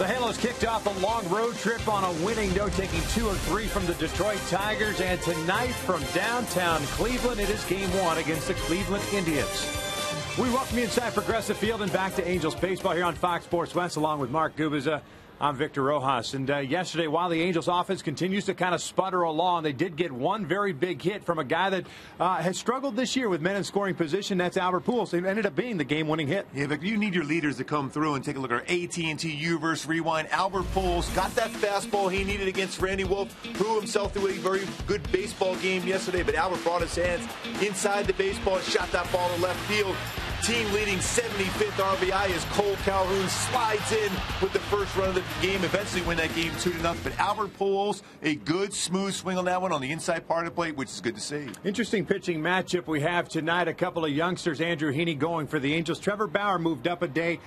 The Halos kicked off a long road trip on a winning note, taking 2 of 3 from the Detroit Tigers. And tonight from downtown Cleveland, it is Game 1 against the Cleveland Indians. We welcome you inside Progressive Field and back to Angels baseball here on Fox Sports West, along with Mark Gubiza. I'm Victor Rojas. And yesterday, while the Angels offense continues to kind of sputter along, they did get one very big hit from a guy that has struggled this year with men in scoring position. That's Albert Pujols. It ended up being the game-winning hit. Yeah, Victor, you need your leaders to come through and take a look at our AT&T U-verse rewind. Albert Pujols got that fastball he needed against Randy Wolf, proved himself through a very good baseball game yesterday, but Albert brought his hands inside the baseball and shot that ball to left field. Team leading 75th RBI as Cole Calhoun slides in with the first run of the game, eventually win that game 2-0. But Albert Pujols, a good, smooth swing on that one on the inside part of the plate, which is good to see. Interesting pitching matchup we have tonight. A couple of youngsters, Andrew Heaney going for the Angels. Trevor Bauer moved up a day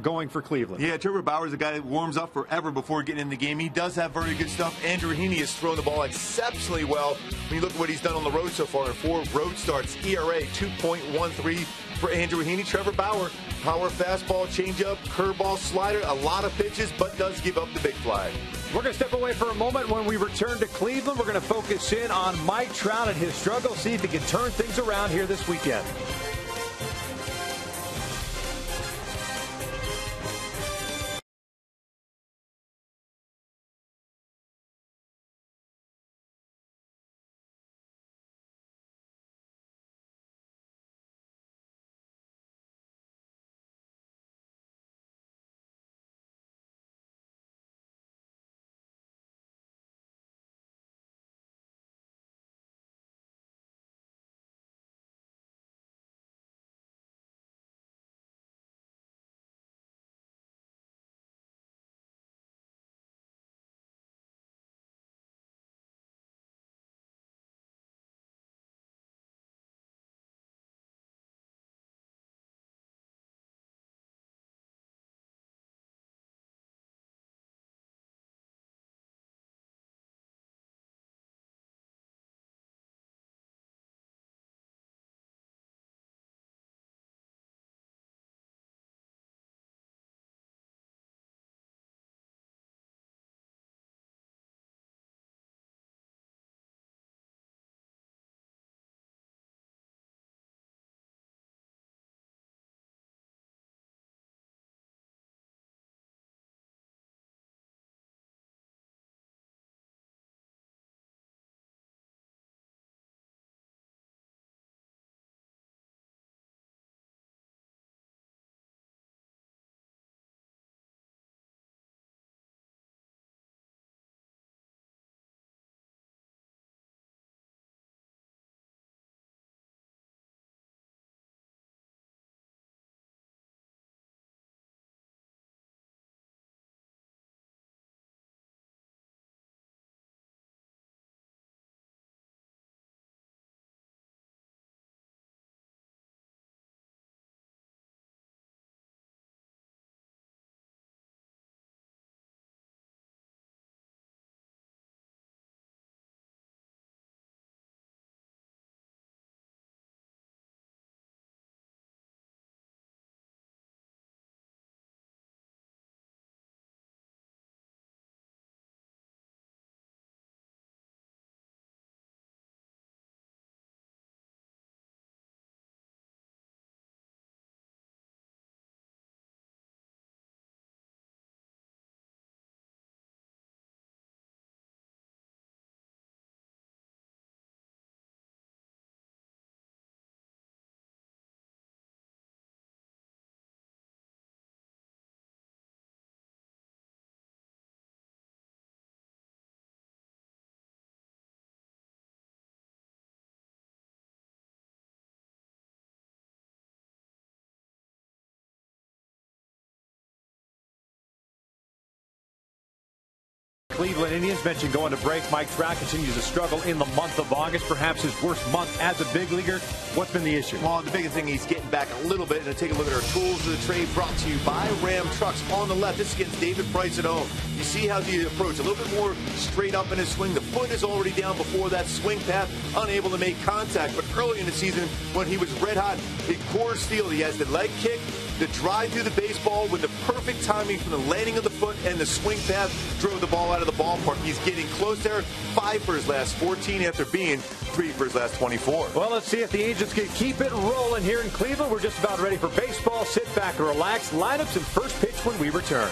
going for Cleveland. Yeah, Trevor Bauer is a guy that warms up forever before getting in the game. He does have very good stuff. Andrew Heaney has thrown the ball exceptionally well. When you look at what he's done on the road so far in 4 road starts, ERA 2.13 for Andrew Heaney. Trevor Bauer, power fastball, changeup, curveball, slider, a lot of pitches, but does give up the big fly. We're going to step away for a moment. When we return to Cleveland, we're going to focus in on Mike Trout and his struggle, see if he can turn things around here this weekend. Cleveland Indians mentioned going to break. Mike Trout continues to struggle in the month of August, perhaps his worst month as a big leaguer. What's been the issue? Well, the biggest thing, he's getting back a little bit. And take a look at our tools of the trade brought to you by Ram Trucks. On the left, this is against David Price at home. You see how the approach, a little bit more straight up in his swing. The foot is already down before that swing path, unable to make contact. But early in the season, when he was red hot in Coors Field, he has the leg kick, The drive through the baseball with the perfect timing from the landing of the foot and the swing path drove the ball out of the ballpark. He's getting close there. 5 for his last 14 after being 3 for his last 24. Well, let's see if the Angels can keep it rolling here in Cleveland. We're just about ready for baseball. Sit back and relax. Lineups and first pitch when we return.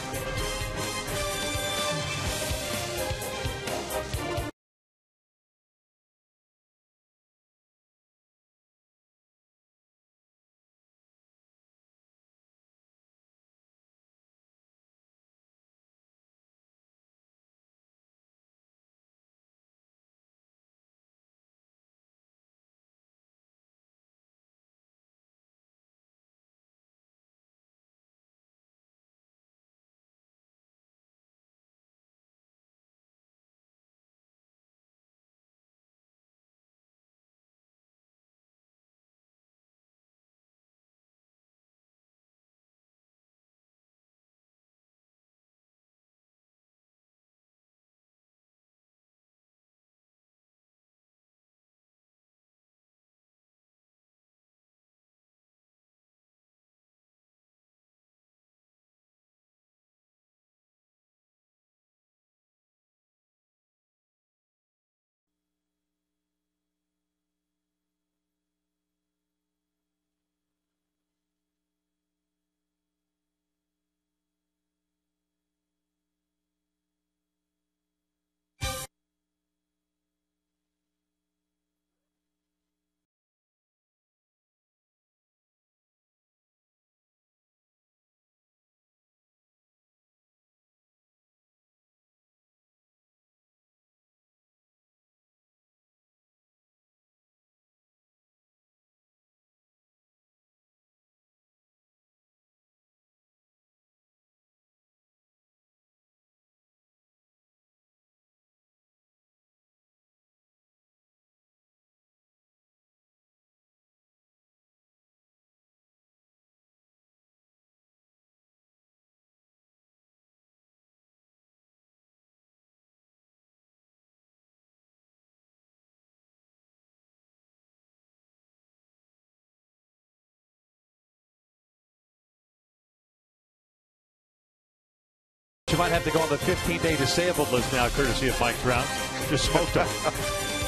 You might have to go on the 15-day disabled list now, courtesy of Mike Trout. Just smoked him.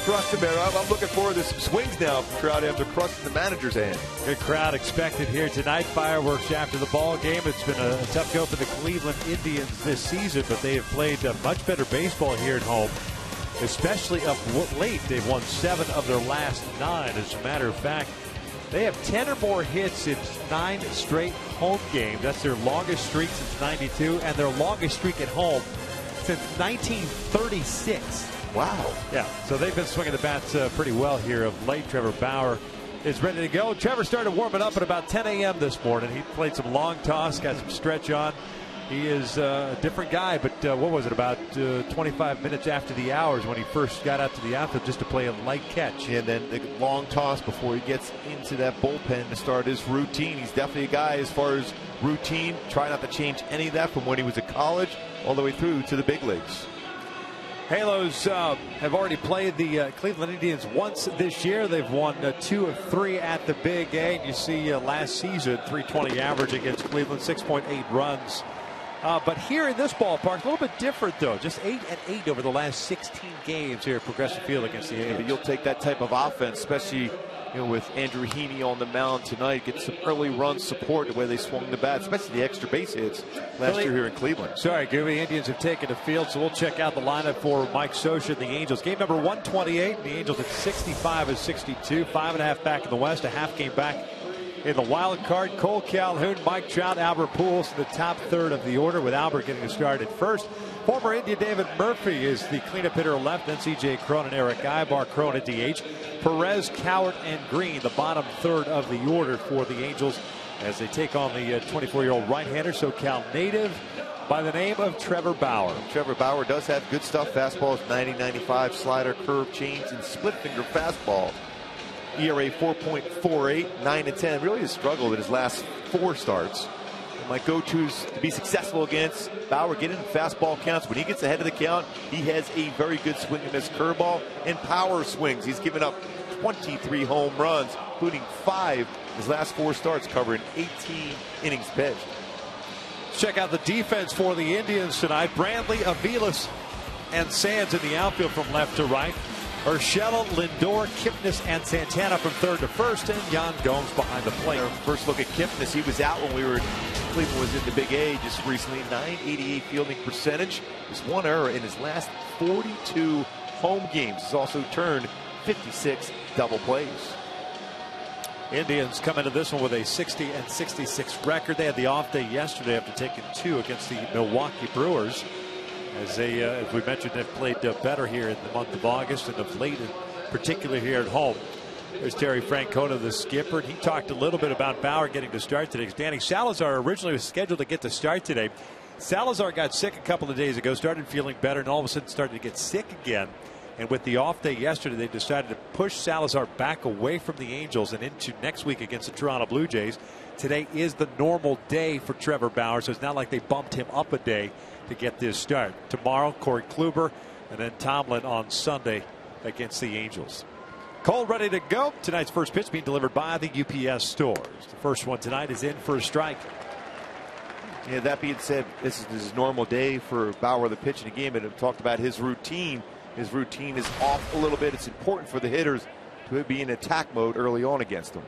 Crushed him, man. I'm looking forward to some swings now from Trout after crushing the manager's hand. Good crowd expected here tonight. Fireworks after the ball game. It's been a tough go for the Cleveland Indians this season, but they have played much better baseball here at home, especially up late. They've won 7 of their last 9. As a matter of fact, they have 10 or more hits in 9 straight home games. That's their longest streak since '92, and their longest streak at home since 1936. Wow. Yeah, so they've been swinging the bats pretty well here of late. Trevor Bauer is ready to go. Trevor started warming up at about 10 a.m. this morning. He played some long toss, got some stretch on. He is a different guy, but what was it, about 25 minutes after the hours when he first got out to the outfield just to play a light catch. And then the long toss before he gets into that bullpen to start his routine. He's definitely a guy as far as routine. Try not to change any of that from when he was at college all the way through to the big leagues. Halos have already played the Cleveland Indians once this year. They've won 2 of 3 at the Big A. And you see last season, .320 average against Cleveland, 6.8 runs. But here in this ballpark, a little bit different, though. Just 8-8 over the last 16 games here at Progressive Field against the Angels. But you'll take that type of offense, especially with Andrew Heaney on the mound tonight. Get some early run support the way they swung the bat, especially the extra base hits last year here in Cleveland. Sorry, Gooby. Indians have taken the field, so we'll check out the lineup for Mike Scioscia and the Angels. Game number 128. The Angels at 65-62. 5.5 back in the West, a half game back in the wild card. Cole Calhoun, Mike Trout, Albert Pujols in the top third of the order, with Albert getting started first. Former Indian David Murphy is the cleanup hitter left. Then C.J. Cron and Eric Ibar. Cron at DH. Perez, Cowart, and Green, the bottom third of the order for the Angels as they take on the 24-year-old right-hander, SoCal native by the name of Trevor Bauer. Trevor Bauer does have good stuff. Fastballs 90-95, slider, curve, change, and split finger fastball. ERA 4.48, 9-10. Really has struggled in his last 4 starts. And my go-tos to be successful against Bauer, get in fastball counts. When he gets ahead of the count, he has a very good swing and miss curveball and power swings. He's given up 23 home runs, including 5 his last 4 starts, covering 18 innings pitched. Check out the defense for the Indians tonight. Brantley, Aviles, and Sands in the outfield from left to right. Urshela, Lindor, Kipnis, and Santana from third to first, and Yan Gomes behind the plate. Our first look at Kipnis, he was out when Cleveland was in the Big A just recently. .988 fielding percentage. Just 1 error in his last 42 home games. He's also turned 56 double plays. Indians come into this one with a 60-66 record. They had the off day yesterday after taking 2 against the Milwaukee Brewers. As we mentioned, they've played better here in the month of August and of late, particularly here at home. There's Terry Francona, the skipper. He talked a little bit about Bauer getting to start today. Danny Salazar originally was scheduled to get to start today. Salazar got sick a couple of days ago, started feeling better, and all of a sudden started to get sick again. And with the off day yesterday, they decided to push Salazar back away from the Angels and into next week against the Toronto Blue Jays. Today is the normal day for Trevor Bauer, so it's not like they bumped him up a day to get this start. Tomorrow, Corey Kluber, and then Tomlin on Sunday against the Angels. Cole ready to go. Tonight's first pitch being delivered by the UPS stores. The first one tonight is in for a strike. Yeah, that being said, this is his normal day for Bauer, the pitching game, and I've talked about his routine. His routine is off a little bit. It's important for the hitters to be in attack mode early on against him.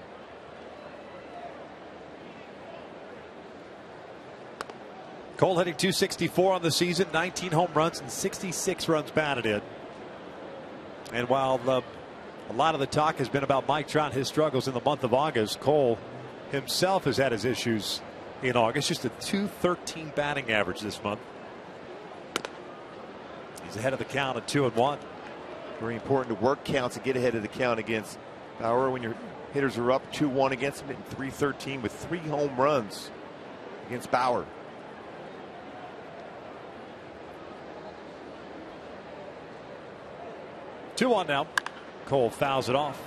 Cole hitting .264 on the season, 19 home runs and 66 runs batted in. And while a lot of the talk has been about Mike Trout, his struggles in the month of August, Cole himself has had his issues in August. Just a .213 batting average this month. He's ahead of the count at 2-1. Very important to work counts and get ahead of the count against Bauer when your hitters are up 2-1 against him, at .313 with 3 home runs against Bauer. 2-1 now. Cole fouls it off.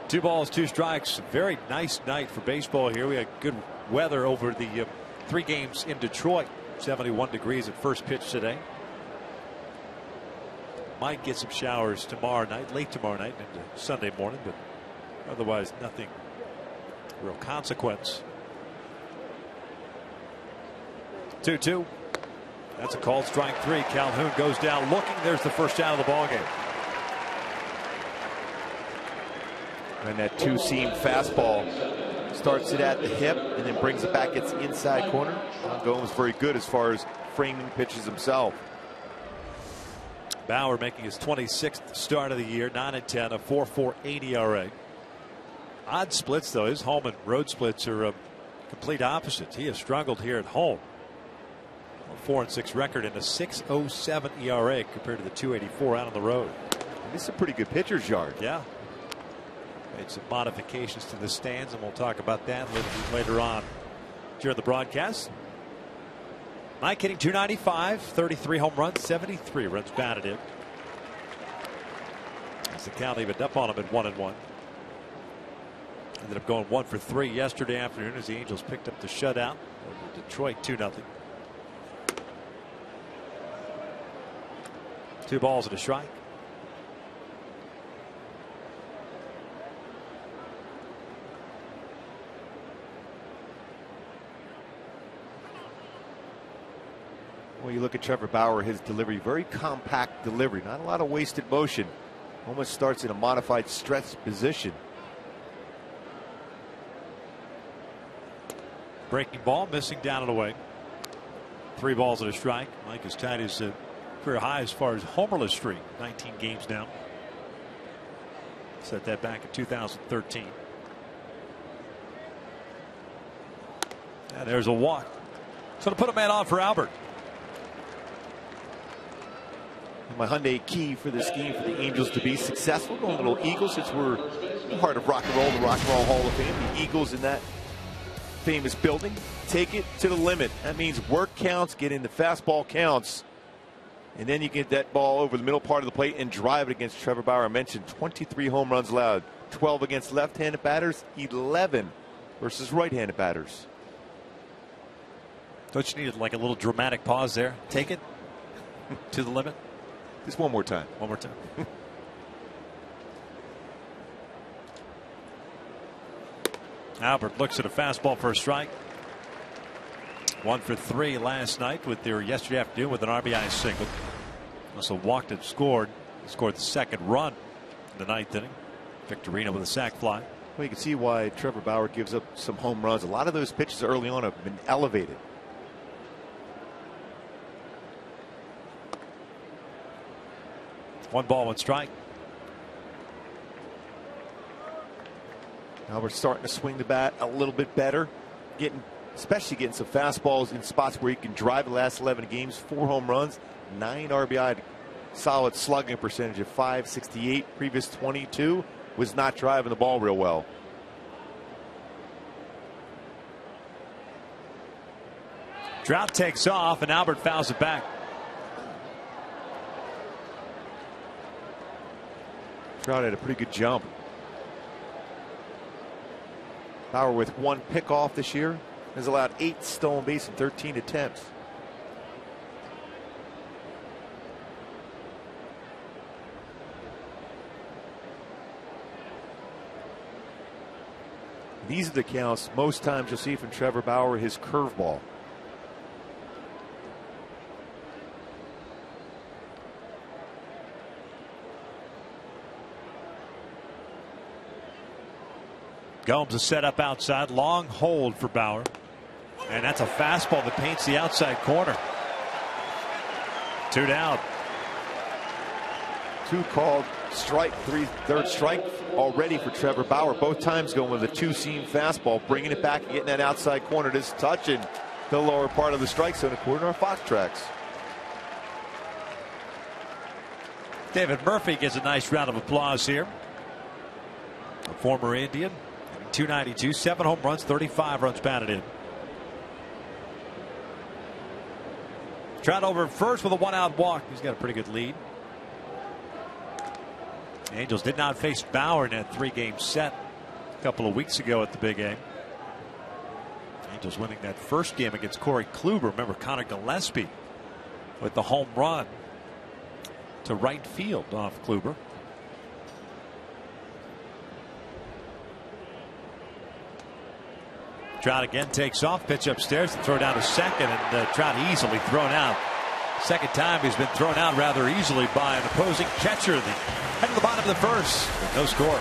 2 balls, 2 strikes. Very nice night for baseball here. We had good weather over the 3 games in Detroit. 71 degrees at first pitch today. Might get some showers tomorrow night, late tomorrow night into Sunday morning, but otherwise nothing real consequence. 2-2. That's a called strike 3. Calhoun goes down looking. There's the first out of the ballgame. And that 2-seam fastball starts it at the hip and then brings it back its inside corner. Gomes very good as far as framing pitches himself. Bauer making his 26th start of the year, 9-10, a 4.48 ERA. Odd splits though. His home and road splits are complete opposites. He has struggled here at home. A 4-6 record and a 6.07 ERA compared to the 2.84 out on the road. This is a pretty good pitcher's yard. Yeah. Made some modifications to the stands, and we'll talk about that later on during the broadcast. Mike hitting .295, 33 home runs, 73 runs batted in. As the count evened up on him at 1-1. Ended up going 1 for 3 yesterday afternoon as the Angels picked up the shutout over Detroit 2-0. 2 balls and a strike. When you look at Trevor Bauer, his delivery, very compact delivery, not a lot of wasted motion. Almost starts in a modified stretch position. Breaking ball, missing down and away. 3 balls and a strike. Mike has tied his career high as far as homerless streak, 19 games now. Set that back in 2013. And there's a walk. So to put a man on for Albert. My Hyundai key for this game for the Angels to be successful. Going a little Eagles, since we're part of rock and roll, the Rock and Roll Hall of Fame. The Eagles in that famous building. Take it to the limit. That means work counts, get in the fastball counts, and then you get that ball over the middle part of the plate and drive it against Trevor Bauer. I mentioned 23 home runs allowed, 12 against left-handed batters, 11 versus right-handed batters. Don't you need like a little dramatic pause there? Take it to the limit. Just one more time. One more time. Albert looks at a fastball for a strike. 1 for 3 last night yesterday afternoon with an RBI single. Also walked and scored. He scored the second run in the 9th inning. Victorino with a sac fly. Well, you can see why Trevor Bauer gives up some home runs. A lot of those pitches early on have been elevated. One ball, one strike. Albert's starting to swing the bat a little bit better, especially getting some fastballs in spots where he can drive the last 11 games. 4 home runs, 9 RBI, solid slugging percentage of .568. Previous 22 was not driving the ball real well. Trout takes off and Albert fouls it back. Trout had a pretty good jump. Bauer with 1 pickoff this year has allowed 8 stolen base in 13 attempts. These are the counts most times you'll see from Trevor Bauer, his curveball. Gomes is set up outside. Long hold for Bauer. And that's a fastball that paints the outside corner. 2 down. 2 called strike, third strike already for Trevor Bauer. Both times going with a 2-seam fastball, bringing it back and getting that outside corner. Just touching the lower part of the strike zone according to our Fox tracks. David Murphy gets a nice round of applause here. A former Indian. 292, 7 home runs, 35 runs batted in. Trout over first with a 1-out walk. He's got a pretty good lead. The Angels did not face Bauer in that 3-game set a couple of weeks ago at the Big A. Angels winning that first game against Corey Kluber. Remember Connor Gillespie with the home run to right field off Kluber. Trout again takes off, pitch upstairs to throw down to second, and Trout easily thrown out. Second time he's been thrown out rather easily by an opposing catcher. Head to the bottom of the first, with no score.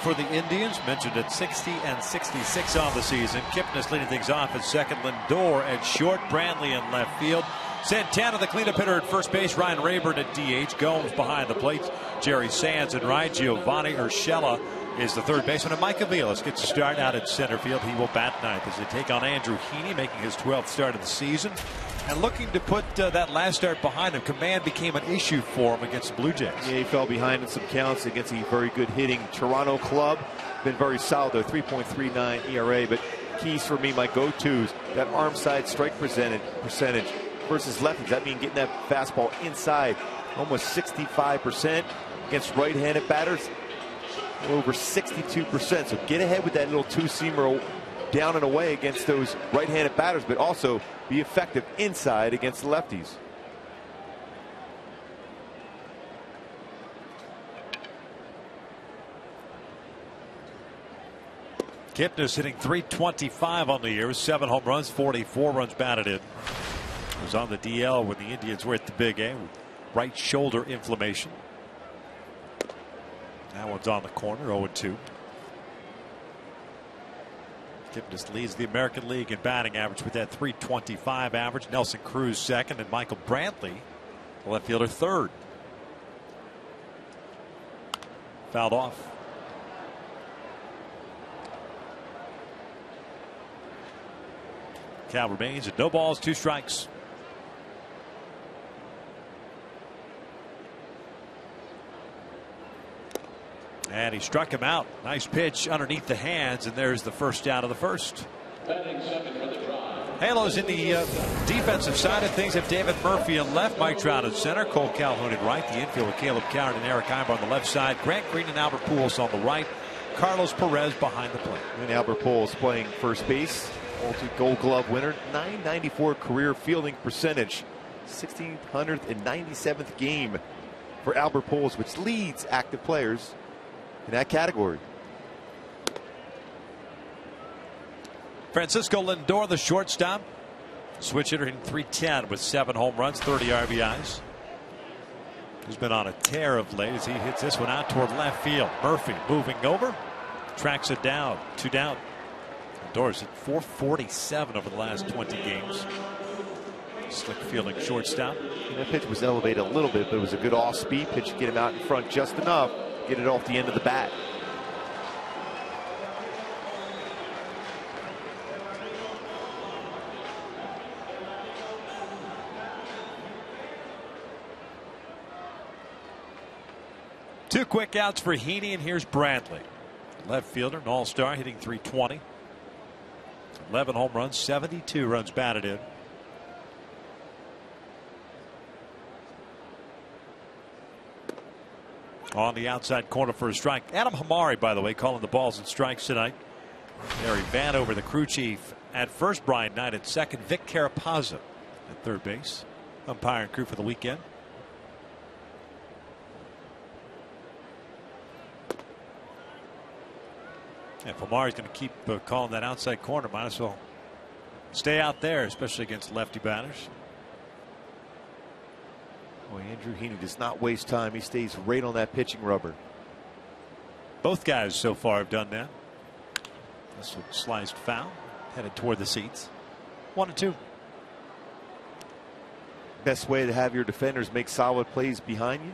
For the Indians, mentioned at 60 and 66 on the season. Kipnis leading things off at second. Lindor at short. Brantley in left field. Santana, the cleanup hitter at first base. Ryan Rayburn at DH. Gomes behind the plates. Jerry Sands and right. Giovanni Urshela is the third baseman. And Mike Aviles gets a start out at center field. He will bat ninth as they take on Andrew Heaney, making his 12th start of the season. And looking to put that last start behind him. Command became an issue for him against the Blue Jays. Yeah, he fell behind in some counts against a very good hitting Toronto club. Been very solid though, 3.39 ERA. But keys for me, my go-tos, that arm side strike percentage, versus lefties. That means getting that fastball inside, almost 65% against right-handed batters, over 62%. So get ahead with that little two-seamer down and away against those right-handed batters, but also be effective inside against the lefties. Kipnis hitting .325 on the year, 7 home runs, 44 runs batted in. Was on the DL when the Indians were at the Big A with right shoulder inflammation. That one's on the corner, 0-2. Kipnis leads the American League in batting average with that .325 average. Nelson Cruz second, and Michael Brantley, the left fielder, third. Fouled off. Count remains at no balls, 2 strikes. And he struck him out. Nice pitch underneath the hands, and there's the first out of the first. Halos in the defensive side of things have David Murphy in left, Mike Trout at center, Cole Calhoun at right. The infield with Caleb Coward and Eric Heimer on the left side, Grant Green and Albert Pujols on the right, Carlos Perez behind the plate. And Albert Pujols playing first base. Multi-Gold Glove winner, .994 career fielding percentage, 1,697th game for Albert Pujols, which leads active players in that category. Francisco Lindor, the shortstop, switch hitter hitting .310 with 7 home runs, 30 RBIs. He's been on a tear of late as he hits this one out toward left field. Murphy moving over, tracks it down, 2 down. Lindor's hit .447 over the last 20 games. Slick fielding shortstop. And that pitch was elevated a little bit, but it was a good off-speed pitch to get him out in front just enough, get it off the end of the bat. Two quick outs for Heaney, and here's Brantley. Left fielder, an all-star, hitting .320. 11 home runs, 72 runs batted in. On the outside corner for a strike. Adam Hamari, by the way, calling the balls and strikes tonight. Barry Vanover, the crew chief at first. Brian Knight at second. Vic Carapazza at third base. Umpire and crew for the weekend. If Amari's going to keep calling that outside corner, might as well stay out there, especially against lefty batters. Boy, Andrew Heaney does not waste time. He stays right on that pitching rubber. Both guys so far have done that. This one sliced foul, headed toward the seats. 1-2. Best way to have your defenders make solid plays behind you.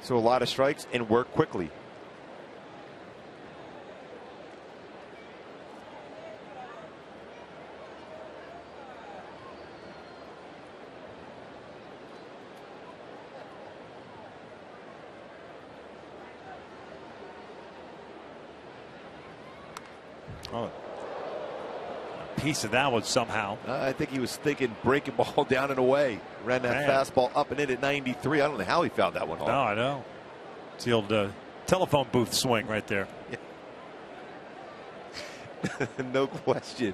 So a lot of strikes and work quickly. Oh, a piece of that one somehow. I think he was thinking breaking ball down and away. Ran that fastball up and in at 93. I don't know how he found that one. No, I know. It's the old telephone booth swing right there. Yeah. No question.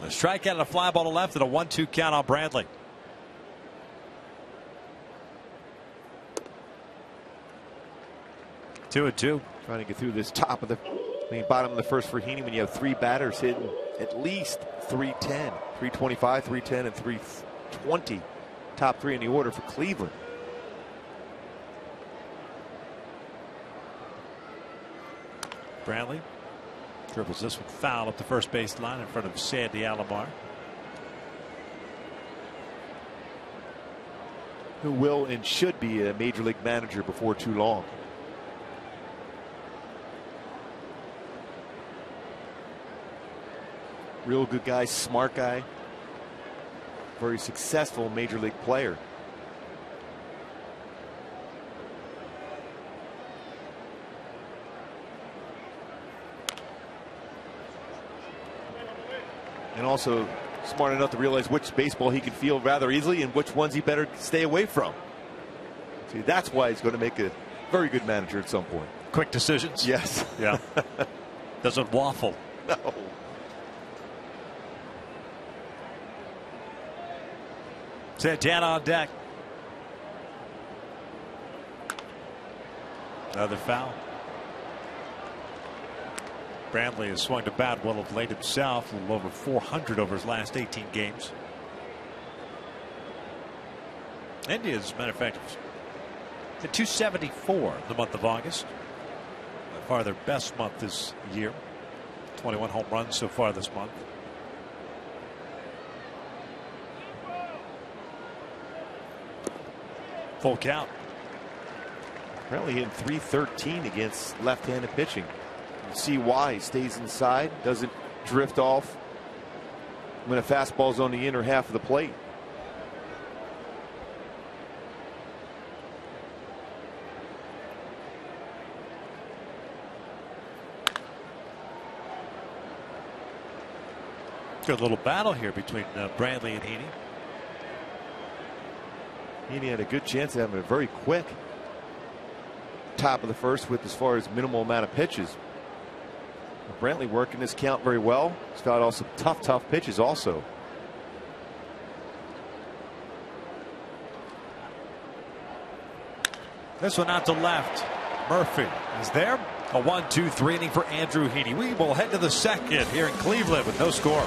A strikeout and a fly ball to left and a 1-2 count on Brantley. Two and two. Trying to get through this top of the bottom of the first for Heaney when you have 3 batters hitting at least .310, .325, .310, and .320. Top 3 in the order for Cleveland. Brantley dribbles this one foul up the first base line in front of Sandy Alomar, who will and should be a major league manager before too long. Real good guy, smart guy, very successful major league player. And also smart enough to realize which baseball he can field rather easily and which ones he better stay away from. See, that's why he's going to make a very good manager at some point. Quick decisions. Yes. Yeah. Doesn't waffle. No. Santana on deck. Another foul. Brantley has swung to bat well of late himself, a little over 400 over his last 18 games. Indians, as a matter of fact, at 274 the month of August. By far their best month this year. 21 home runs so far this month. Full count. Apparently hitting .313 against left-handed pitching. You see why. He stays inside, doesn't drift off when a fastball's on the inner half of the plate. Good little battle here between Brantley and Heaney. Heaney had a good chance of having a very quick top of the first with as far as minimal amount of pitches. Brantley working this count very well. He's fouled off some tough pitches also. This one out to left. Murphy is there. A 1-2-3 inning for Andrew Heaney. We will head to the second here in Cleveland with no score.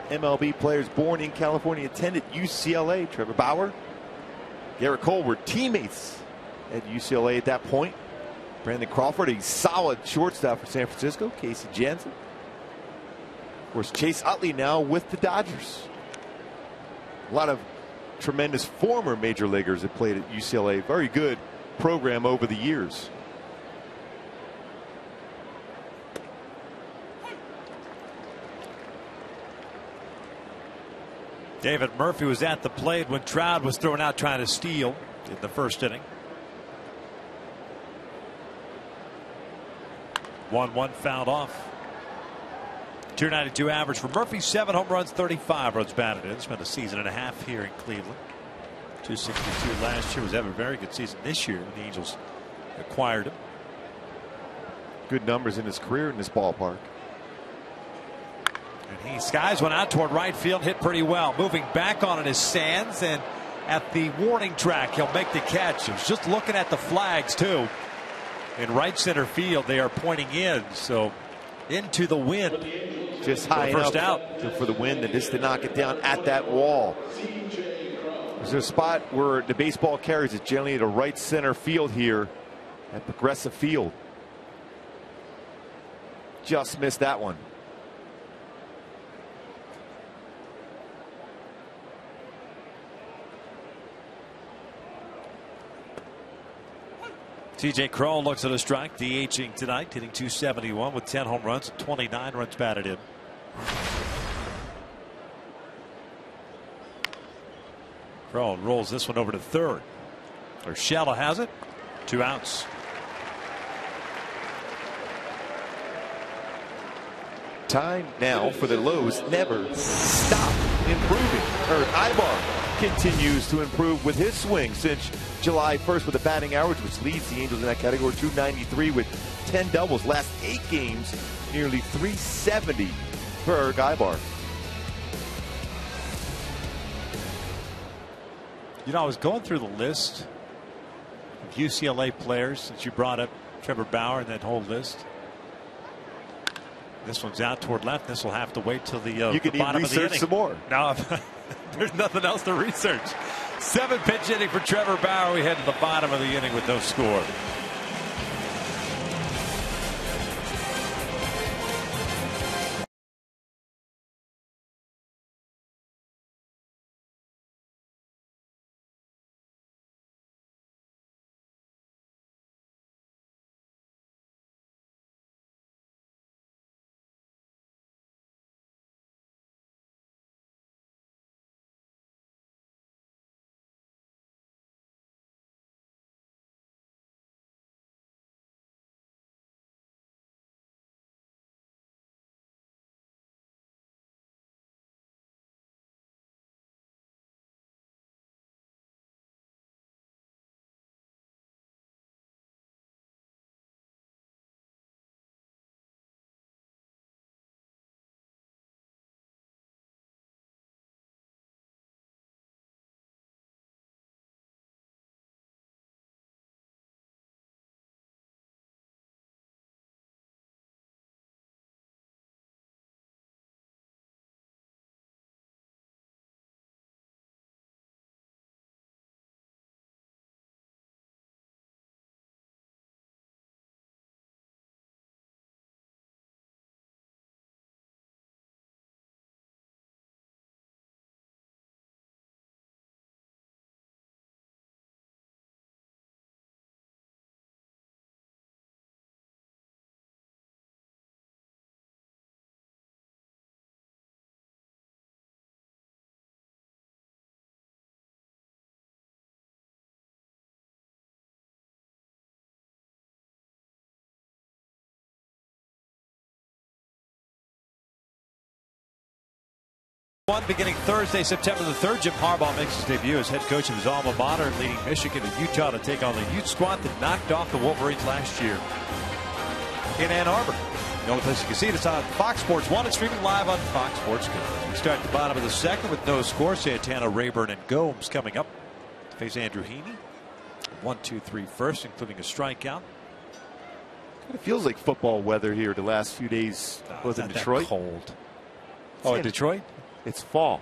MLB players born in California attended UCLA. Trevor Bauer, Garrett Cole were teammates at UCLA at that point. Brandon Crawford, a solid shortstop for San Francisco. Casey Jansen. Of course, Chase Utley now with the Dodgers. A lot of tremendous former major leaguers that played at UCLA. Very good program over the years. David Murphy was at the plate when Trout was thrown out trying to steal in the first inning. 1-1 fouled off. 292 average for Murphy. 7 home runs, 35 runs batted in. Spent a season and a half here in Cleveland. 262 last year. Was having a very good season this year when the Angels acquired him. Good numbers in his career in this ballpark. And he skies one out toward right field, hit pretty well. Moving back on it is Sands, and at the warning track he'll make the catch. He was just looking at the flags too. In right center field they are pointing in, so into the wind. Just high first enough out for the wind, and just to knock it down at that wall. There's a spot where the baseball carries it generally to right center field here at Progressive Field. Just missed that one. TJ Crone looks at a strike, DHing tonight, hitting .271 with 10 home runs and 29 runs batted in. Crone rolls this one over to third. Urshela has it. 2 outs. Time now for the Lows never stop improving. Ibar continues to improve with his swing since July 1st with a batting average which leads the Angels in that category, 293 with 10 doubles. Last 8 games, nearly 370 for Ibar. You know, I was going through the list of UCLA players since you brought up Trevor Bauer and that whole list. This one's out toward left. This will have to wait till the you can bottom of the inning. Some more. No, there's nothing else to research. 7-pitch inning for Trevor Bauer. We head to the bottom of the inning with no score. Beginning Thursday, September the 3rd, Jim Harbaugh makes his debut as head coach of his alma mater, leading Michigan and Utah to take on the Ute squad that knocked off the Wolverines last year in Ann Arbor. The only place you can see it is on Fox Sports 1 and streaming live on Fox Sports Go. We start at the bottom of the second with no score. Santana, Rayburn, and Gomes coming up to face Andrew Heaney. 1-2-3 first, including a strikeout. It feels like football weather here the last few days. Was in Detroit? Cold. Oh, in Detroit? It's fall.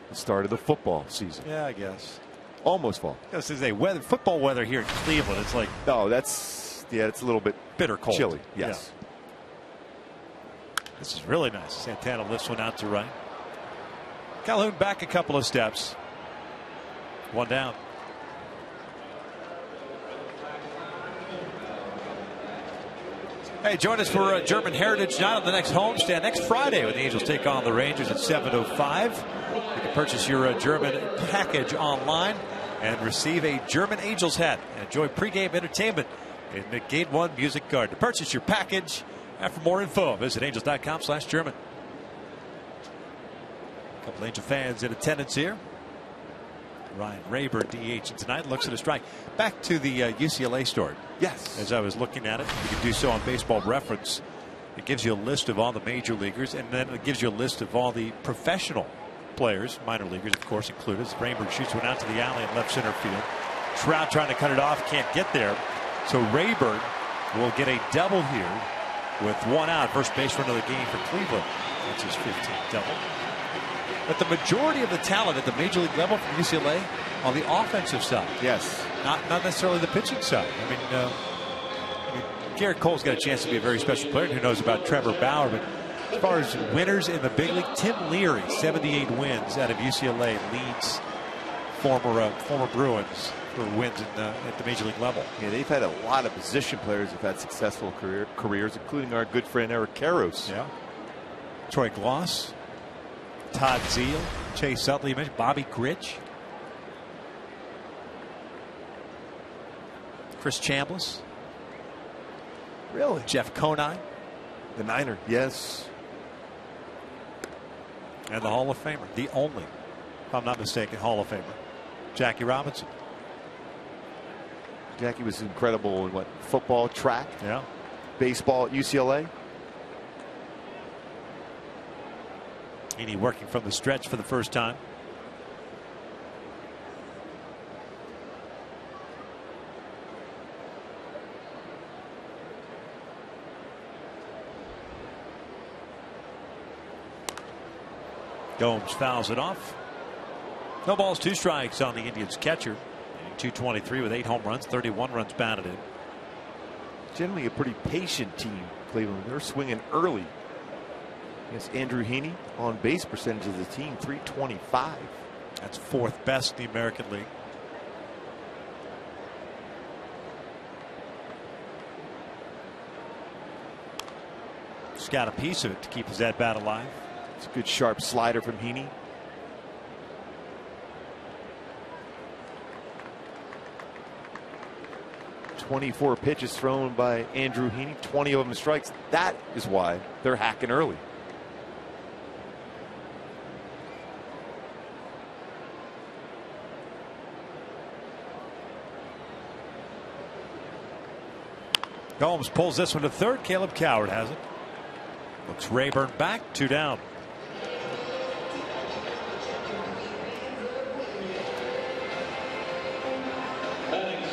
The start of the football season. Yeah, I guess. Almost fall. This is football weather here in Cleveland. It's like it's a little bit bitter cold. Chilly. Yes. Yeah. This is really nice. Santana lifts one out to right. Calhoun back a couple of steps. 1 down. Hey, join us for German Heritage Night on the next homestand next Friday when the Angels take on the Rangers at 7:05. You can purchase your German package online and receive a German Angels hat and enjoy pregame entertainment in the Gate 1 Music Garden. To purchase your package and for more info, visit angels.com/German. A couple Angel fans in attendance here. Ryan Rayburn DH tonight, looks at a strike. Back to the UCLA story. Yes. As I was looking at it, you can do so on Baseball Reference. It gives you a list of all the major leaguers, and then it gives you a list of all the professional players, minor leaguers, of course, included. Rayburn shoots one out to the alley in left center field. Trout trying to cut it off, can't get there. So Rayburn will get a double here with 1 out. First base run of the game for Cleveland. That's his 15th double. But the majority of the talent at the major league level from UCLA on the offensive side. Yes. Not necessarily the pitching side. I mean, Garrett Cole's got a chance to be a very special player. Who knows about Trevor Bauer? But as far as winners in the big league, Tim Leary, 78 wins out of UCLA, leads former Bruins for wins at the major league level. Yeah, they've had a lot of position players who've had successful careers, including our good friend Eric Karros. Yeah. Troy Gloss, Todd Zeal, Chase Utley, you mentioned Bobby Grich, Chris Chambliss. Really? Jeff Conine. The Niner, yes. And the Hall of Famer, the only, if I'm not mistaken, Hall of Famer, Jackie Robinson. Jackie was incredible in football, track, yeah, baseball at UCLA. Heaney working from the stretch for the first time. Gomes fouls it off. No balls, 2 strikes on the Indians catcher. 223 with 8 home runs, 31 runs batted in. Generally a pretty patient team, Cleveland. They're swinging early. Yes, Andrew Heaney on base percentage of the team, 325. That's 4th best in the American League. Just got a piece of it to keep his at bat alive. It's a good sharp slider from Heaney. "24 pitches thrown by Andrew Heaney, 20 of them strikes." That is why they're hacking early. Gomes pulls this one to third. Caleb Coward has it. Looks Rayburn back, 2 down.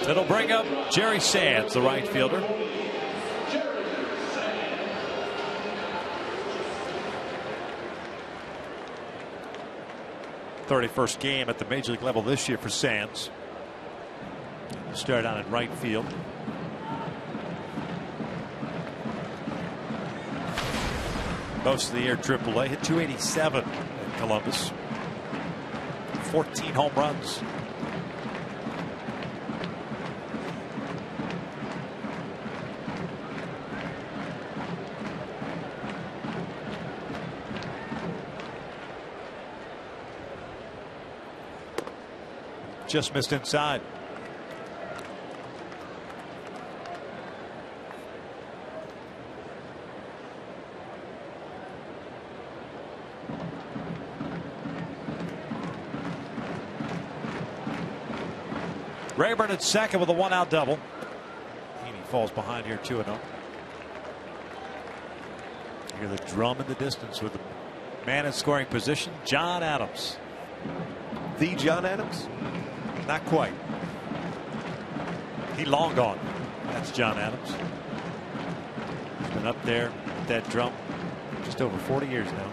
It'll bring up Jerry Sands, the right fielder. "31st game at the major league level this year for Sands. Started out in right field. Most of the year AAA, hit .287 in Columbus. 14 home runs. Just missed inside. Rayburn at second with a 1-out double. Heaney falls behind here 2-0. You hear the drum in the distance with the man in scoring position, John Adams. The John Adams? Not quite. He long gone. That's John Adams. He's been up there with that drum just over 40 years now.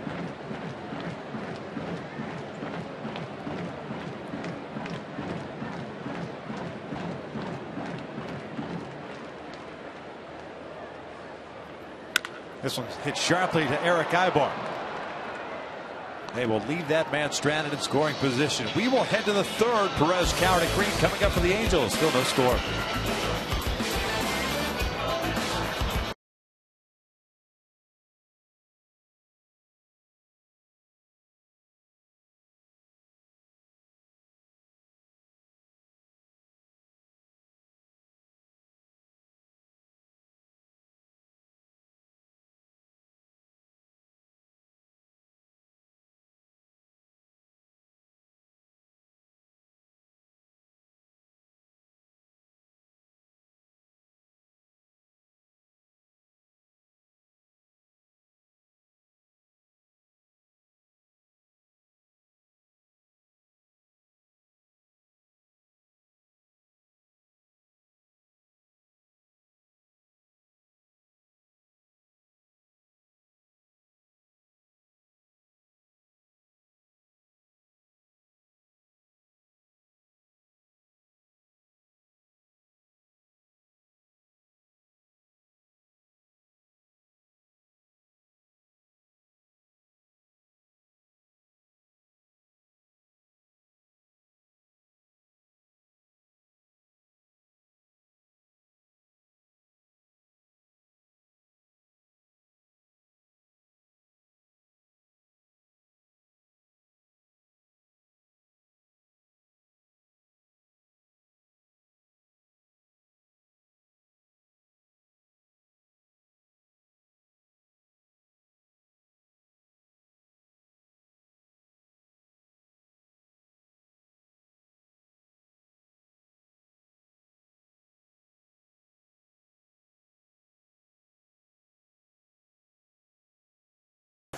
This one hit sharply to Eric Ibar. They will leave that man stranded in scoring position. We will head to the 3rd. Perez, Coward, and Green coming up for the Angels. Still no score.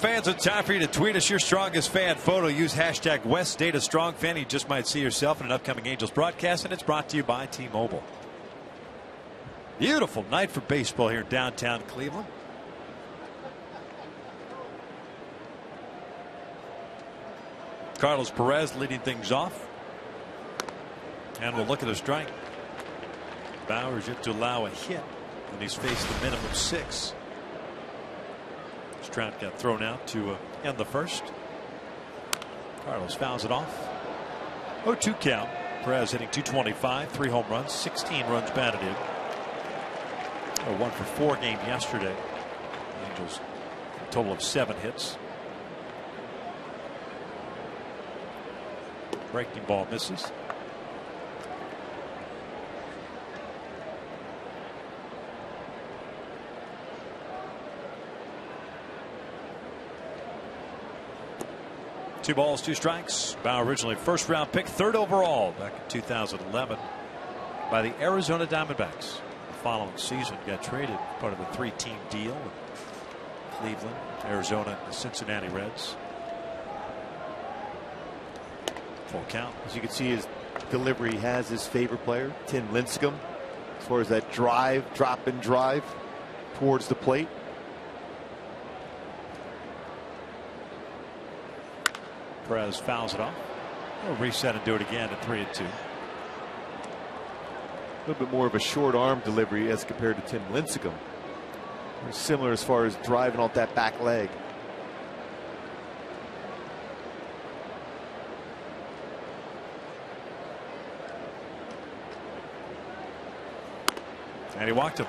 fans, it's time for you to tweet us your strongest fan photo. Use hashtag WestDataStrongFan. You just might see yourself in an upcoming Angels broadcast, and it's brought to you by T-Mobile. Beautiful night for baseball here in downtown Cleveland. Carlos Perez leading things off. And we'll look at a strike. Bauer's yet to allow a hit, and he's faced the minimum 6. Stroud got thrown out to end the first. Carlos fouls it off. 0-2 count. Perez hitting .225, 3 home runs, 16 runs batted in. 1 for 4 game yesterday. Angels a total of 7 hits. Breaking ball misses. Two balls, 2 strikes. Bauer originally first round pick, 3rd overall back in 2011 by the Arizona Diamondbacks. The following season got traded, part of a 3-team deal with Cleveland, Arizona, and the Cincinnati Reds. Full count. As you can see, his delivery has his favorite player, Tim Lincecum, as far as that drive, drop and drive towards the plate. Perez fouls it off. We'll reset and do it again at 3-2. A little bit more of a short arm delivery as compared to Tim Lincecum. They're similar as far as driving off that back leg. And he walked him.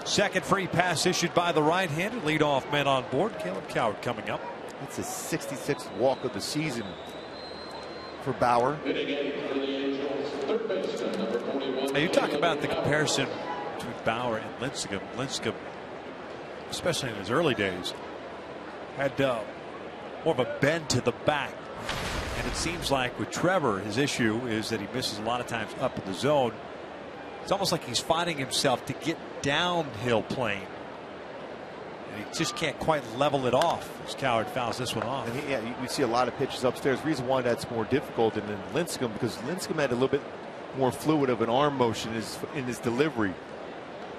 Second free pass issued by the right-handed leadoff man on board. Caleb Coward coming up. That's his 66th walk of the season for Bauer. Now you talk about the comparison between Bauer and Lincecum. Lincecum, especially in his early days, had more of a bend to the back. And it seems like with Trevor, his issue is that he misses a lot of times up in the zone. It's almost like he's finding himself to get downhill playing. And he just can't quite level it off as Coward fouls this one off. And we see a lot of pitches upstairs. The reason why that's more difficult than Lincecum, because Lincecum had a little bit more fluid of an arm motion in his delivery.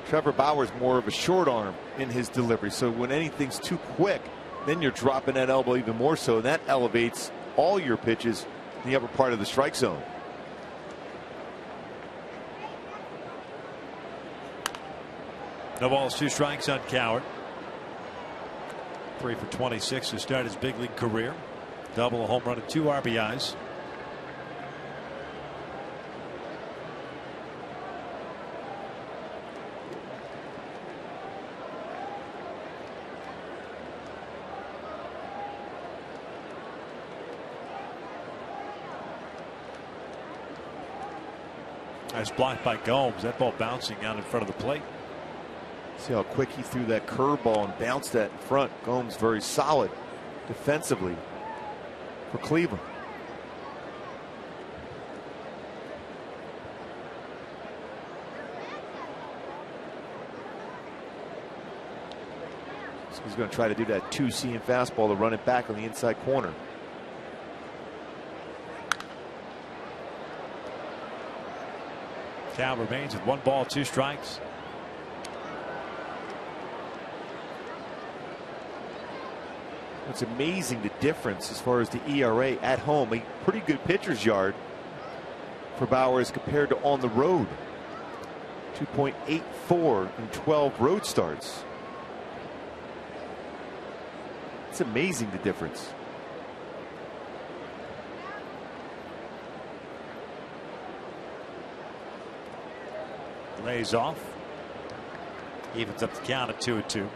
Trevor Bauer is more of a short arm in his delivery. So when anything's too quick, then you're dropping that elbow even more so. And that elevates all your pitches in the upper part of the strike zone. No balls, 2 strikes on Coward. 3 for 26 to start his big league career. Double, a home run, and 2 RBIs. Nice block by Gomes. That ball bouncing out in front of the plate. See how quick he threw that curveball and bounced that in front. Gomes very solid defensively for Cleveland. So he's going to try to do that 2-seam fastball to run it back on the inside corner. Cal remains with 1 ball, 2 strikes. It's amazing the difference as far as the ERA at home. A pretty good pitcher's yard for Bauer as compared to on the road. 2.84 in 12 road starts. It's amazing the difference. Lays off. Evens up the count at 2-2.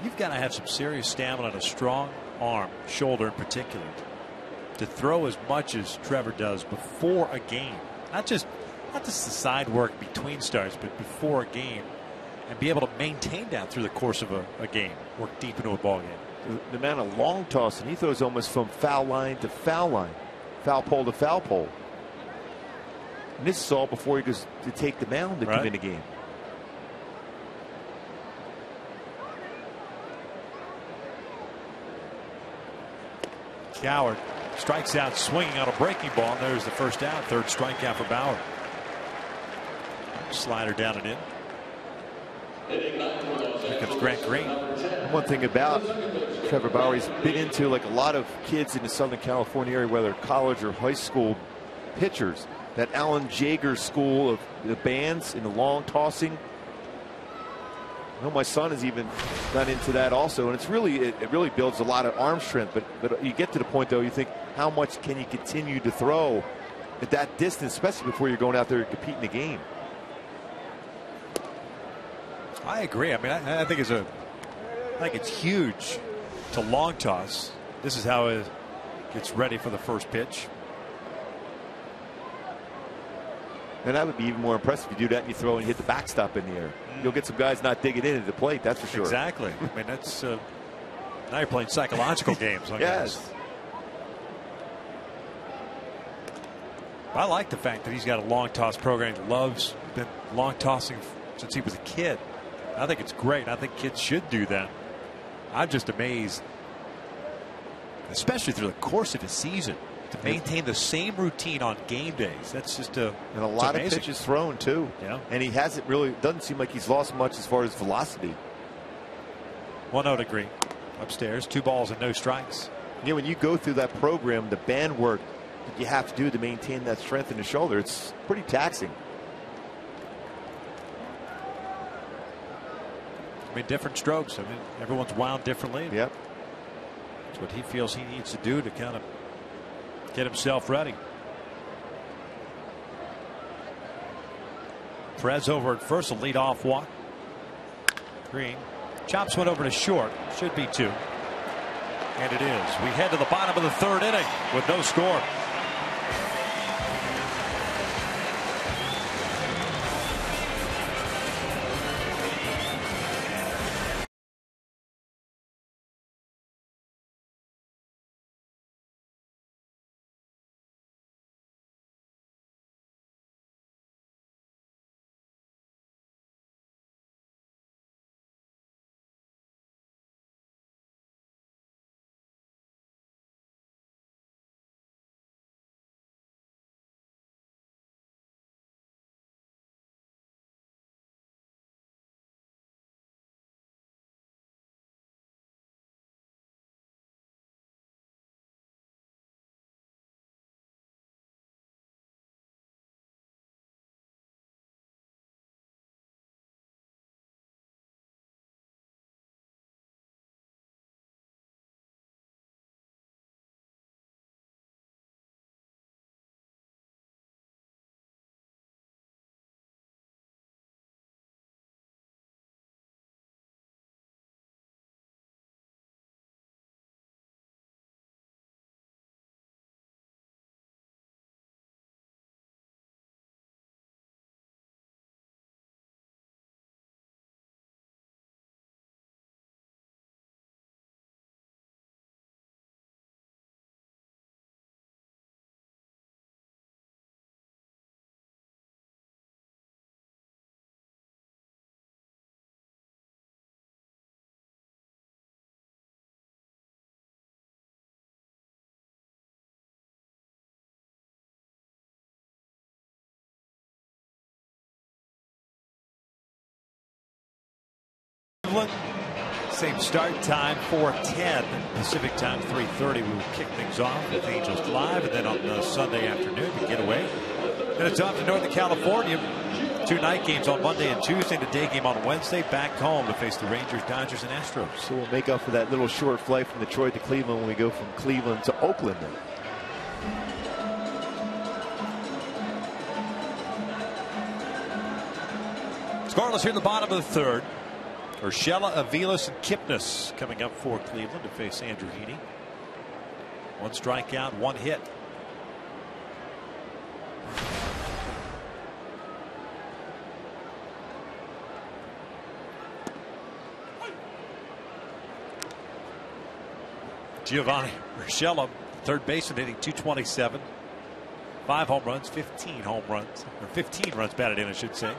You've got to have some serious stamina and a strong arm, shoulder in particular, to throw as much as Trevor does before a game. Not just the side work between starts, but before a game, and be able to maintain that through the course of a game, work deep into a ball game. The amount of long tossing he throws almost from foul line to foul line, foul pole to foul pole. And this is all before he goes to take the mound to come in the game. Coward strikes out swinging on a breaking ball. And there's the first out. Third strikeout for Bauer. Slider down and in. Here comes Grant Green. One thing about Trevor Bauer, he's been into, like a lot of kids in the Southern California area, whether college or high school pitchers, that Alan Jaeger school of the bands and the long tossing. I know my son has even gone into that also, and it really builds a lot of arm strength. But you get to the point, though, you think, how much can you continue to throw at that distance, especially before you're going out there and competing the game? I agree. I mean, I think it's huge to long toss. This is how it gets ready for the first pitch. And that would be even more impressive if you do that and you throw and hit the backstop in the air. You'll get some guys not digging in at the plate, that's for sure. Exactly. I mean, that's now you're playing psychological games. Yes. I like the fact that he's got a long toss program. He loves been long tossing since he was a kid. I think it's great. I think kids should do that. I'm just amazed, especially through the course of a season, to maintain the same routine on game days. That's just and a lot of pitches thrown too. Yeah. And he hasn't really, doesn't seem like he's lost much as far as velocity. 1-0 to Green. Upstairs, 2 balls and no strikes. Yeah, when you go through that program, the band work that you have to do to maintain that strength in the shoulder, it's pretty taxing. I mean, different strokes. I mean, everyone's wound differently. Yep. That's what he feels he needs to do to kind of get himself ready. Perez over at first, a leadoff walk. Green chops one over to short. Should be 2. And it is. We head to the bottom of the 3rd inning with no score. Same start time, 4:10 Pacific time, 3:30. We will kick things off with Angels Live, and then on Sunday afternoon we get away. Then it's off to Northern California. 2 night games on Monday and Tuesday, and a day game on Wednesday. Back home to face the Rangers, Dodgers, and Astros. So we'll make up for that little short flight from Detroit to Cleveland when we go from Cleveland to Oakland. Then. Scoreless here in the bottom of the 3rd. Urshela, Aviles, and Kipnis coming up for Cleveland to face Andrew Heaney. 1 strikeout, 1 hit. Giovanni Urshela, third baseman, hitting .227. 5 home runs, 15 home runs, or 15 runs batted in, I should say.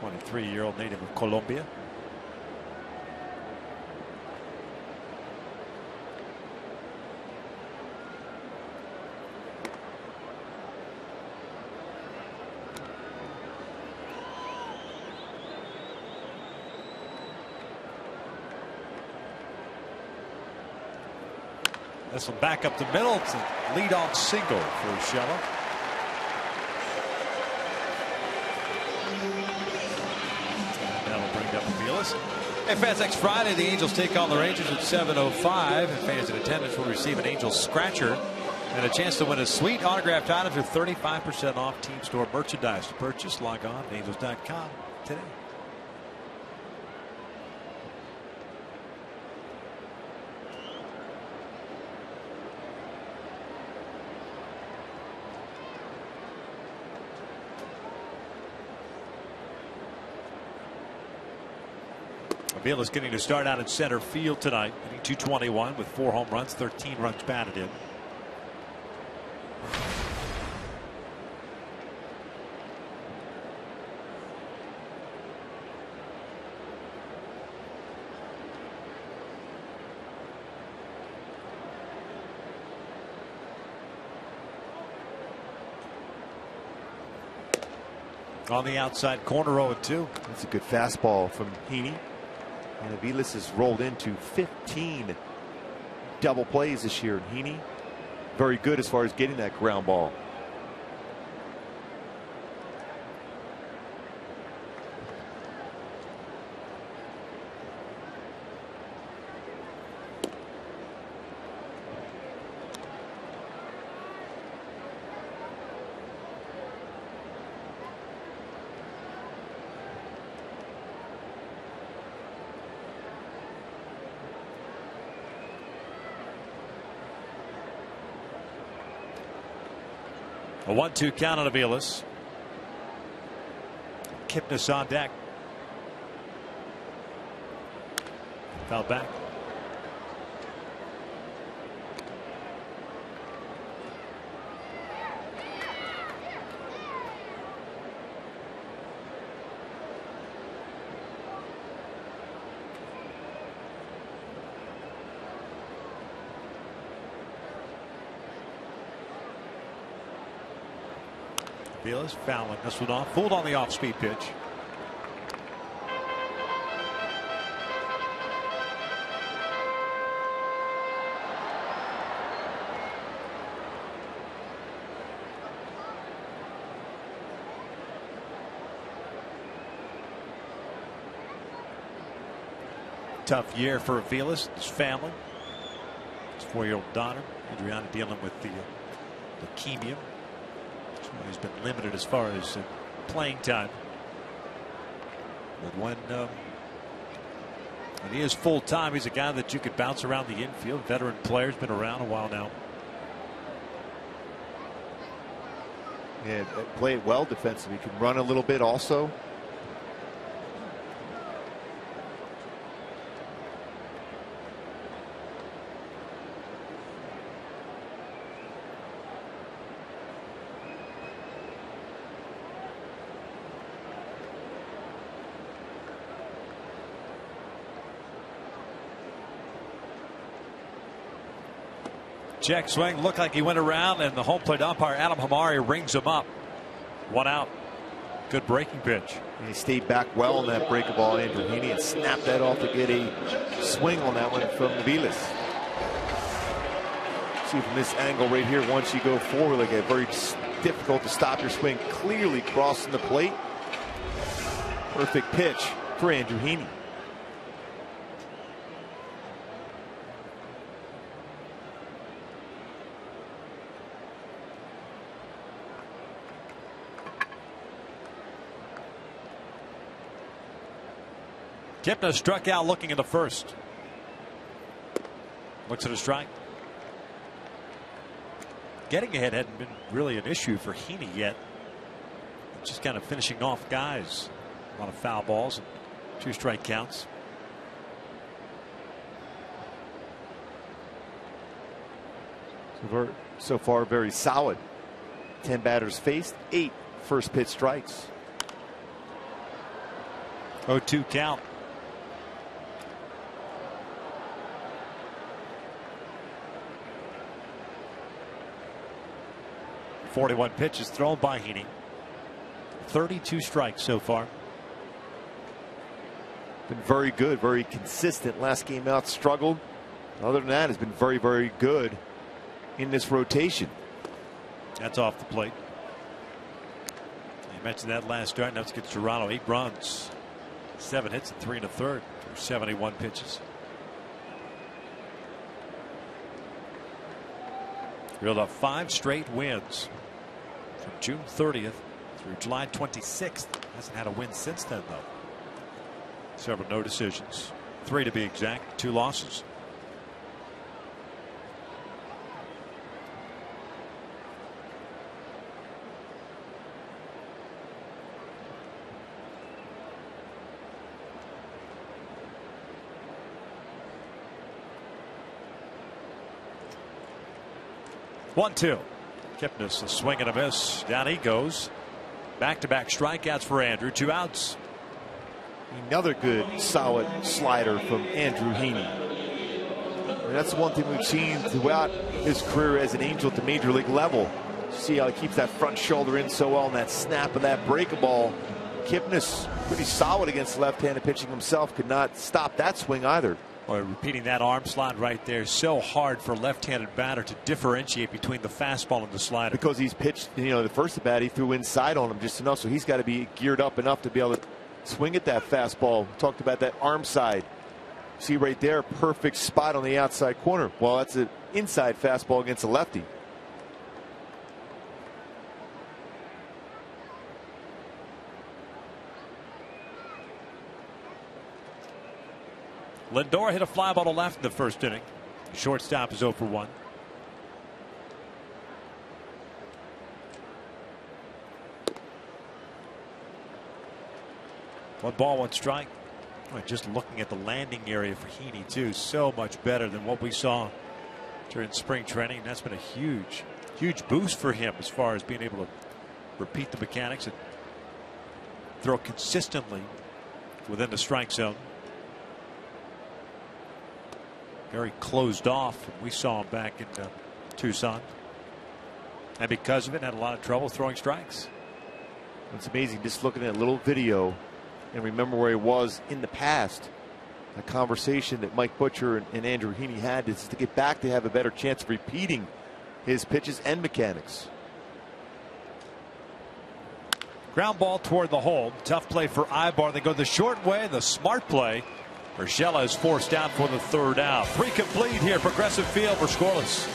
23-year-old native of Colombia. This one back up the middle. It's a leadoff single for Urshela. That'll bring up Aviles. Hey fans, next Friday the Angels take on the Rangers at 7:05, and fans in attendance will receive an Angels scratcher and a chance to win a sweet autographed items with 35% off team store merchandise. To purchase, log on to Angels.com today. Aviles getting to start out in center field tonight, hitting .221 with 4 home runs, 13 runs batted in. On the outside corner, 0-2. That's a good fastball from Heaney. And Aviles has rolled into 15 double plays this year. And Heaney, very good as far as getting that ground ball. A 1-2 count on Aviles. Kipnis on deck. Foul back. Aviles fouling this one off. Fooled on the off-speed pitch. Tough year for Aviles, his family. His 4-year-old daughter, Adriana, dealing with the leukemia. He's been limited as far as playing time. But when he is full time, he's a guy that you could bounce around the infield. Veteran player's been around a while now. And play it well defensively. He can run a little bit also. Check swing, looked like he went around, and the home plate umpire Adam Hamari rings him up. 1 out. Good breaking pitch. And he stayed back well on that breaking ball, Andrew Heaney, and snapped that off to get a swing on that one from Aviles. See from this angle right here, once you go forward, like a very difficult to stop your swing, clearly crossing the plate. Perfect pitch for Andrew Heaney. Kipnis struck out looking in the first. Looks at a strike. Getting ahead hadn't been really an issue for Heaney yet. Just kind of finishing off guys. A lot of foul balls and 2 strike counts. So far, very solid. 10 batters faced, 8 first pitch strikes. 0-2 count. .41 pitches thrown by Heaney. 32 strikes so far. Been very good, very consistent. Last game out struggled. Other than that, has been very, very good in this rotation. That's off the plate. You mentioned that last start. Now let's get Toronto. 8 runs, 7 hits, and 3 1/3 for 71 pitches. Reeled off 5 straight wins from June 30th through July 26th. Hasn't had a win since then, though. Several no decisions. 3 to be exact. 2 losses. One, 2. Kipnis, a swing and a miss. Down he goes. Back-to-back strikeouts for Andrew. 2 outs. Another good, solid slider from Andrew Heaney. And that's one thing we've seen throughout his career as an Angel at the major league level. See how he keeps that front shoulder in so well, and that snap of that breaking ball. Kipnis, pretty solid against left-handed pitching himself. Could not stop that swing either. Boy, repeating that arm slot right there, so hard for a left-handed batter to differentiate between the fastball and the slider. Because he's pitched, the first at bat he threw inside on him just enough, so he's got to be geared up enough to be able to swing at that fastball. We talked about that arm side. See right there, perfect spot on the outside corner. Well, that's an inside fastball against a lefty. Lindor hit a fly ball to left in the first inning. Shortstop is 0 for 1. One ball, 1 strike. Boy, just looking at the landing area for Heaney, too, so much better than what we saw during spring training. That's been a huge, huge boost for him as far as being able to repeat the mechanics and throw consistently within the strike zone. Very closed off. We saw him back in Tucson. And because of it, had a lot of trouble throwing strikes. It's amazing just looking at a little video and remember where he was in the past. A conversation that Mike Butcher and Andrew Heaney had is to get back to have a better chance of repeating his pitches and mechanics. Ground ball toward the hole. Tough play for Ibar. They go the short way, the smart play. Urshela is forced out for the 3rd out. 3 complete here. Progressive Field. We're scoreless.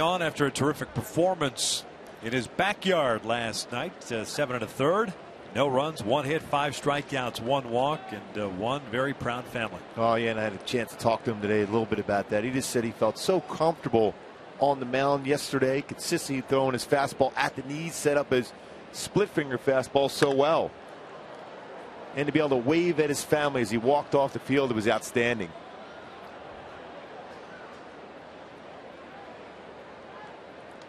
On after a terrific performance in his backyard last night. 7 1/3. No runs, 1 hit, 5 strikeouts, 1 walk, and 1 very proud family. Oh, yeah, and I had a chance to talk to him today a little bit about that. He just said he felt so comfortable on the mound yesterday, consistently throwing his fastball at the knees, set up his split finger fastball so well. And to be able to wave at his family as he walked off the field, it was outstanding.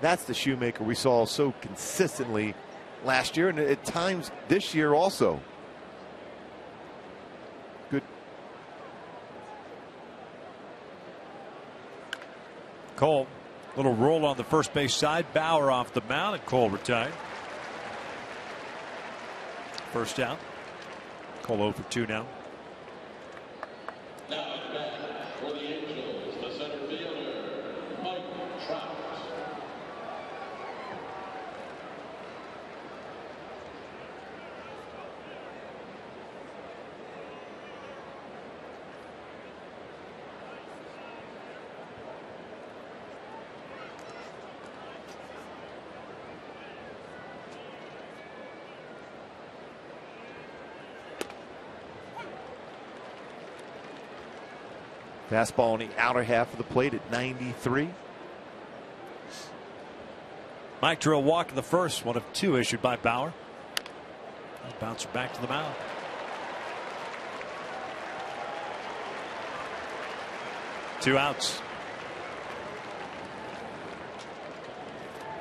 That's the Shoemaker we saw so consistently last year and at times this year also. Good. Cole, little roll on the first base side. Bauer off the mound, and Cole retired. First out. Cole 0 for 2 now. Now back for the Angels, the center fielder, Mike Trout. Fastball on the outer half of the plate at 93. Mike drew a walk in the first, one of 2 issued by Bauer. Bouncer back to the mound. Two outs.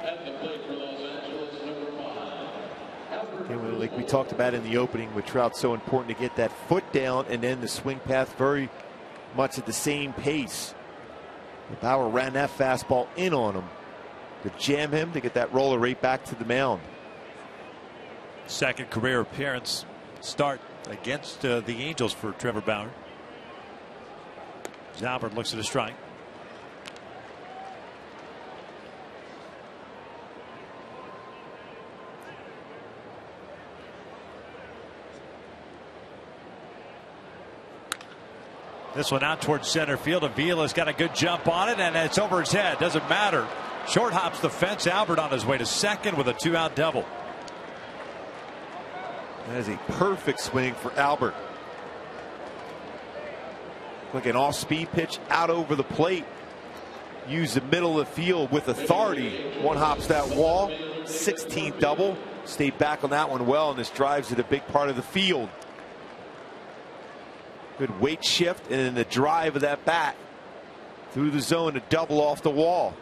At the plate for Los Angeles, number 5. And like we talked about in the opening with Trout, so important to get that foot down and then the swing path very much at the same pace. Bauer ran that fastball in on him to jam him to get that roller right back to the mound. Second career appearance start against the Angels for Trevor Bauer. Albert looks at a strike. This one out towards center field. Avila's got a good jump on it, and it's over his head. Doesn't matter. Short hops the fence. Albert on his way to second with a 2-out double. That is a perfect swing for Albert. Like an off-speed pitch out over the plate. Use the middle of the field with authority. One hops that wall. 16th double. Stayed back on that one well, and this drives it a big part of the field. Good weight shift, and then the drive of that bat through the zone to double off the wall.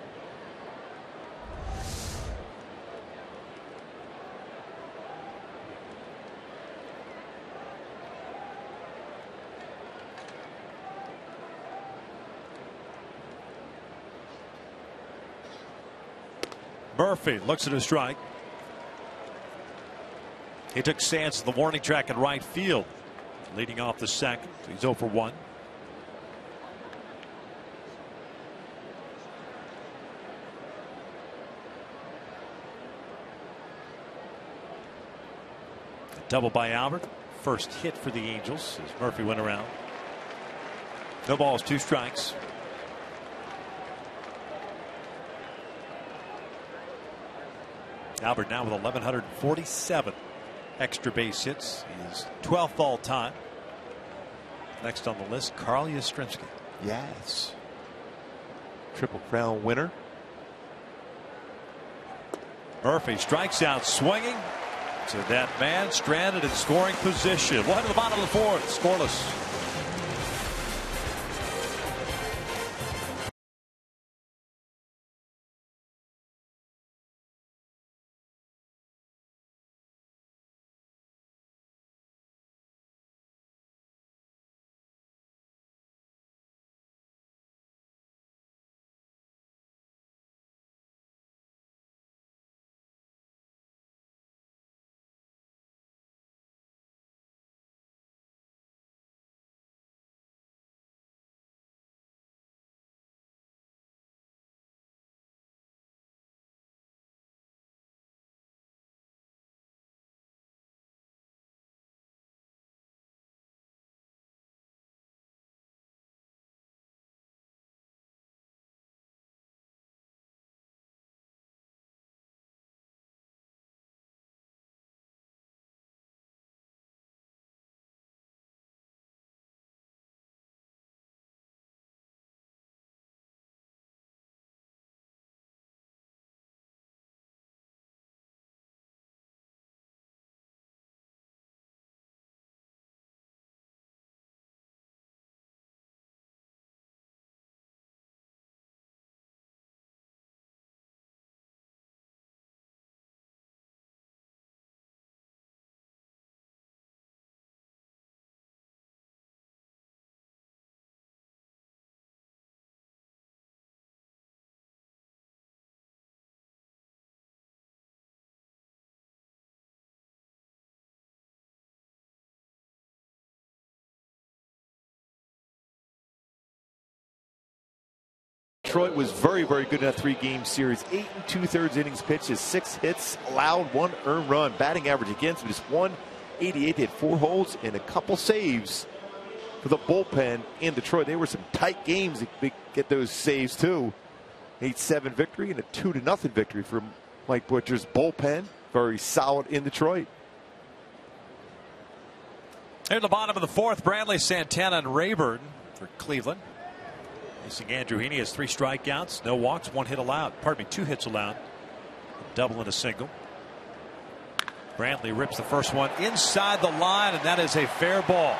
Murphy looks at a strike. He took Sands to the warning track in right field. Leading off the second. He's 0 for 1. A double by Albert. First hit for the Angels as Murphy went around. No balls, 2 strikes. Albert now with 1,147 extra base hits. He's 12th all time. Next on the list, Carl Yastrzemski. Yes. Triple Crown winner. Murphy strikes out swinging to that man stranded in scoring position. One to the bottom of the 4th, scoreless. Detroit was very, very good in that 3-game series. 8 2/3 innings pitched, 6 hits allowed, 1 earned run. Batting average against them just 188. They had 4 holds and a couple saves for the bullpen in Detroit. They were some tight games to get those saves too. 8-7 victory and a 2-0 victory for Mike Butcher's bullpen. Very solid in Detroit. Here at the bottom of the 4th, Brantley, Santana, and Rayburn for Cleveland. Facing Andrew Heaney has 3 strikeouts, no walks, 1 hit allowed. Pardon me, 2 hits allowed. A double and a single. Brantley rips the first one inside the line, and that is a fair ball.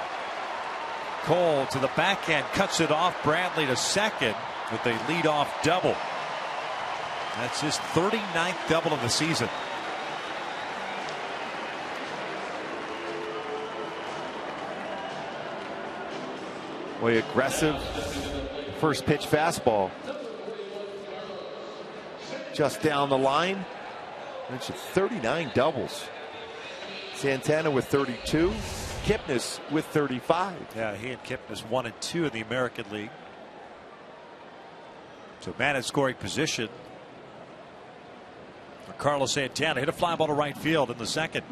Cole to the backhand, cuts it off. Brantley to second with a leadoff double. That's his 39th double of the season. Way aggressive first pitch fastball. Just down the line. Mentioned 39 doubles. Santana with 32. Kipnis with 35. Yeah, he and Kipnis 1 and 2 in the American League. So man in scoring position for Carlos Santana. Hit a fly ball to right field in the 2nd.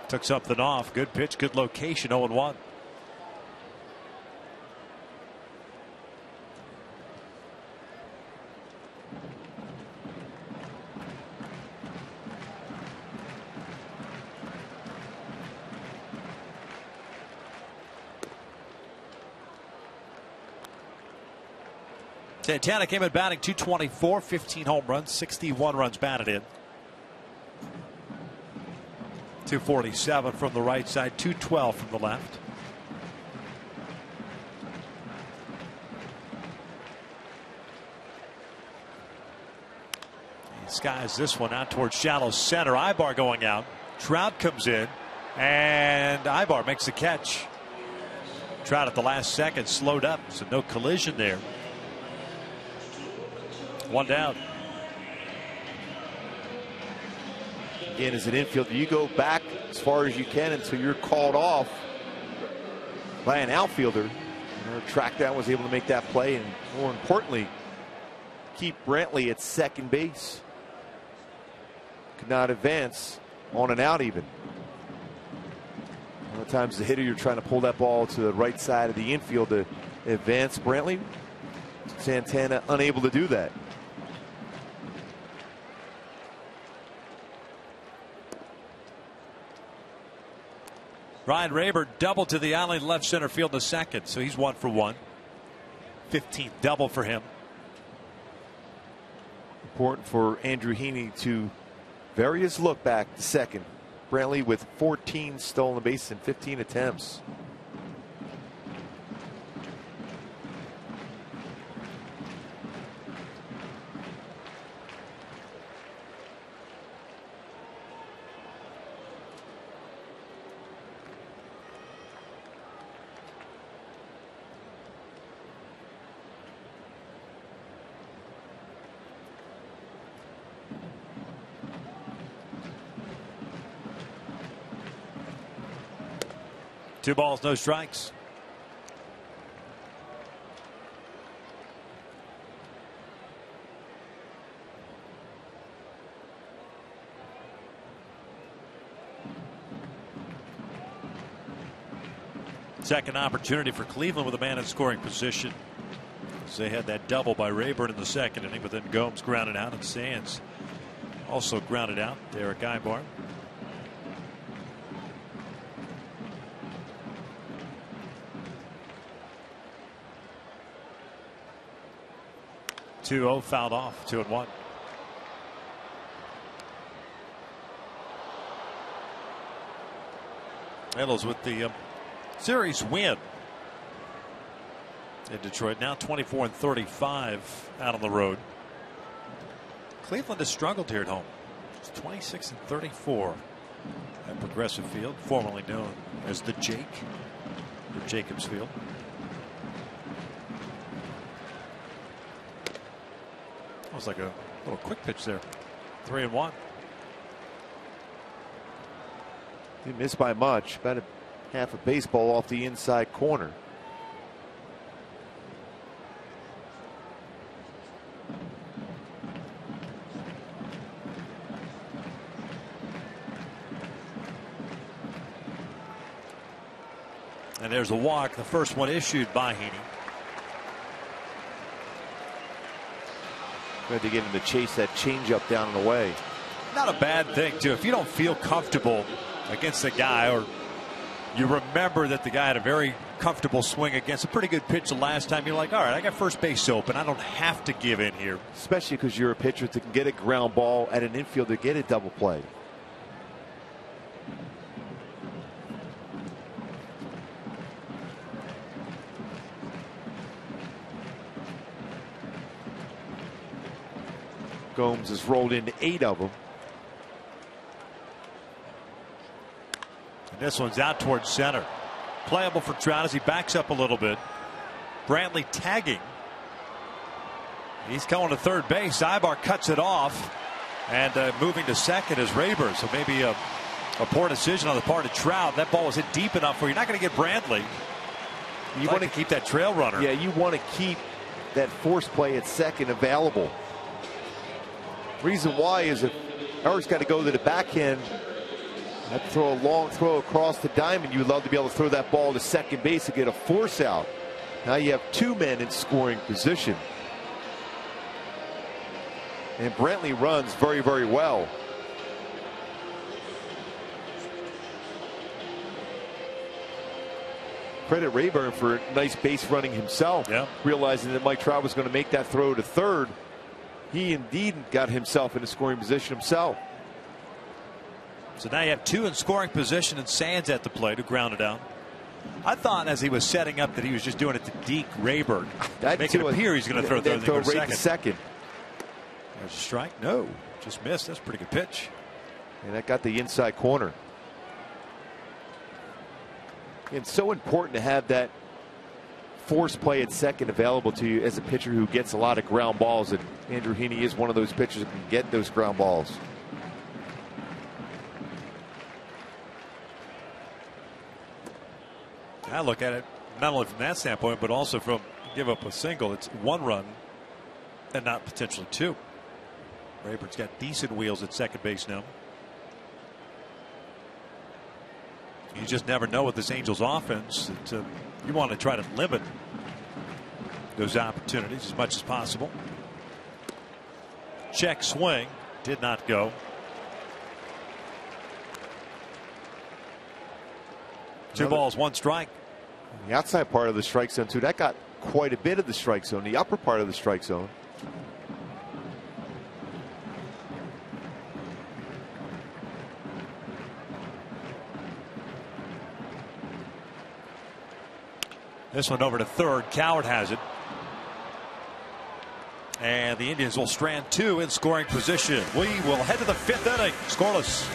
Took something off. Good pitch, good location. 0-1. Santana came in batting .224, 15 home runs, 61 runs batted in. .247 from the right side, .212 from the left. He skies this one out towards shallow center. Ibar going out. Trout comes in, and Ibar makes the catch. Trout at the last second slowed up, so no collision there. 1 down. Again, as an infielder, you go back as far as you can until you're called off by an outfielder. Track down, was able to make that play, and more importantly, keep Brantley at second base. Could not advance on an out even. A lot of times the hitter, you're trying to pull that ball to the right side of the infield to advance Brantley. Santana unable to do that. Ryan Rayburn double to the alley left center field in the 2nd, so he's 1 for 1. 15th double for him. Important for Andrew Heaney to vary his look back to second. Brantley with 14 stolen bases in 15 attempts. Two balls, no strikes. Second opportunity for Cleveland with a man in scoring position. So they had that double by Rayburn in the 2nd inning, but then Gomes grounded out and Sands also grounded out. Derek Ibar. .2-0 fouled off. 2-1. Angels with the series win in Detroit. Now 24-35 out on the road. Cleveland has struggled here at home. It's 26-34 at Progressive Field, formerly known as the Jake or Jacobs Field. That was like a little quick pitch there. 3-1. He missed by much, about a half a baseball off the inside corner. And there's a walk, the first one issued by Heaney. Tried to get him to chase that changeup down and away. Not a bad thing, too. If you don't feel comfortable against the guy, or you remember that the guy had a very comfortable swing against a pretty good pitch the last time, you're like, all right, I got first base open. I don't have to give in here. Especially because you're a pitcher that can get a ground ball at an infielder, get a double play. Gomes has rolled into 8 of them. And this one's out towards center. Playable for Trout as he backs up a little bit. Brantley tagging. He's going to third base. Ibar cuts it off. And moving to second is Rayburn. So maybe a poor decision on the part of Trout. That ball was hit deep enough where you're not going to get Brantley. You want to keep that trail runner. Yeah, you want to keep that force play at second available. Reason why is if Eric's got to go to the backhand, have to throw a long throw across the diamond, you would love to be able to throw that ball to second base and get a force out. Now you have 2 men in scoring position. And Brantley runs very, very well. Credit Rayburn for nice base running himself. Yeah. Realizing that Mike Trout was going to make that throw to third. He indeed got himself in a scoring position himself. So now you have 2 in scoring position and Sands at the plate to ground it out. I thought as he was setting up that he was just doing it to deke Rayburn. Make it appear he's going to throw third and right to second. There's a strike. No, just missed. That's a pretty good pitch. And that got the inside corner. It's so important to have that force play at second available to you as a pitcher who gets a lot of ground balls, and Andrew Heaney is one of those pitchers that can get those ground balls. I look at it not only from that standpoint, but also from give up a single. It's 1 run and not potentially 2. Rayburn's got decent wheels at second base now. You just never know with this Angels offense. You want to try to limit those opportunities as much as possible. Check swing did not go. 2 balls, 1 strike. The outside part of the strike zone too. That got quite a bit of the strike zone. The upper part of the strike zone. This one over to third. Coward has it. And the Indians will strand 2 in scoring position. We will head to the 5th inning. Scoreless.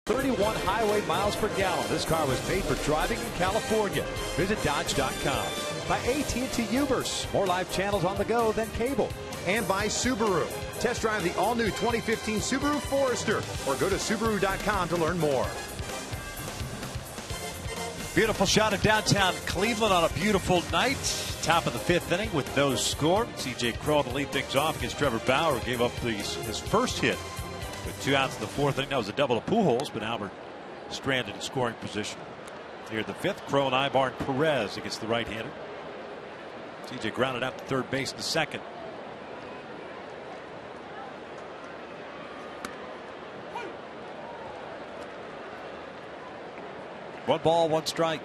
31 highway miles per gallon. This car was made for driving in California. Visit Dodge.com. By AT Ubers. More live channels on the go than cable. And by Subaru. Test drive the all-new 2015 Subaru Forester or go to Subaru.com to learn more. Beautiful shot of downtown Cleveland on a beautiful night. Top of the 5th inning with no score. C.J. Cron to lead things off against Trevor Bauer, who gave up his first hit with 2 outs in the 4th inning. That was a double to Pujols, but Albert stranded in scoring position. Here in the 5th, Cron, Ibar, and Perez against the right-hander. C.J. grounded out to third base in the 2nd. One ball, one strike.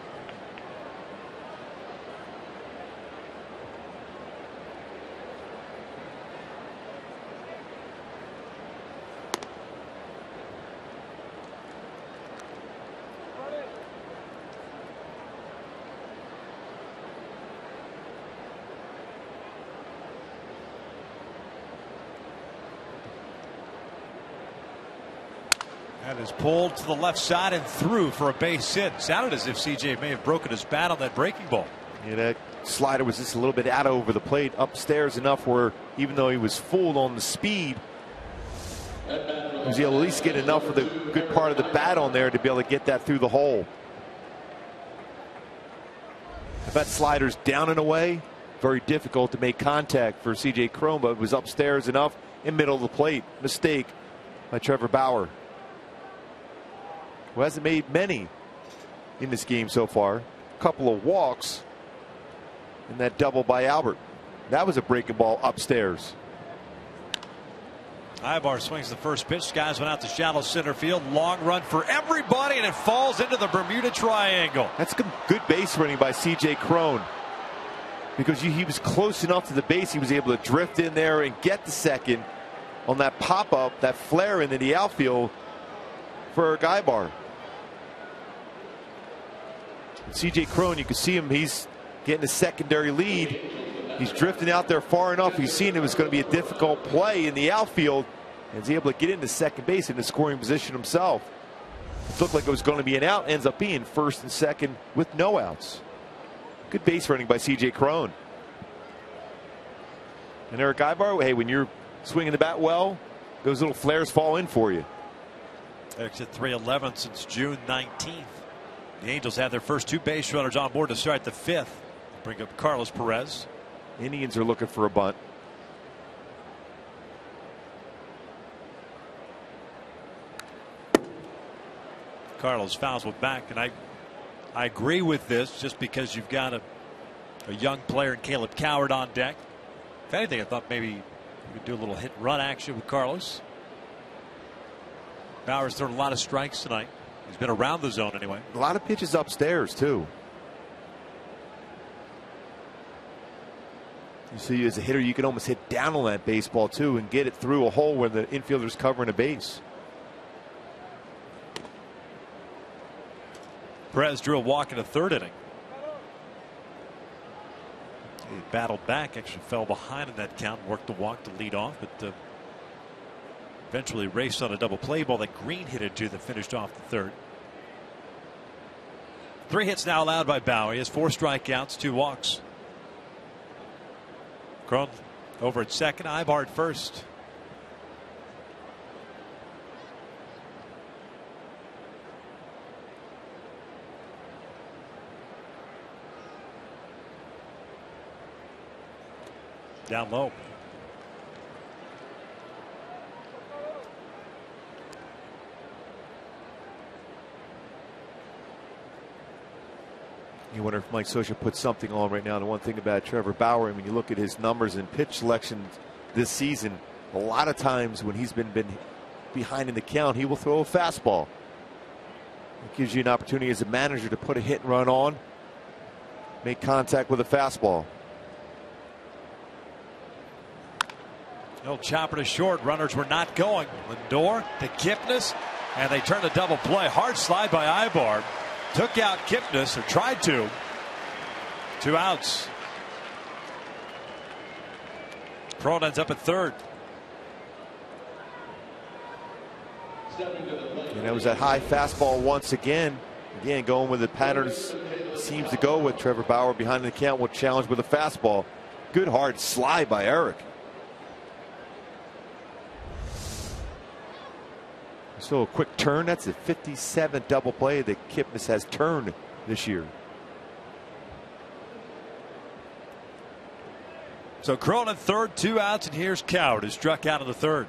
That is pulled to the left side and through for a base hit. Sounded as if CJ may have broken his bat on that breaking ball. Yeah, that slider was just a little bit out over the plate, upstairs enough where even though he was fooled on the speed, he was able to at least get enough of the good part of the bat on there to be able to get that through the hole. If that slider's down and away, very difficult to make contact for CJ Cron, but it was upstairs enough in middle of the plate. Mistake by Trevor Bauer, who hasn't made many in this game so far. A couple of walks and that double by Albert. That was a breaking ball upstairs. Ibar swings the first pitch. Skies went out to shallow center field. Long run for everybody, and it falls into the Bermuda Triangle. That's good base running by C.J. Cron, because he was close enough to the base. He was able to drift in there and get the second on that pop-up, that flare into the outfield for Ibar. C.J. Cron, you can see him, he's getting a secondary lead. He's drifting out there far enough. He's seen it was going to be a difficult play in the outfield, and he's able to get into second base in the scoring position himself. It looked like it was going to be an out, ends up being first and second with no outs. Good base running by C.J. Cron. And Eric Ibar, hey, when you're swinging the bat well, those little flares fall in for you. Eric's at .311 since June 19th. The Angels have their first 2 base runners on board to start the 5th. Bring up Carlos Perez. Indians are looking for a bunt. Carlos fouls one back, and I agree with this just because you've got a young player in Caleb Coward on deck. If anything, I thought maybe you could do a little hit and run action with Carlos. Bauer's thrown a lot of strikes tonight. He's been around the zone anyway. A lot of pitches upstairs too. You see, as a hitter, you can almost hit down on that baseball too and get it through a hole where the infielder's covering a base. Perez drew a walk in the 3rd inning. He battled back, actually fell behind in that count, worked the walk to lead off, but eventually raced on a double play ball that Green hit into that finished off the 3rd. 3 hits now allowed by Bauer. He has 4 strikeouts, 2 walks. Cron over at second, Ibar at first. Down low. You wonder if Mike Scioscia put something on right now. The one thing about Trevor Bauer, and when you look at his numbers and pitch selection this season, a lot of times when he's been behind in the count, he will throw a fastball. It gives you an opportunity as a manager to put a hit and run on, make contact with a fastball. No chopper to short. Runners were not going. Lindor to Kipnis, and they turn a double play. Hard slide by Ibar. Took out Kipnis, or tried to. 2 outs. Cron ends up at third. And it was that high fastball once again. Again, going with the patterns seems to go with Trevor Bauer behind the count will challenge with a fastball. Good hard slide by Eric. So a quick turn. That's the 57th double play that Kipnis has turned this year. So Cronin third, 2 outs, and here's Coward, who struck out in the third.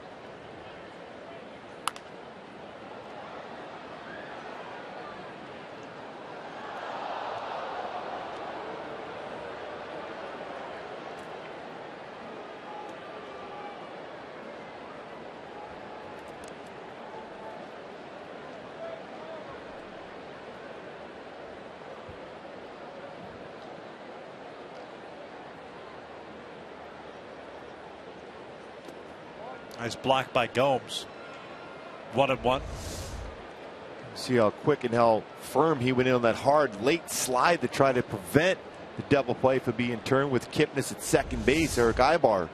Nice block by Gomes. 1-1. See how quick and how firm he went in on that hard late slide to try to prevent the double play from being turned with Kipnis at second base. Eric Ibar.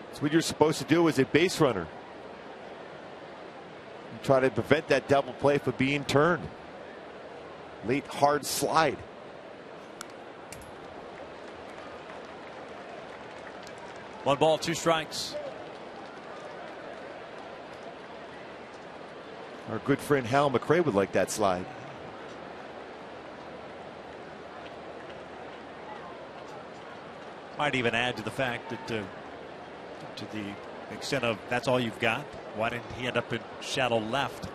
That's what you're supposed to do as a base runner. You try to prevent that double play from being turned. Late hard slide. One ball, 2 strikes. Our good friend Hal McRae would like that slide. Might even add to the fact that to the extent of that's all you've got. Why didn't he end up in shallow left?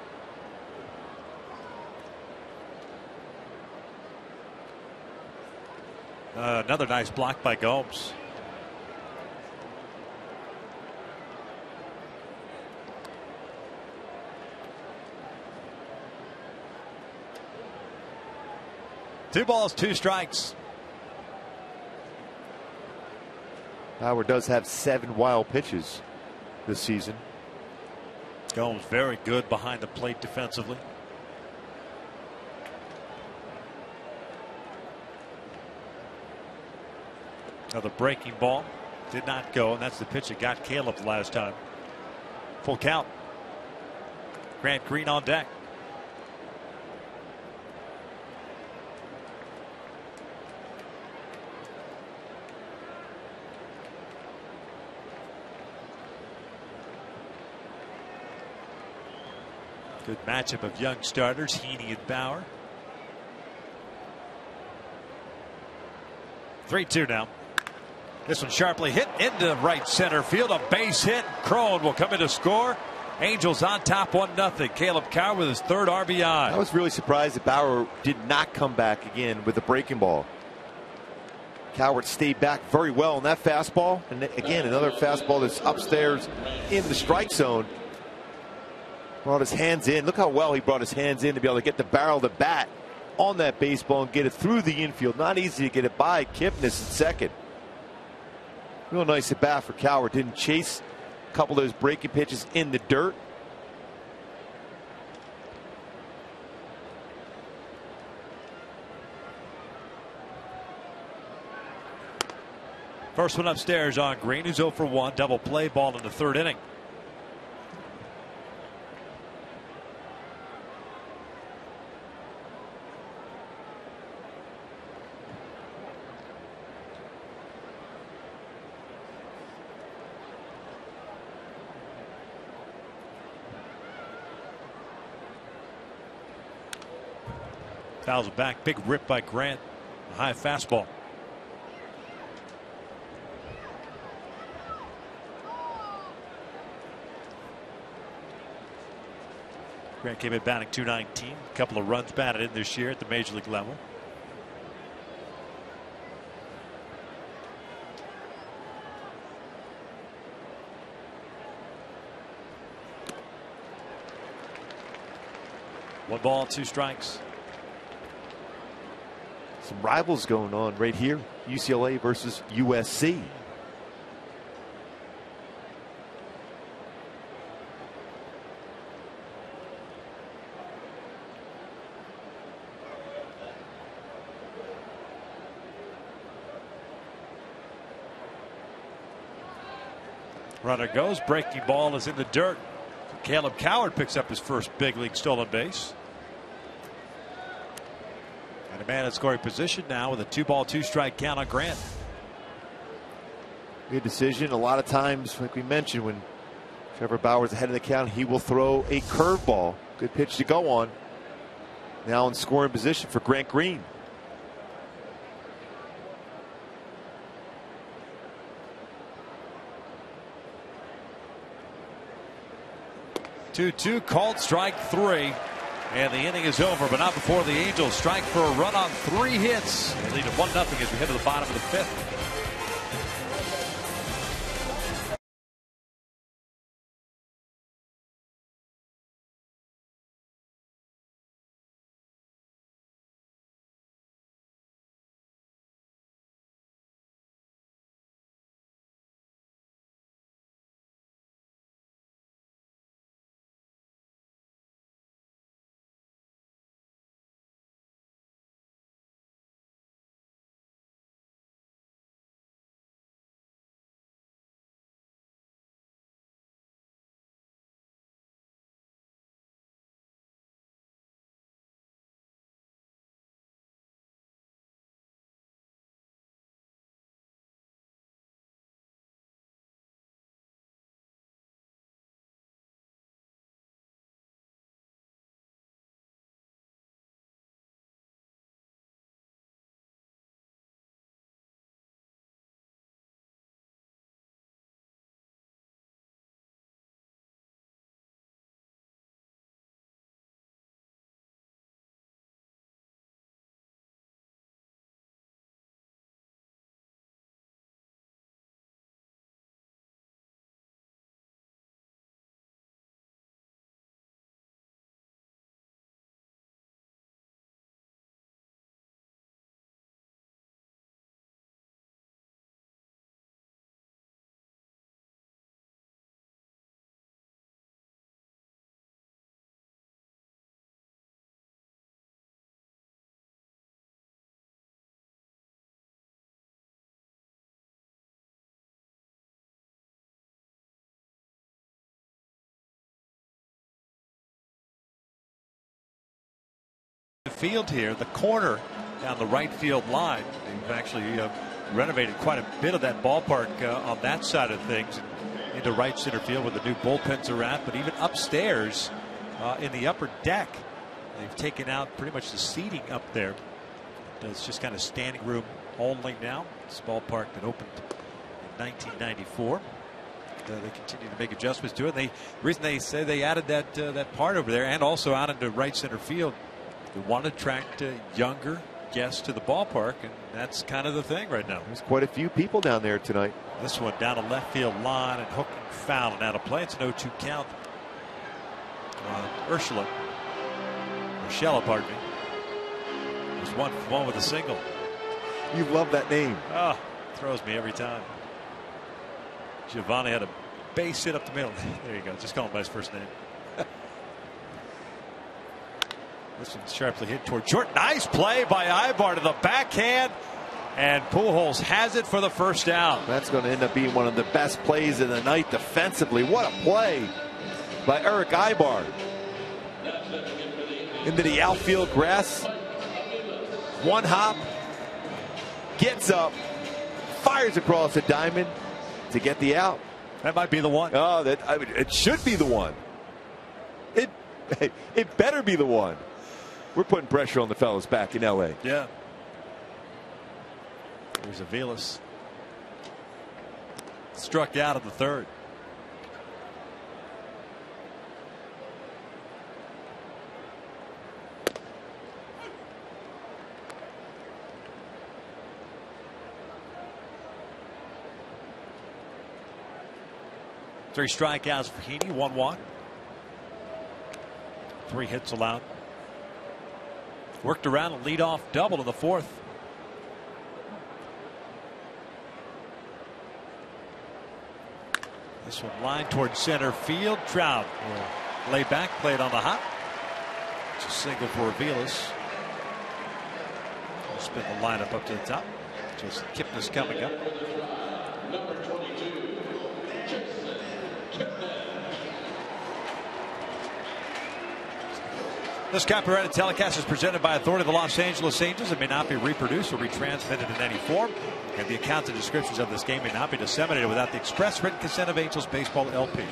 Another nice block by Gomes. Two balls, 2 strikes. Howard does have 7 wild pitches this season. Gomes very good behind the plate defensively. Another breaking ball did not go, and that's the pitch that got Caleb the last time. Full count. Grant Green on deck. Good matchup of young starters, Heaney and Bauer. 3-2 now. This one sharply hit into right center field. A base hit. Crone will come in to score. Angels on top 1-0. Caleb Coward with his 3rd RBI. I was really surprised that Bauer did not come back again with the breaking ball. Coward stayed back very well on that fastball. And again, another fastball that's upstairs in the strike zone. Brought his hands in. Look how well he brought his hands in to be able to get the barrel of the bat on that baseball and get it through the infield. Not easy to get it by Kipnis at second. Real nice at bat for Coward. Didn't chase a couple of those breaking pitches in the dirt. First one upstairs on Green, who's 0 for 1. Double play ball in the 3rd inning. Fouls it back. Big rip by Grant. A high fastball. Grant came in batting .219. A couple of runs batted in this year at the major league level. One ball, 2 strikes. Some rivals going on right here. UCLA versus USC. Runner goes. Breaking ball is in the dirt. Caleb Coward picks up his first big league stolen base. And a man in scoring position now with a 2-ball 2-strike count on Grant. Good decision. A lot of times, like we mentioned, when Trevor Bauer's ahead of the count, he will throw a curveball. Good pitch to go on. Now in scoring position for Grant Green. 2-2 called, strike 3. And the inning is over, but not before the Angels strike for a run on 3 hits. They lead at 1-0 as we head to the bottom of the 5th. Field here, the corner down the right field line. They've actually renovated quite a bit of that ballpark on that side of things into right center field where the new bullpens are at. But even upstairs in the upper deck, they've taken out pretty much the seating up there. It's just kind of standing room only now. This ballpark that opened in 1994. They continue to make adjustments to it. The reason they say they added that part over there and also out into right center field, they want to attract younger guests to the ballpark, and that's kind of the thing right now. There's quite a few people down there tonight. This one down a left field line and hooking foul and out of play. It's an 0-2 count. Urshela, pardon me. There's one with a single. You love that name. Oh, throws me every time. Giovanni had a base hit up the middle. There you go. Just call him by his first name. This one's sharply hit toward short. Nice play by Ibar to the backhand. And Pujols has it for the first down. That's going to end up being one of the best plays of the night defensively. What a play by Eric Ibar. Into the outfield grass. One hop. Gets up. Fires across the diamond to get the out. That might be the one. Oh, it should be the one. It better be the one. We're putting pressure on the fellas back in L.A. Yeah. There's Aviles. Struck out in the third. Three strikeouts for Heaney, 1 walk. 3 hits allowed. Worked around a leadoff double in the 4th. This one lined towards center field. Trout will lay back, play it on the hop. It's a single for Aviles. We'll spin the lineup up to the top. Just Kipnis coming up. This copyrighted telecast is presented by authority of the Los Angeles Angels. It may not be reproduced or retransmitted in any form, and the accounts and descriptions of this game may not be disseminated without the express written consent of Angels Baseball LP.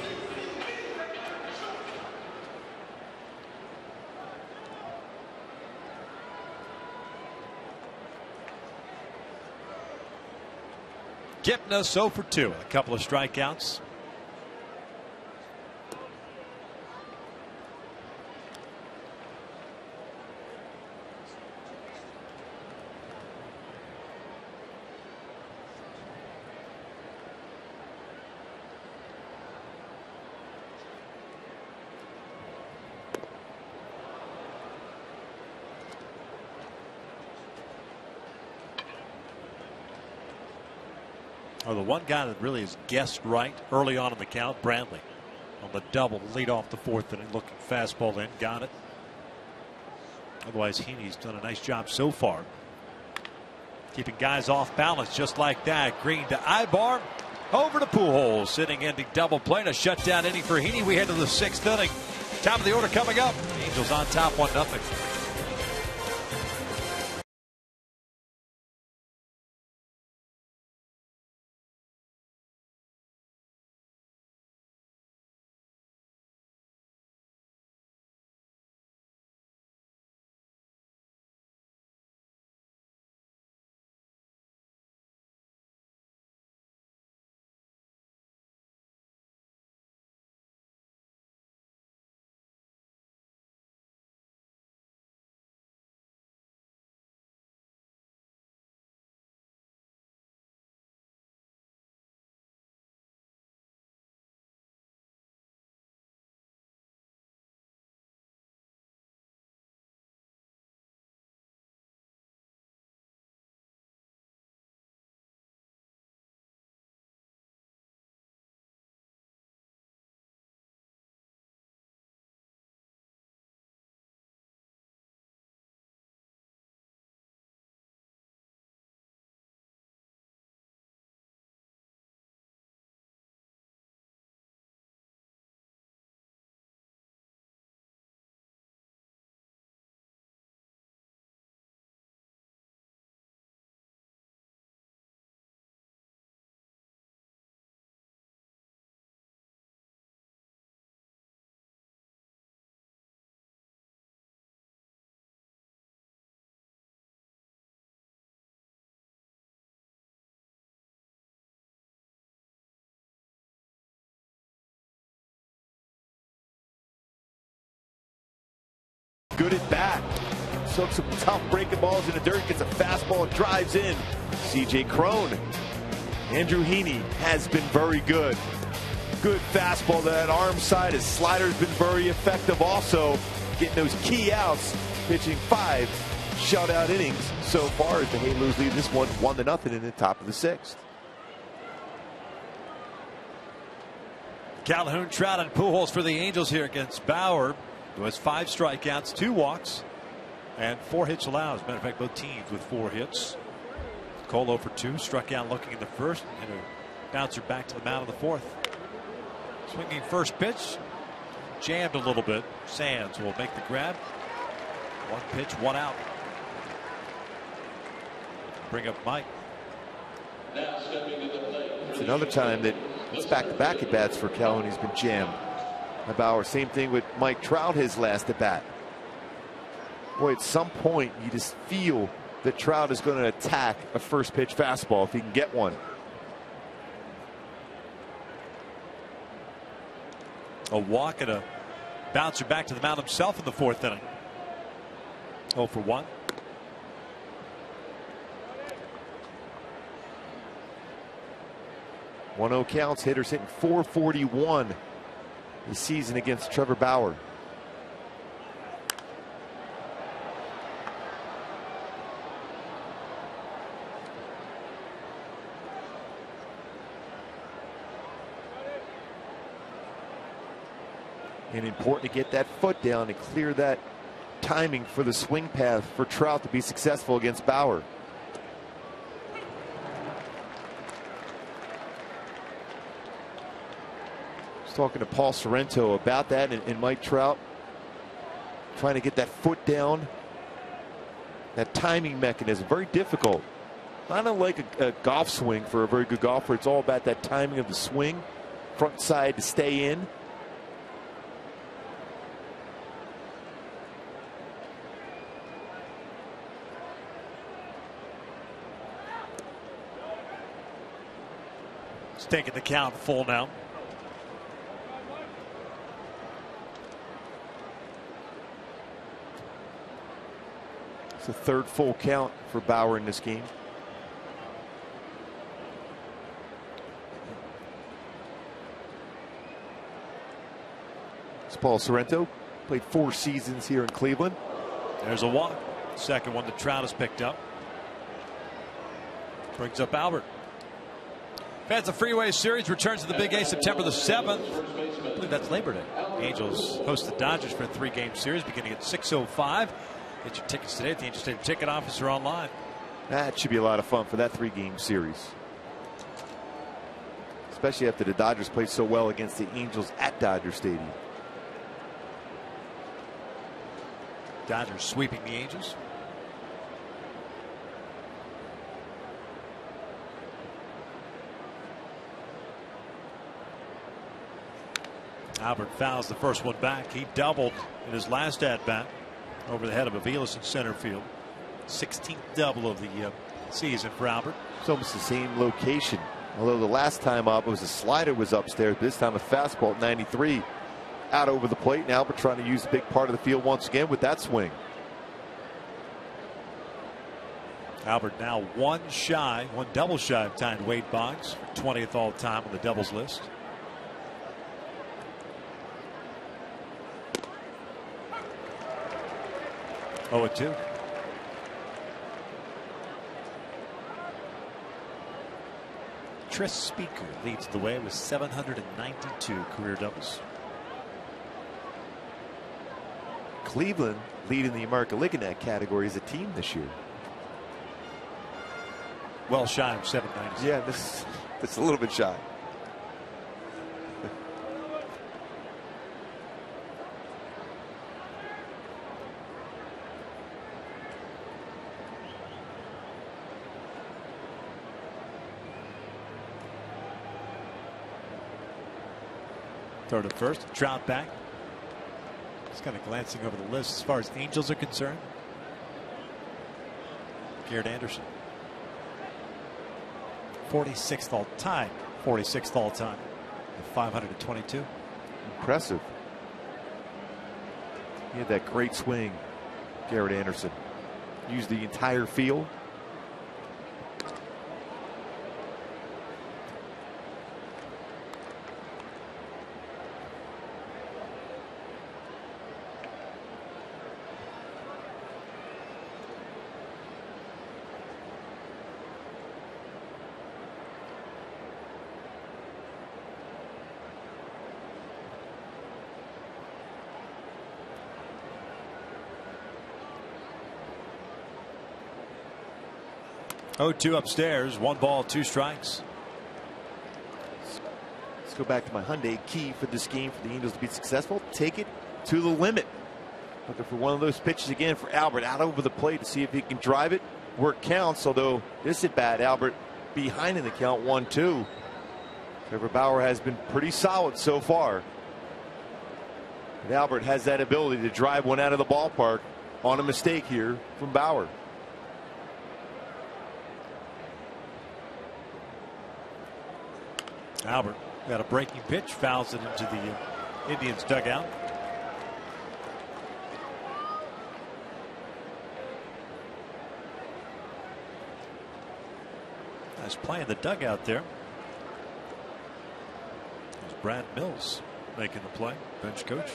Gipna 0 for 2, a couple of strikeouts. Oh, the one guy that really has guessed right early on in the count, Brantley, on the double lead off the fourth inning, looking fastball in, got it. Otherwise, Heaney's done a nice job so far, keeping guys off balance just like that. Green to Ibar, over to Pujols, sitting in the double play, and a shutdown inning for Heaney. We head to the sixth inning. Top of the order coming up. Angels on top 1-0. Good at bat. Took some tough breaking balls in the dirt, gets a fastball, drives in. C.J. Cron. Andrew Heaney has been very good. Good fastball to that arm side. His slider's been very effective also. Getting those key outs, pitching 5 shutout innings so far as the Halos lead this one 1-0 in the top of the 6th. Calhoun, Trout, and Pujols for the Angels here against Bauer, who has 5 strikeouts, 2 walks, and 4 hits allowed. As a matter of fact, both teams with 4 hits. Cole 0 for 2, struck out looking in the first, and a bouncer back to the mound in the fourth. Swinging first pitch, jammed a little bit. Sands will make the grab. 1 pitch, 1 out. Bring up Mike. Now stepping to the plate. It's another time that it's back-to-back at bats for Calhoun. He's been jammed by Bauer. Same thing with Mike Trout, his last at bat. Boy, at some point you just feel that Trout is going to attack a first pitch fastball if he can get one. A walk and a bouncer back to the mound himself in the fourth inning. 0 for 1. One-zero counts. Hitters hitting .441 this season against Trevor Bauer. And important to get that foot down and clear that timing for the swing path for Trout to be successful against Bauer. Talking to Paul Sorrento about that, and Mike Trout trying to get that foot down. That timing mechanism, very difficult. Not unlike a golf swing for a very good golfer. It's all about that timing of the swing, front side to stay in. It's taking the count full now. It's the third full count for Bauer in this game. It's Paul Sorrento. Played 4 seasons here in Cleveland. There's a walk. Second one that Trout has picked up. Brings up Albert. Fans, the Freeway Series returns to the Big A September the 7th. I believe that's Labor Day. Angels host the Dodgers for a 3-game series beginning at 6:05. Get your tickets today at the Angel Stadium ticket office or online. That should be a lot of fun for that 3-game series. Especially after the Dodgers played so well against the Angels at Dodger Stadium. Dodgers sweeping the Angels. Albert fouls the first one back. He doubled in his last at-bat over the head of Aviles in center field. 16th double of the season for Albert. It's almost the same location. Although the last time up, it was a slider was upstairs. This time a fastball at 93 out over the plate. And Albert trying to use a big part of the field once again with that swing. Albert now one double shy of tying Wade Boggs for 20th all time on the doubles list. Oh, 2. Tris Speaker leads the way with 792 career doubles. Cleveland leading the American League in that category as a team this year. Well shy of 796. Yeah, this is a little bit shy. Third and first. Trout back. Just kind of glancing over the list as far as Angels are concerned. Garrett Anderson. 46th all time. 46th all time. 522. Impressive. He had that great swing. Garrett Anderson used the entire field. Oh, 2 upstairs. 1 ball, 2 strikes. Let's go back to my Hyundai key for this game for the Angels to be successful. Take it to the limit. Looking for one of those pitches again for Albert out over the plate to see if he can drive it where it counts. Although this at bat, Albert behind in the count 1-2. Trevor Bauer has been pretty solid so far. But Albert has that ability to drive one out of the ballpark on a mistake here from Bauer. Albert got a breaking pitch, fouls it into the Indians dugout. Nice play in the dugout there. There's Brad Mills making the play, bench coach.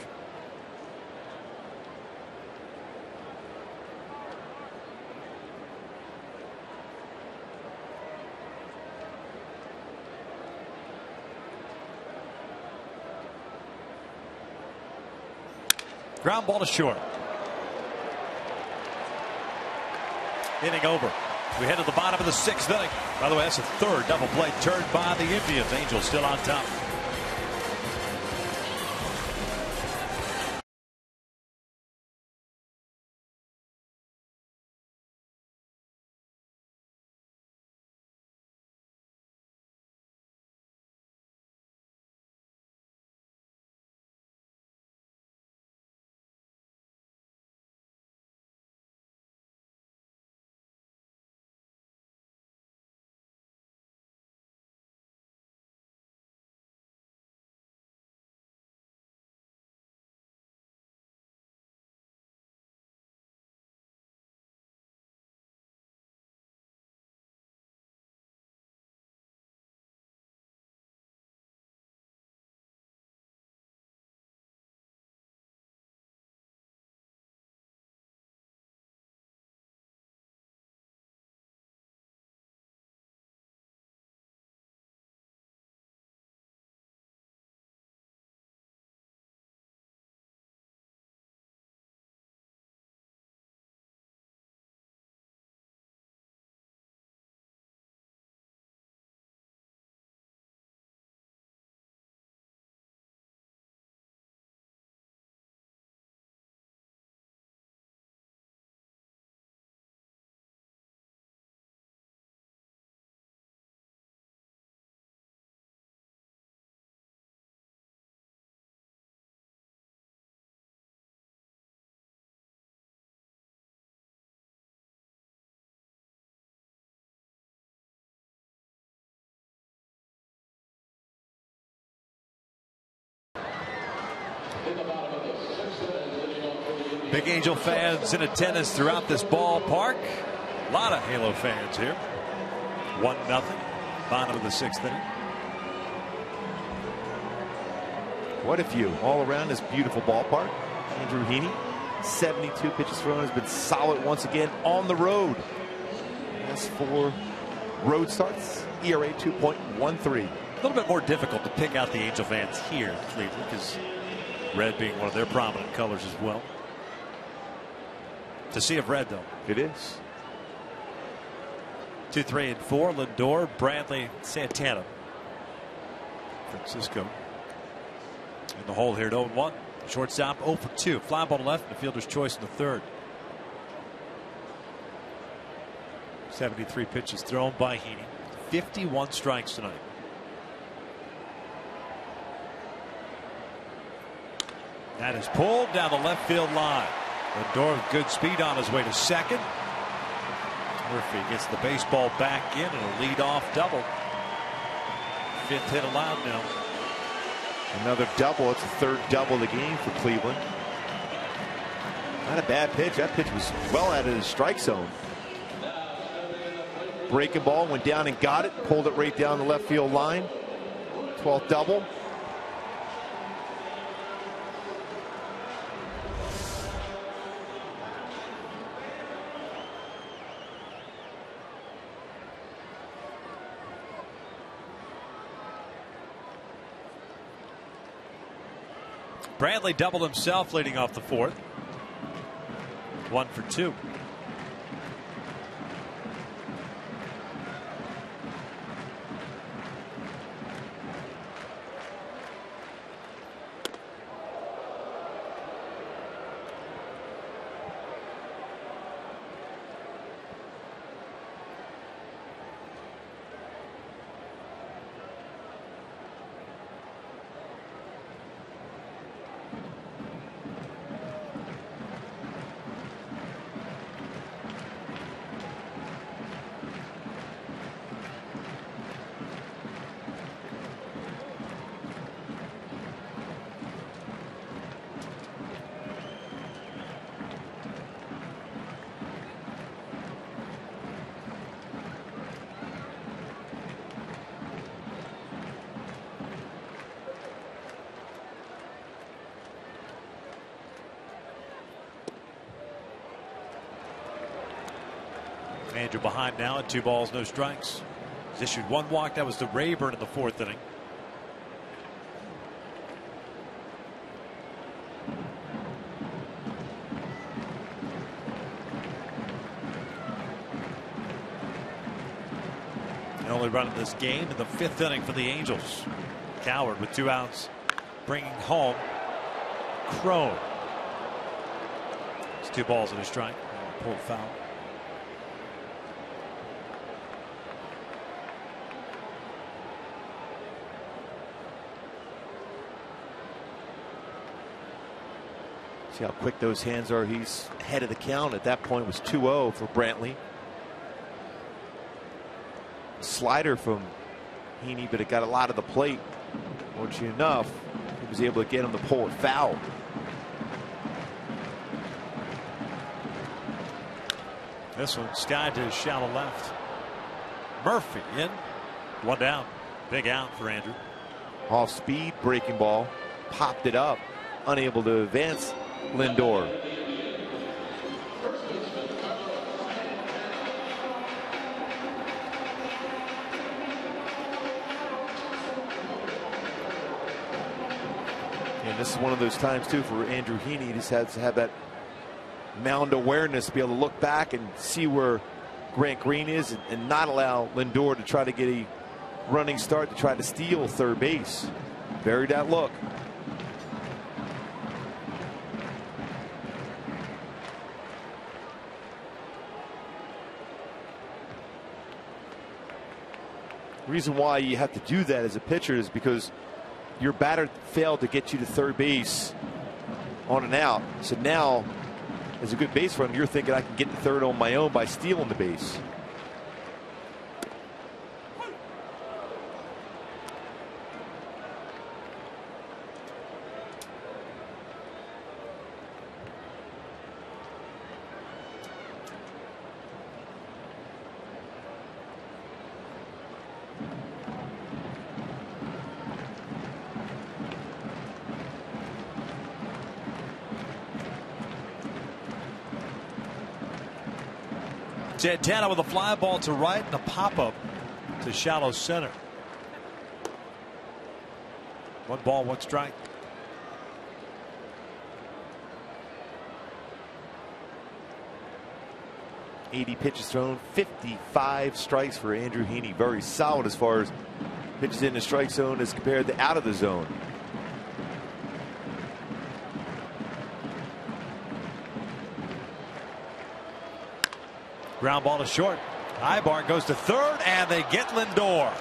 Ground ball to short. Inning over. We head to the bottom of the 6th inning. By the way, that's a 3rd double play turned by the Indians. Angels still on top. Big Angel fans in attendance throughout this ballpark. A lot of Halo fans here. 1-0. Bottom of the 6th inning. What a view all around this beautiful ballpark. Andrew Heaney, 72 pitches thrown, has been solid once again on the road. As for road starts, ERA 2.13. A little bit more difficult to pick out the Angel fans here in Cleveland because red being one of their prominent colors as well. To see of red, though. It is. 2, 3, and 4. Lindor, Bradley, Santana. Francisco in the hole here at 0-1. Shortstop 0 for 2. Fly ball to left, and the fielder's choice in the 3rd. 73 pitches thrown by Heaney. 51 strikes tonight. That is pulled down the left field line. Lindor with good speed on his way to second. Murphy gets the baseball back in and a leadoff double. 5th hit allowed now. Another double. It's the 3rd double of the game for Cleveland. Not a bad pitch. That pitch was well out of the strike zone. Breaking ball, went down and got it. Pulled it right down the left field line. 12th double. Bradley doubled himself leading off the 4th. 1 for 2. Andrew behind now at 2 balls, no strikes. He's issued 1 walk. That was to Rayburn in the 4th inning. The only run in this game in the 5th inning for the Angels. Coward with 2 outs, bringing home Crone. It's 2 balls and a strike. Pulled foul. See how quick those hands are. He's ahead of the count. At that point, it was 2-0 for Brantley. Slider from Heaney, but it got a lot of the plate. Fortunately enough, he was able to get him to pull it foul. This one skied to shallow left. Murphy in. 1 down. Big out for Andrew. Off speed, breaking ball. Popped it up. Unable to advance. Lindor. And this is one of those times too for Andrew Heaney. He just has to have that mound awareness to be able to look back and see where Grant Green is and not allow Lindor to try to get a running start to try to steal 3rd base. Bury that look. The reason why you have to do that as a pitcher is because your batter failed to get you to 3rd base on an out. So now, as a good base runner, you're thinking I can get to 3rd on my own by stealing the base. Santana with a fly ball to right and a pop-up to shallow center. 1 ball, 1 strike. '80 pitches thrown, 55 strikes for Andrew Heaney. Very solid as far as pitches in the strike zone as compared to out of the zone. Ground ball to short. Ibar goes to third, and they get Lindor.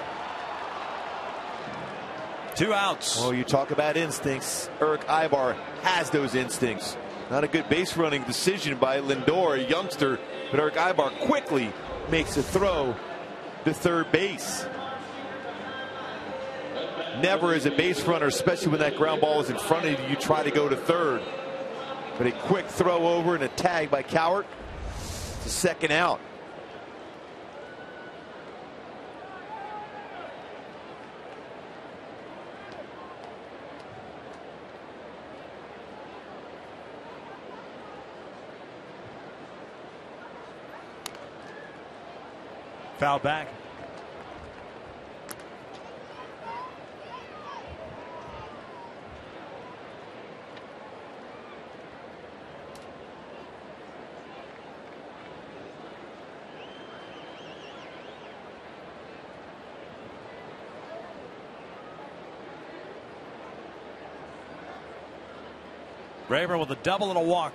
2 outs. Well, you talk about instincts. Eric Ibar has those instincts. Not a good base running decision by Lindor, a youngster, but Eric Ibar quickly makes a throw to third base. Never as a base runner, especially when that ground ball is in front of you, you try to go to third. But a quick throw over and a tag by Cowart. It's a second out. Foul back. Rayburn with a double and a walk.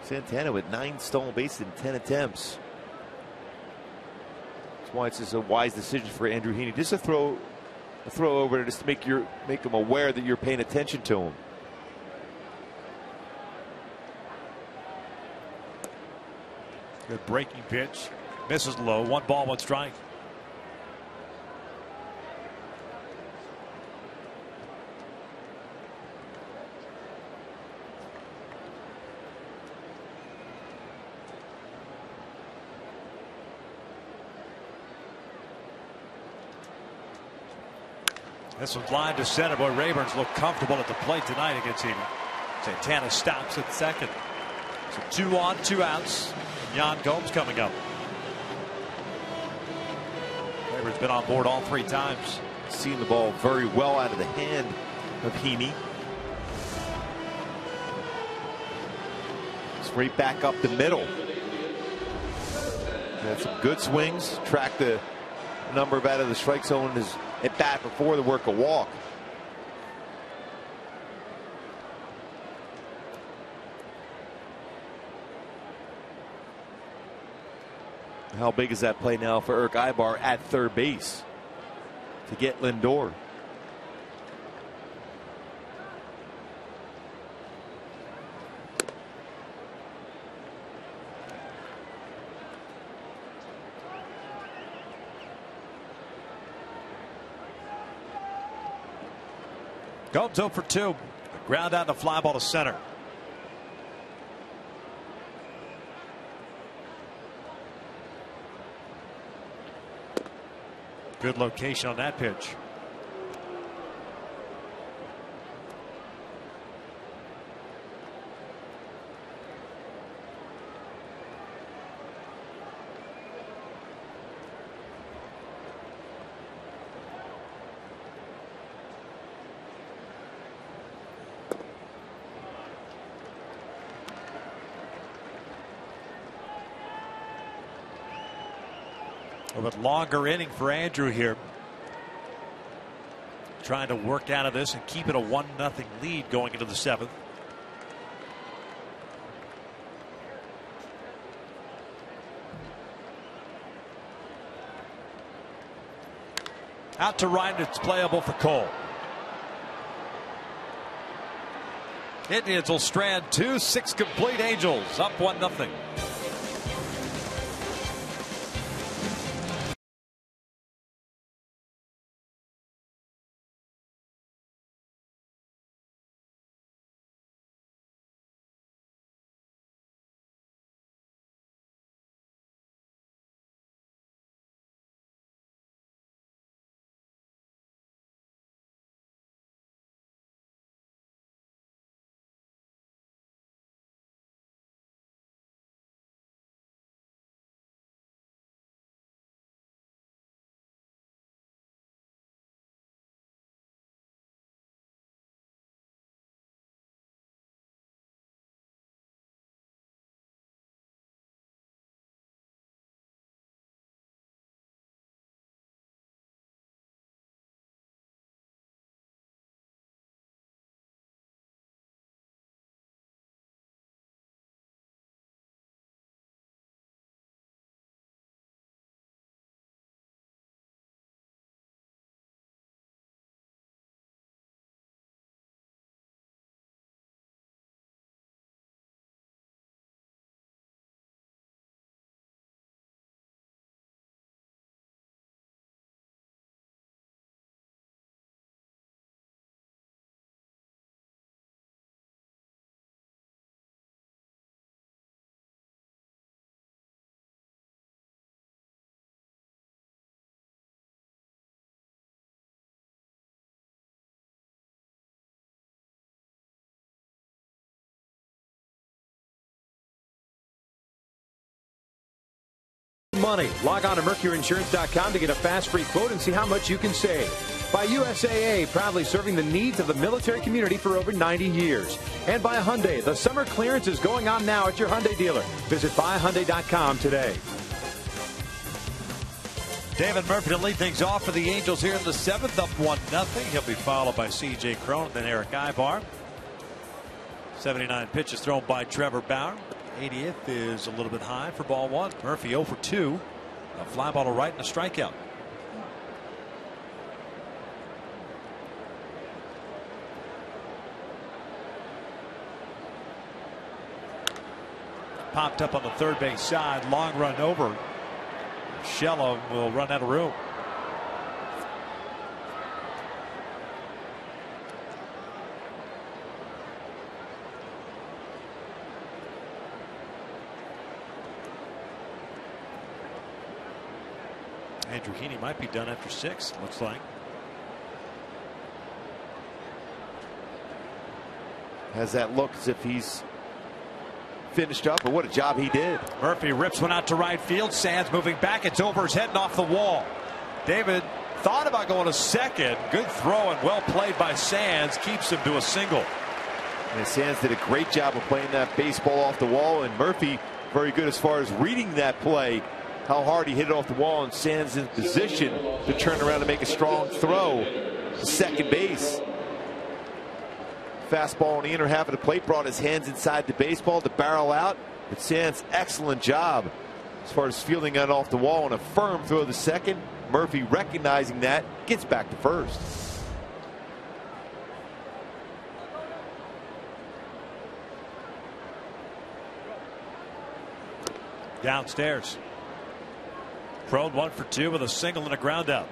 Santana with 9 stolen bases in 10 attempts. That's why it's just a wise decision for Andrew Heaney. Just a throw over just to make him aware that you're paying attention to him. Good breaking pitch. Misses low. 1 ball, 1 strike. This one's lined to center. Boy, Rayburn's looked comfortable at the plate tonight against him. Santana stops at second. So 2 on, 2 outs. Yan Gomes coming up. Rayburn's been on board all 3 times. Seeing the ball very well out of the hand of Heaney. Straight back up the middle. Had some good swings. Tracked the number of out of the strike zone is at bat before the work a walk. How big is that play now for Eric Ibar at third base to get Lindor? Gomes 0 for 2. Ground out, the fly ball to center. Good location on that pitch. A bit longer inning for Andrew here. Trying to work out of this and keep it a 1-0 lead going into the 7th. Out to right, it's playable for Cole. Indians will strand 2, 6 complete. Angels up 1-0. money. Log on to mercuryinsurance.com to get a fast free quote and see how much you can save. By USAA, proudly serving the needs of the military community for over 90 years. And by Hyundai, the summer clearance is going on now at your Hyundai dealer. Visit buyhyundai.com today. David Murphy to lead things off for the Angels here in the 7th, up 1-0. He'll be followed by C.J. Cron, then Eric Ibar. 79 pitches thrown by Trevor Bauer. 80th is a little bit high for ball one. Murphy 0 for 2. A fly ball to right and a strikeout. Popped up on the third base side. Long run over. Shello will run out of room. Andrew Heaney might be done after 6, looks like. Has that look as if he's finished up, but what a job he did. Murphy rips one out to right field. Sands moving back. It's over his head and off the wall. David thought about going to second. Good throw and well played by Sands. Keeps him to a single. And Sands did a great job of playing that baseball off the wall, and Murphy very good as far as reading that play. How hard he hit it off the wall, and Sands in position to turn around and make a strong throw to second base. Fastball on the inner half of the plate brought his hands inside the baseball to barrel out. But Sands, excellent job as far as fielding that off the wall, and a firm throw to second. Murphy, recognizing that, gets back to first. Downstairs. Crone 1 for 2 with a single and a ground out.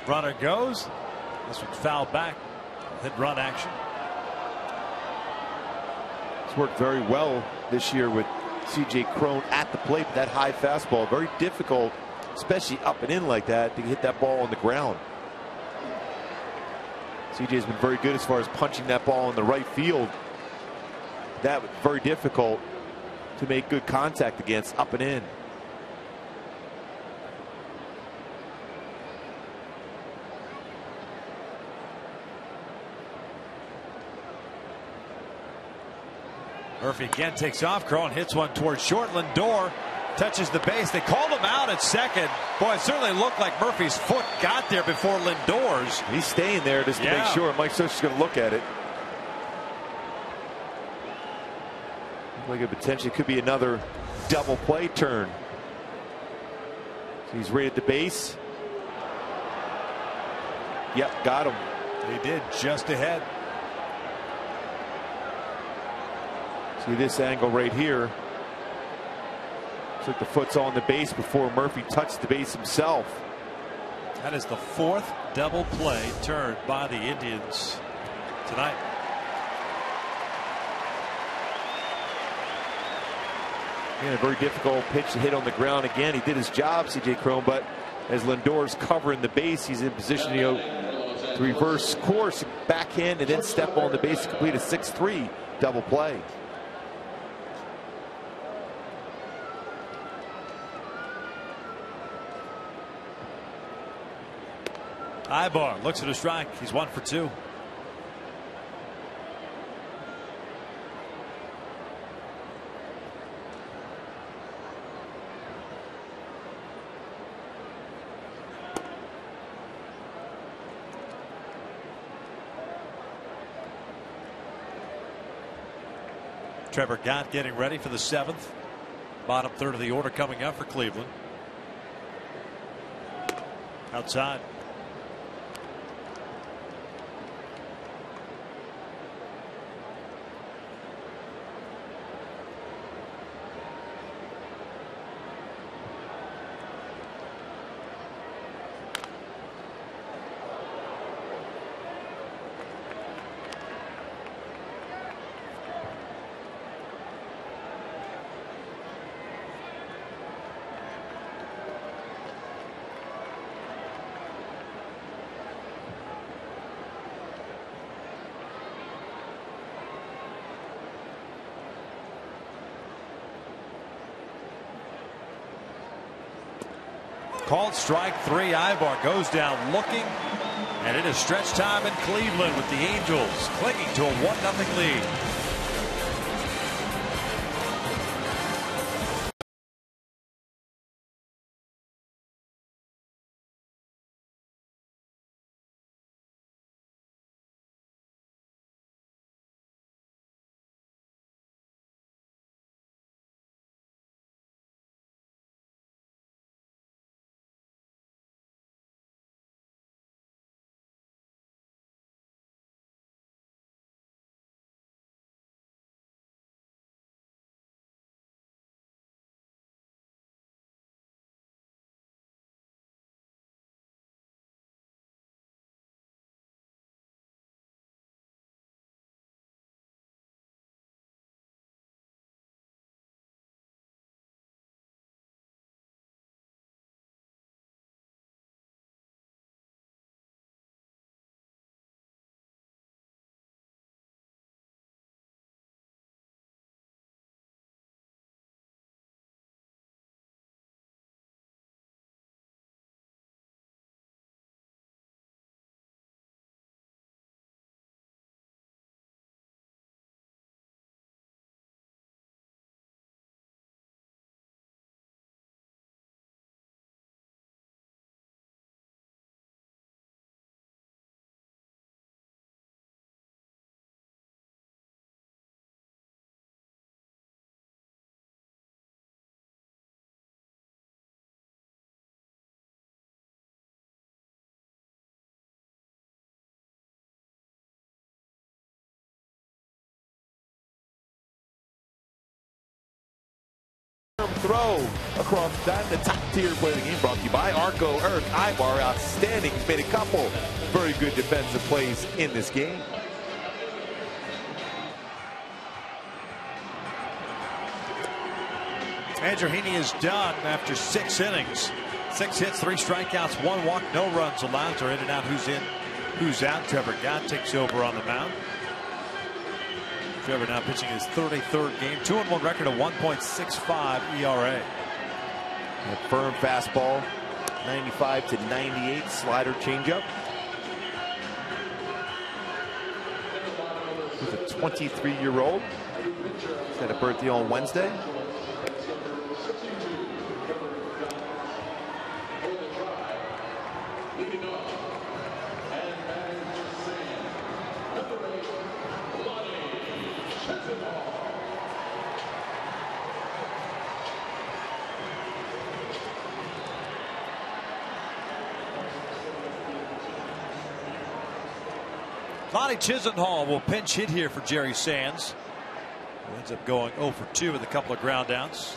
Runner goes. This one's fouled back. Hit run action. It's worked very well this year with C.J. Cron at the plate. That high fastball, very difficult, especially up and in like that, to hit that ball on the ground. C.J. has been very good as far as punching that ball in the right field. That was very difficult to make good contact against up and in. Murphy again takes off. Cron hits one towards short. Lindor touches the base. They called him out at second. Boy, it certainly looked like Murphy's foot got there before Lindor's. He's staying there just to make sure. Mike Scioscia's going to look at it. Looks like it potentially could be another double play turn. So he's right at the base. Yep, got him. He did, just ahead. See this angle right here. Looks like the foot's on the base before Murphy touched the base himself. That is the 4th double play turned by the Indians tonight. Again, a very difficult pitch to hit on the ground. Again, he did his job, C.J. Cron, but as Lindor's covering the base, he's in position to reverse course, backhand, and then step on the base to complete a 6-3 double play. Ibar looks at a strike. He's 1 for 2. Trevor Gott getting ready for the 7th. Bottom third of the order coming up for Cleveland. Outside. Called strike three. Ibar goes down looking, and it is stretch time in Cleveland with the Angels clinging to a 1-0 lead. Throw across down the top tier play of the game, brought to you by Arco Earth. Ibar, outstanding. He's made a couple very good defensive plays in this game. Andrew Heaney is done after 6 innings. 6 hits, 3 strikeouts, 1 walk, no runs allowed. To in and out, who's in, who's out. Trevor Gott takes over on the mound. Trevor now pitching his 33rd game, 2-1 record, a 1.65 ERA. A firm fastball, 95 to 98, slider changeup. With a 23-year-old, he's had a birthday on Wednesday. Lonnie Chisenhall will pinch hit here for Jerry Sands. He ends up going 0 for 2 with a couple of ground outs.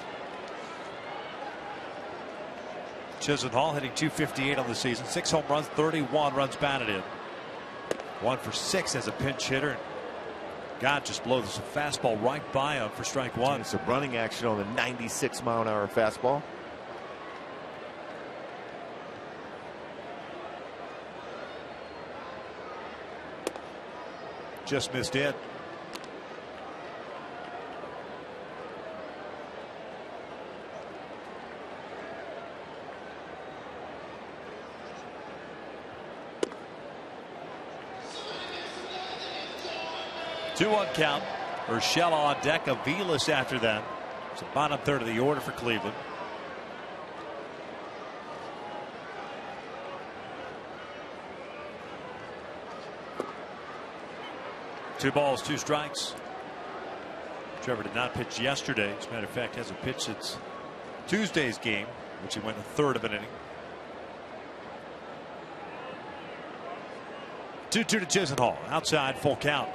Chisenhall hitting .258 on the season, 6 home runs, 31 runs batted in. 1 for 6 as a pinch hitter. God just blows a fastball right by him for strike 1. Some running action on the 96-mile-an-hour fastball. Just missed it. Two-one count. Urshela on deck. Aviles after that. It's the bottom third of the order for Cleveland. Two balls, 2 strikes. Trevor did not pitch yesterday. As a matter of fact, hasn't pitched since Tuesday's game, which he went a third of an inning. 2-2 to Chisenhall. Outside, full count.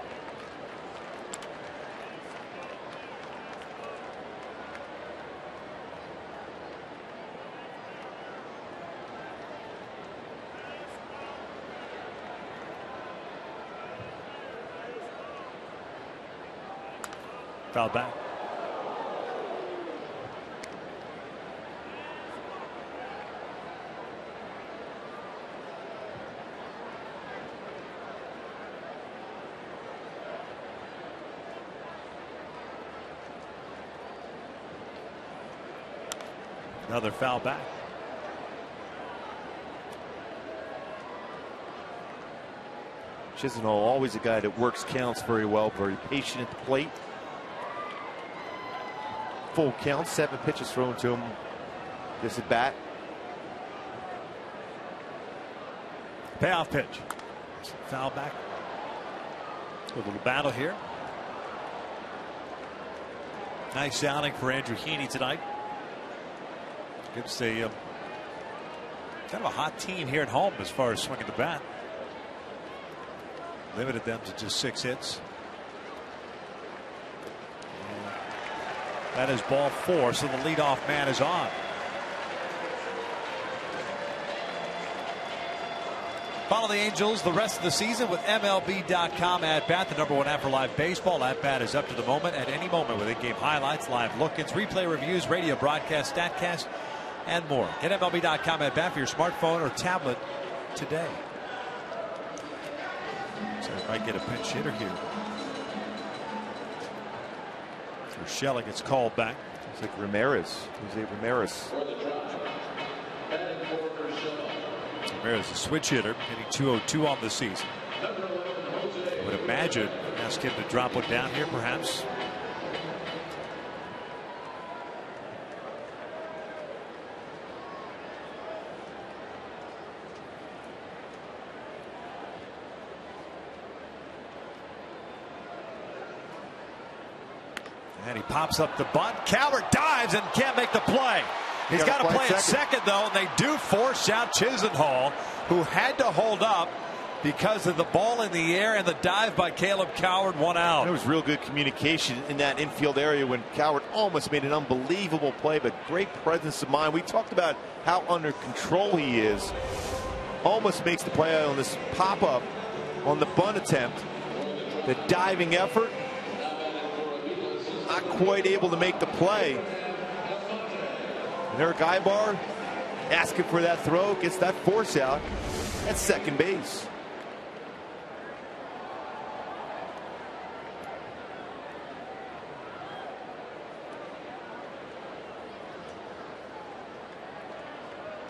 Foul back. Another foul back. Chisenhall, always a guy that works counts very well, very patient at the plate. Full count, 7 pitches thrown to him this at bat. Payoff pitch. Foul back. A little battle here. Nice outing for Andrew Heaney tonight. Gives a kind of a hot team here at home as far as swinging the bat. Limited them to just 6 hits. That is ball 4, so the leadoff man is on. Follow the Angels the rest of the season with MLB.com At Bat, the #1 app for live baseball. At Bat is up to the moment at any moment with in-game highlights, live look-ins, replay reviews, radio broadcasts, StatCast, and more. Get MLB.com At Bat for your smartphone or tablet today. So we might get a pinch hitter here. Urshela gets called back. It's like Ramirez. Jose Ramirez. Ramirez, a switch hitter, hitting .202 on the season. I would imagine ask him to drop one down here, perhaps. And he pops up the bunt. Coward dives and can't make the play. He's got to play at second, though, and they do force out Chisenhall, who had to hold up because of the ball in the air and the dive by Caleb Coward. 1 out. There was real good communication in that infield area when Coward almost made an unbelievable play, but great presence of mind. We talked about how under control he is. Almost makes the play on this pop-up on the bunt attempt. The diving effort. Not quite able to make the play. And Eric Ibar asking for that throw, gets that force out at second base.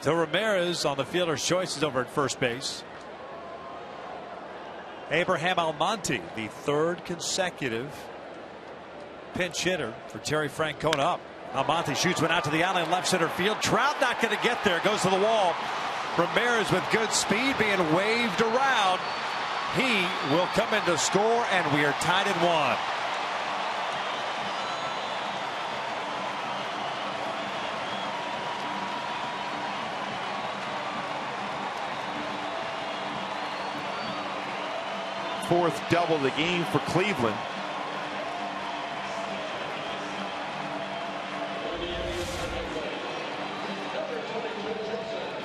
So Ramirez on the fielder's choices over at first base. Abraham Almonte, the 3rd consecutive pinch hitter for Terry Francona up. Almonte shoots one out to the alley in left center field. Trout not going to get there. Goes to the wall. Ramirez with good speed being waved around. He will come in to score, and we are tied at 1. Fourth double of the game for Cleveland.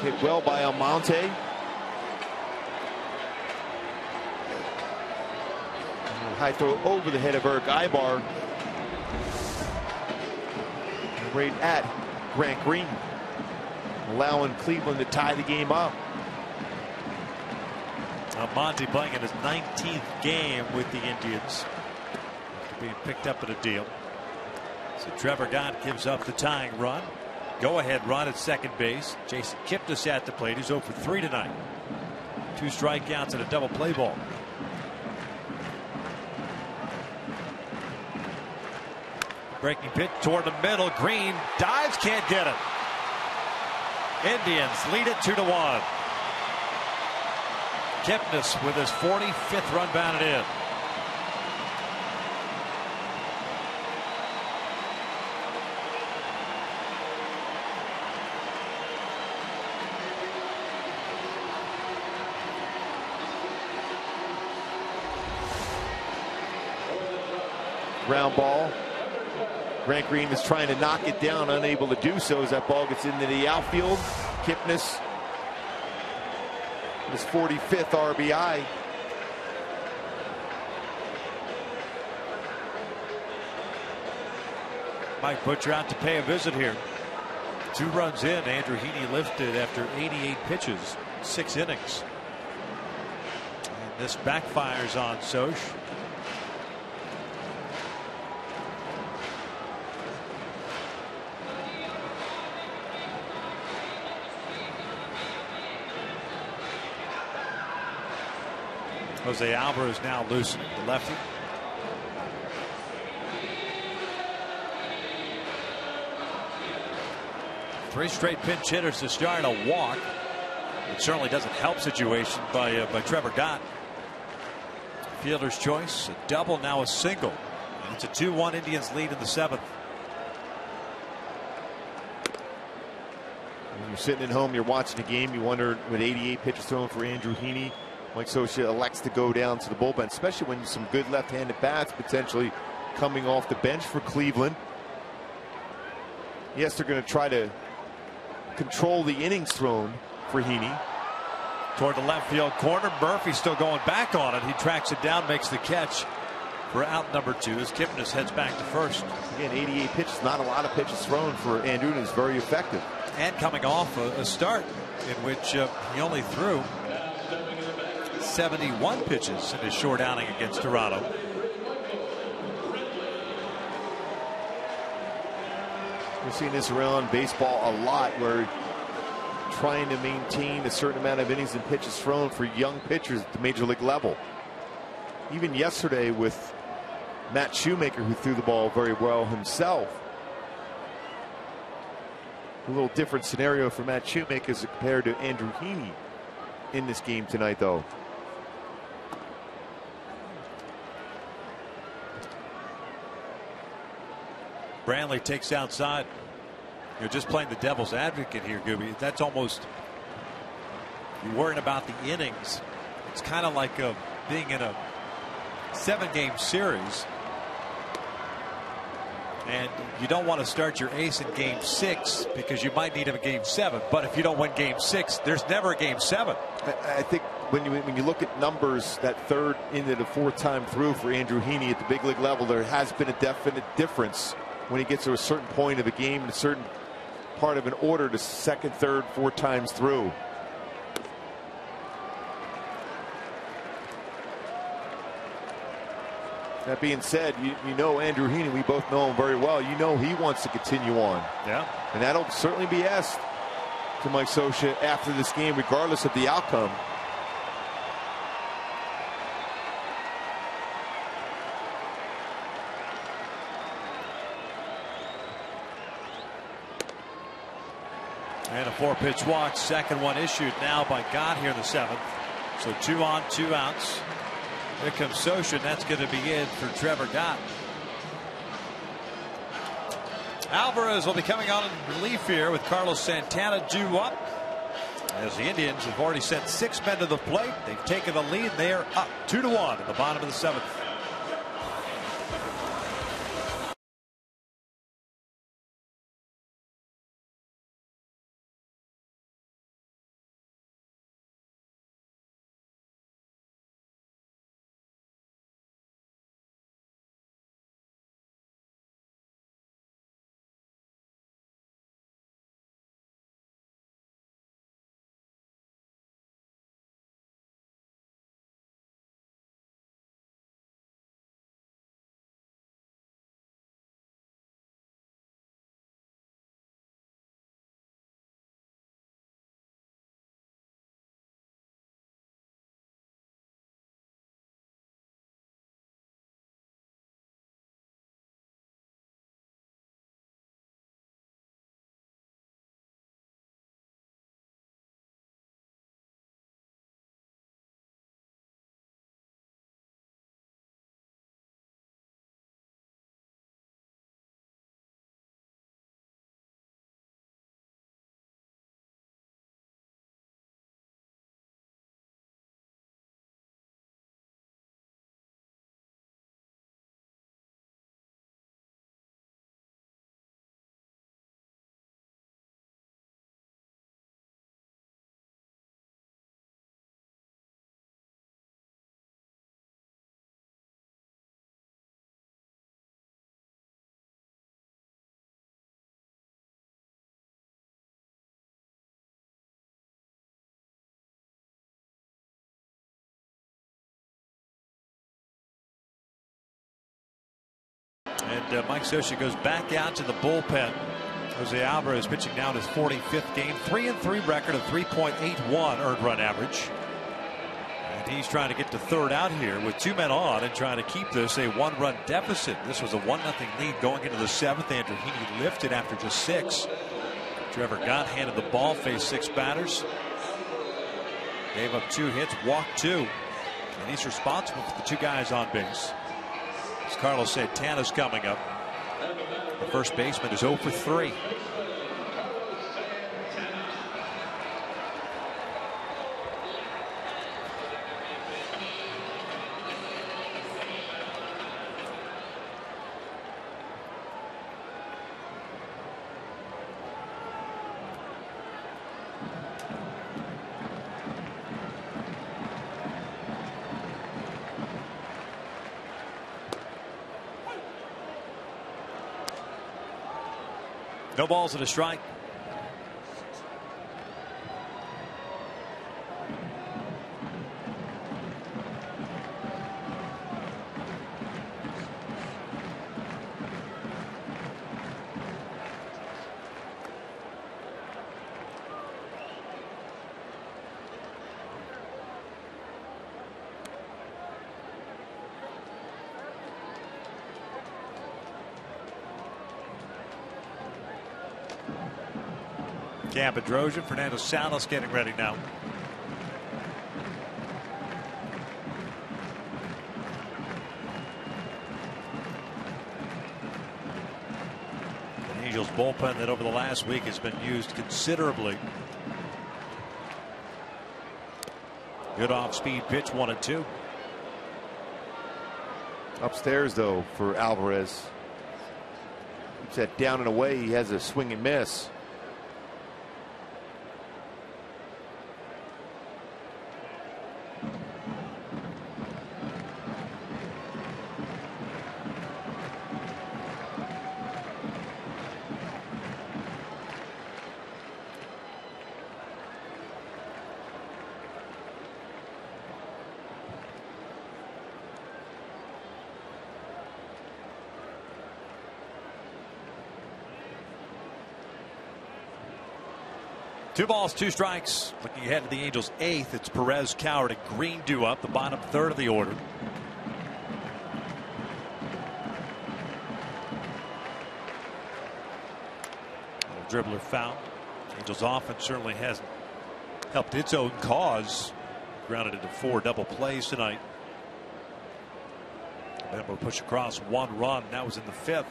Hit well by Almonte. High throw over the head of Eric Ibar. Right at Grant Green. Allowing Cleveland to tie the game up. Almonte playing in his 19th game with the Indians. After being picked up in a deal. So Trevor Gott gives up the tying run. Go-ahead run at second base. Jason Kipnis at the plate. He's 0 for 3 tonight. 2 strikeouts and a double play ball. Breaking pitch toward the middle. Green dives, can't get it. Indians lead it 2-1. Kipnis with his 45th run batted in. Ground ball. Grant Green is trying to knock it down, unable to do so as that ball gets into the outfield. Kipnis, his 45th RBI. Mike Butcher out to pay a visit here. 2 runs in. Andrew Heaney lifted after 88 pitches, 6 innings. And this backfires on Soch. Jose Alvarez now loosening the lefty. Three straight pinch hitters to start a walk. It certainly doesn't help situation by Trevor Gott. Fielder's choice, a double, now a single. And it's a 2-1 Indians lead in the 7th. When you're sitting at home, you're watching the game, you wonder, with 88 pitches thrown for Andrew Heaney, Mike Scioscia elects to go down to the bullpen, especially when some good left-handed bats potentially coming off the bench for Cleveland. Yes, they're going to try to control the innings thrown for Heaney. Toward the left field corner, Murphy still going back on it. He tracks it down, makes the catch for out number 2 as Kipnis heads back to first. Again, 88 pitches, not a lot of pitches thrown for Andrew, and is very effective. And coming off a start in which he only threw 71 pitches in his short outing against Toronto. We're seeing this around baseball a lot, where trying to maintain a certain amount of innings and pitches thrown for young pitchers at the major league level. Even yesterday with Matt Shoemaker, who threw the ball very well himself. A little different scenario for Matt Shoemaker as compared to Andrew Heaney in this game tonight, though. Brantley takes outside. You're just playing the devil's advocate here, Gooby. That's almost, you're worrying about the innings. It's kind of like being in a 7-game series, and you don't want to start your ace in game 6 because you might need him in game 7. But if you don't win game 6, there's never a game 7. I think when you look at numbers, that third into the 4th time through for Andrew Heaney at the big league level, there has been a definite difference when he gets to a certain point of a game and a certain part of an order to 2nd, 3rd, 4 times through. That being said, you know Andrew Heaney, we both know him very well. You know he wants to continue on. Yeah. And that'll certainly be asked to Mike Scioscia after this game, regardless of the outcome. And a 4-pitch walk, second one issued now by Gott here in the 7th. So 2 on, 2 outs. Here comes Scioscia, and that's going to be it for Trevor Gott. Alvarez will be coming on in relief here with Carlos Santana due up, as the Indians have already sent 6 men to the plate. They've taken the lead. They are up 2-1 at the bottom of the 7th. And Mike Scioscia goes back out to the bullpen. Jose Alvarez pitching now in his 45th game, 3-3 record of 3.81 earned run average. And he's trying to get to third out here with 2 men on and trying to keep this a 1-run deficit. This was a 1-0 lead going into the 7th. Andrew Heaney lifted after just 6. Trevor Gott handed the ball, faced 6 batters. Gave up 2 hits, walked 2. And he's responsible for the 2 guys on base. As Carlos said, Tana's coming up. The first baseman is 0 for 3. No balls and a strike. Cam Bedrosian, Fernando Salas getting ready now. The Angels bullpen that over the last week has been used considerably. Good off-speed pitch, 1-2. Upstairs though for Alvarez. Keeps that down and away. He has a swing and miss. Two balls, 2 strikes. Looking ahead to the Angels' 8th, it's Perez, Coward, and Green due up, the bottom 3rd of the order. Dribbler foul. Angels offense certainly hasn't helped its own cause. Grounded into 4 double plays tonight. Bembo push across, 1 run. That was in the 5th.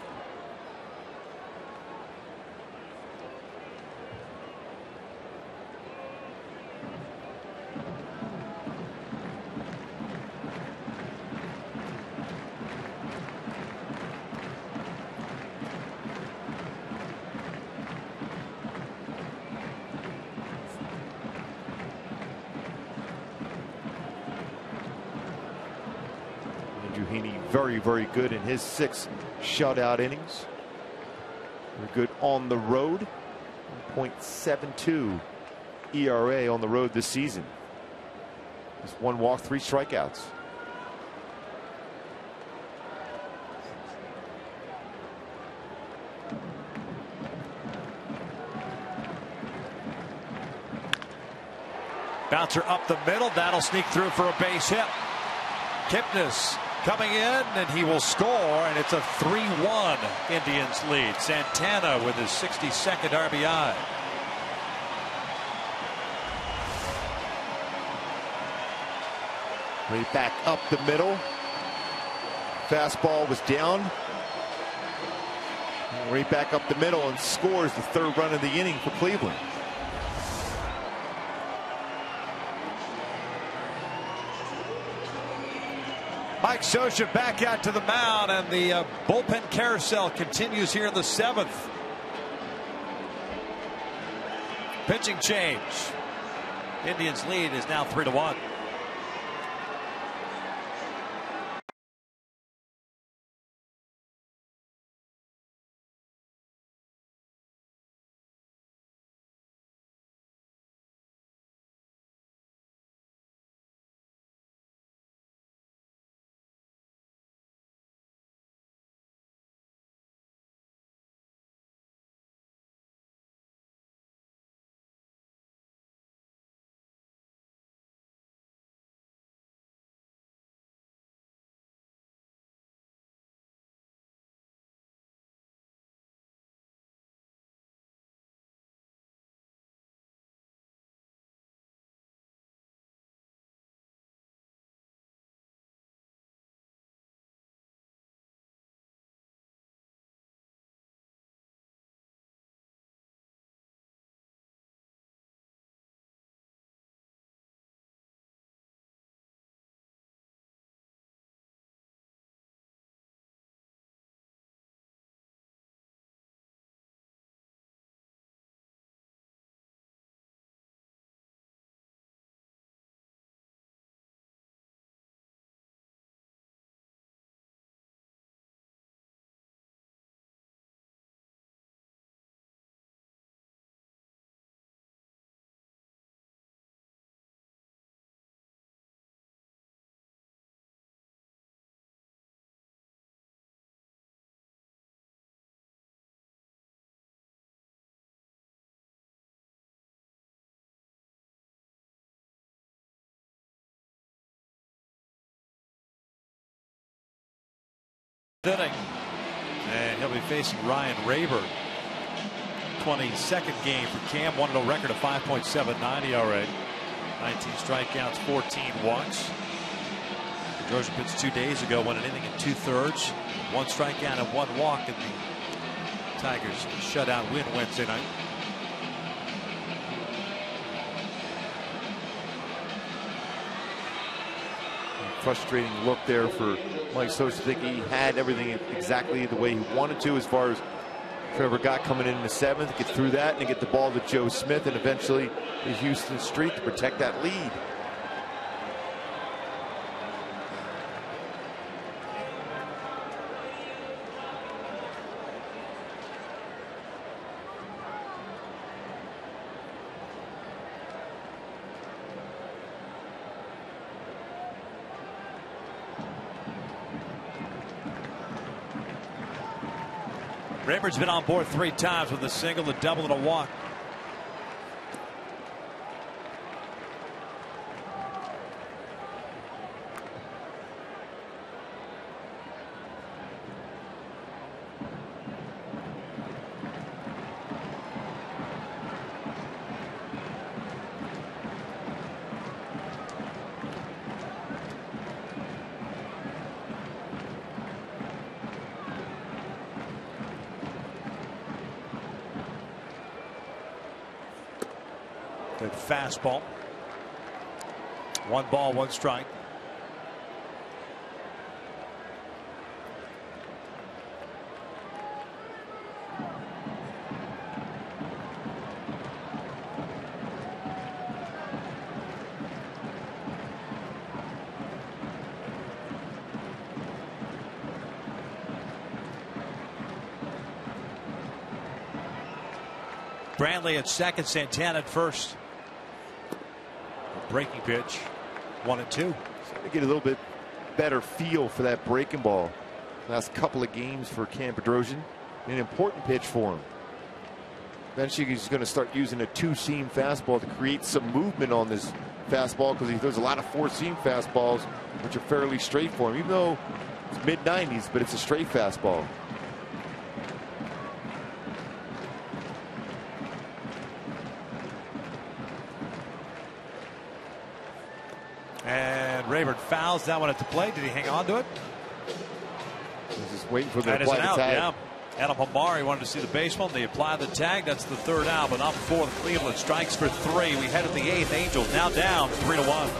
Very good in his 6 shutout innings. Very good on the road. 1.72 ERA on the road this season. Just 1 walk, 3 strikeouts. Bouncer up the middle. That'll sneak through for a base hit. Kipnis coming in, and he will score, and it's a 3-1 Indians lead. Santana with his 62nd RBI. Right back up the middle. Fastball was down. Right back up the middle and scores the 3rd run of the inning for Cleveland. Mike Scioscia back out to the mound, and the bullpen carousel continues here in the 7th. Pitching change. Indians lead is now 3-1. Inning, and he'll be facing Ryan Rayburn. 22nd game for Cam, 1-0 record of 5.79 ERA, 19 strikeouts, 14 walks. Pedroia pitched 2 days ago, won an inning in 2/3, 1 strikeout and 1 walk in the Tigers shutout win Wednesday night. Frustrating look there for Mike Sosa. I think he had everything exactly the way he wanted to as far as Trevor Gott coming in the 7th, get through that and get the ball to Joe Smith and eventually to Houston Street to protect that lead. Rayburn's been on board 3 times with a single, a double, and a walk. Good fastball. 1 ball, 1 strike. Brantley at second, Santana at first. Breaking pitch, 1-2. To get a little bit better feel for that breaking ball. Last couple of games for Cam Pedroia, an important pitch for him. Eventually he's going to start using a 2-seam fastball to create some movement on this fastball because he throws a lot of 4-seam fastballs which are fairly straight for him, even though it's mid-90s, but it's a straight fastball. And Rayburn fouls that one at the plate. Did he hang on to it? He's just waiting for the That is an out, tag. yeah. Adam Hamari wanted to see the baseball. They apply the tag. That's the 3rd out, but up for the Cleveland. Strikes for 3. We head to the 8th. Angels now down 3-1.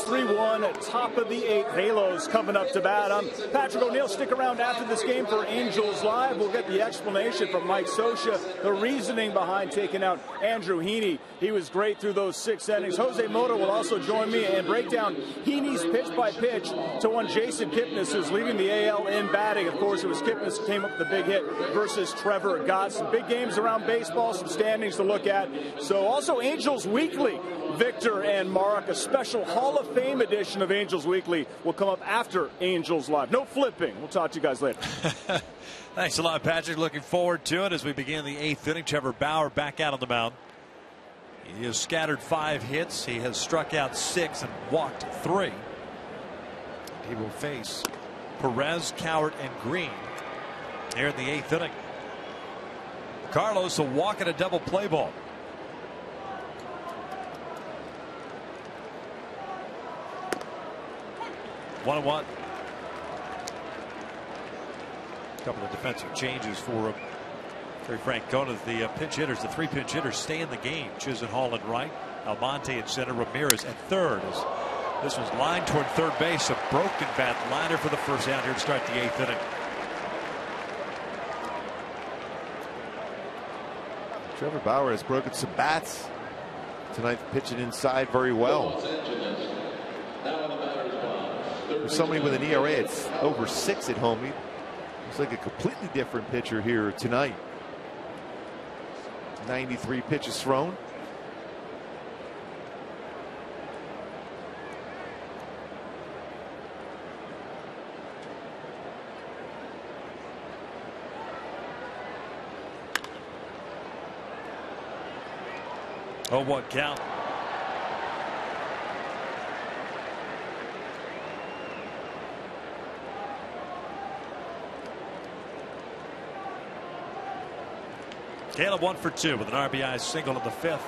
3-1, top of the 8th. Halos coming up to bat. I'm Patrick O'Neill. Stick around after this game for Angels Live. We'll get the explanation from Mike Scioscia, the reasoning behind taking out Andrew Heaney. He was great through those 6 innings. Jose Mota will also join me and break down Heaney's pitch by pitch to one Jason Kipnis, who's leading the AL in batting. Of course, it was Kipnis who came up with the big hit versus Trevor Gott. Some big games around baseball, some standings to look at. So also Angels Weekly. Victor and Mark, a special Hall of Fame edition of Angels Weekly will come up after Angels Live. No flipping. We'll talk to you guys later. Thanks a lot, Patrick. Looking forward to it as we begin the 8th inning. Trevor Bauer back out on the mound. He has scattered 5 hits. He has struck out 6 and walked 3. He will face Perez, Cowart, and Green here in the 8th inning. Carlos will walk in a double play ball. 1-1. A couple of defensive changes for Terry Francona. The pinch hitters, the 3 pinch hitters, stay in the game. Chisenhall at right, Almonte at center, Ramirez at third. As this was lined toward third base, a broken bat liner for the first out here to start the 8th inning. Trevor Bauer has broken some bats tonight, pitching inside very well. For somebody with an ERA, it's over 6 at home. He looks like a completely different pitcher here tonight. 93 pitches thrown. Oh, what count? Caleb 1 for 2 with an RBI single in the 5th.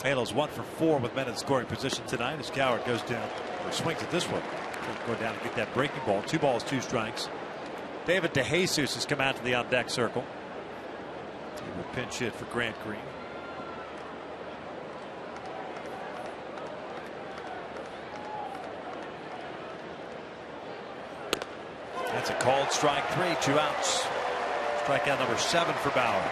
Halos 1 for 4 with men in scoring position tonight as Cowart goes down or swings at this one. He'll go down and get that breaking ball. 2 balls, 2 strikes. David DeJesus has come out to the on deck circle. He will pinch hit for Grant Green. That's a called strike 3, 2 outs. Strikeout number 7 for Bauer.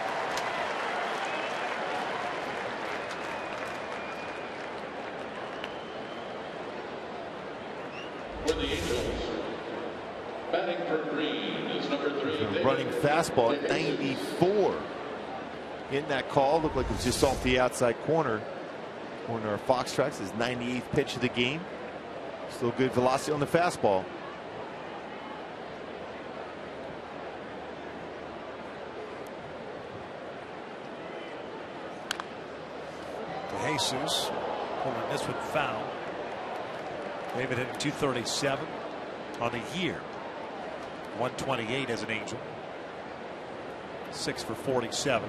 For the Angels, batting for Green is number 3. Running fastball at 94. In that call, looked like it was just off the outside corner. Corner of Fox Tracks, his 98th pitch of the game. Still good velocity on the fastball. Jesus pulling this one foul. David hitting 237 on the year. 128 as an Angel. 6 for 47.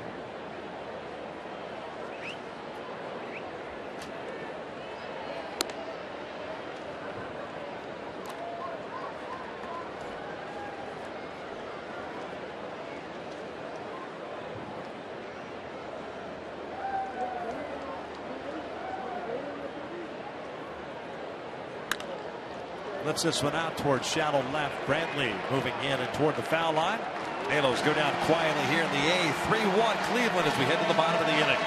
Lifts this one out towards shallow left. Brantley moving in and toward the foul line. Halos go down quietly here in the 8th. 3-1 Cleveland as we head to the bottom of the inning.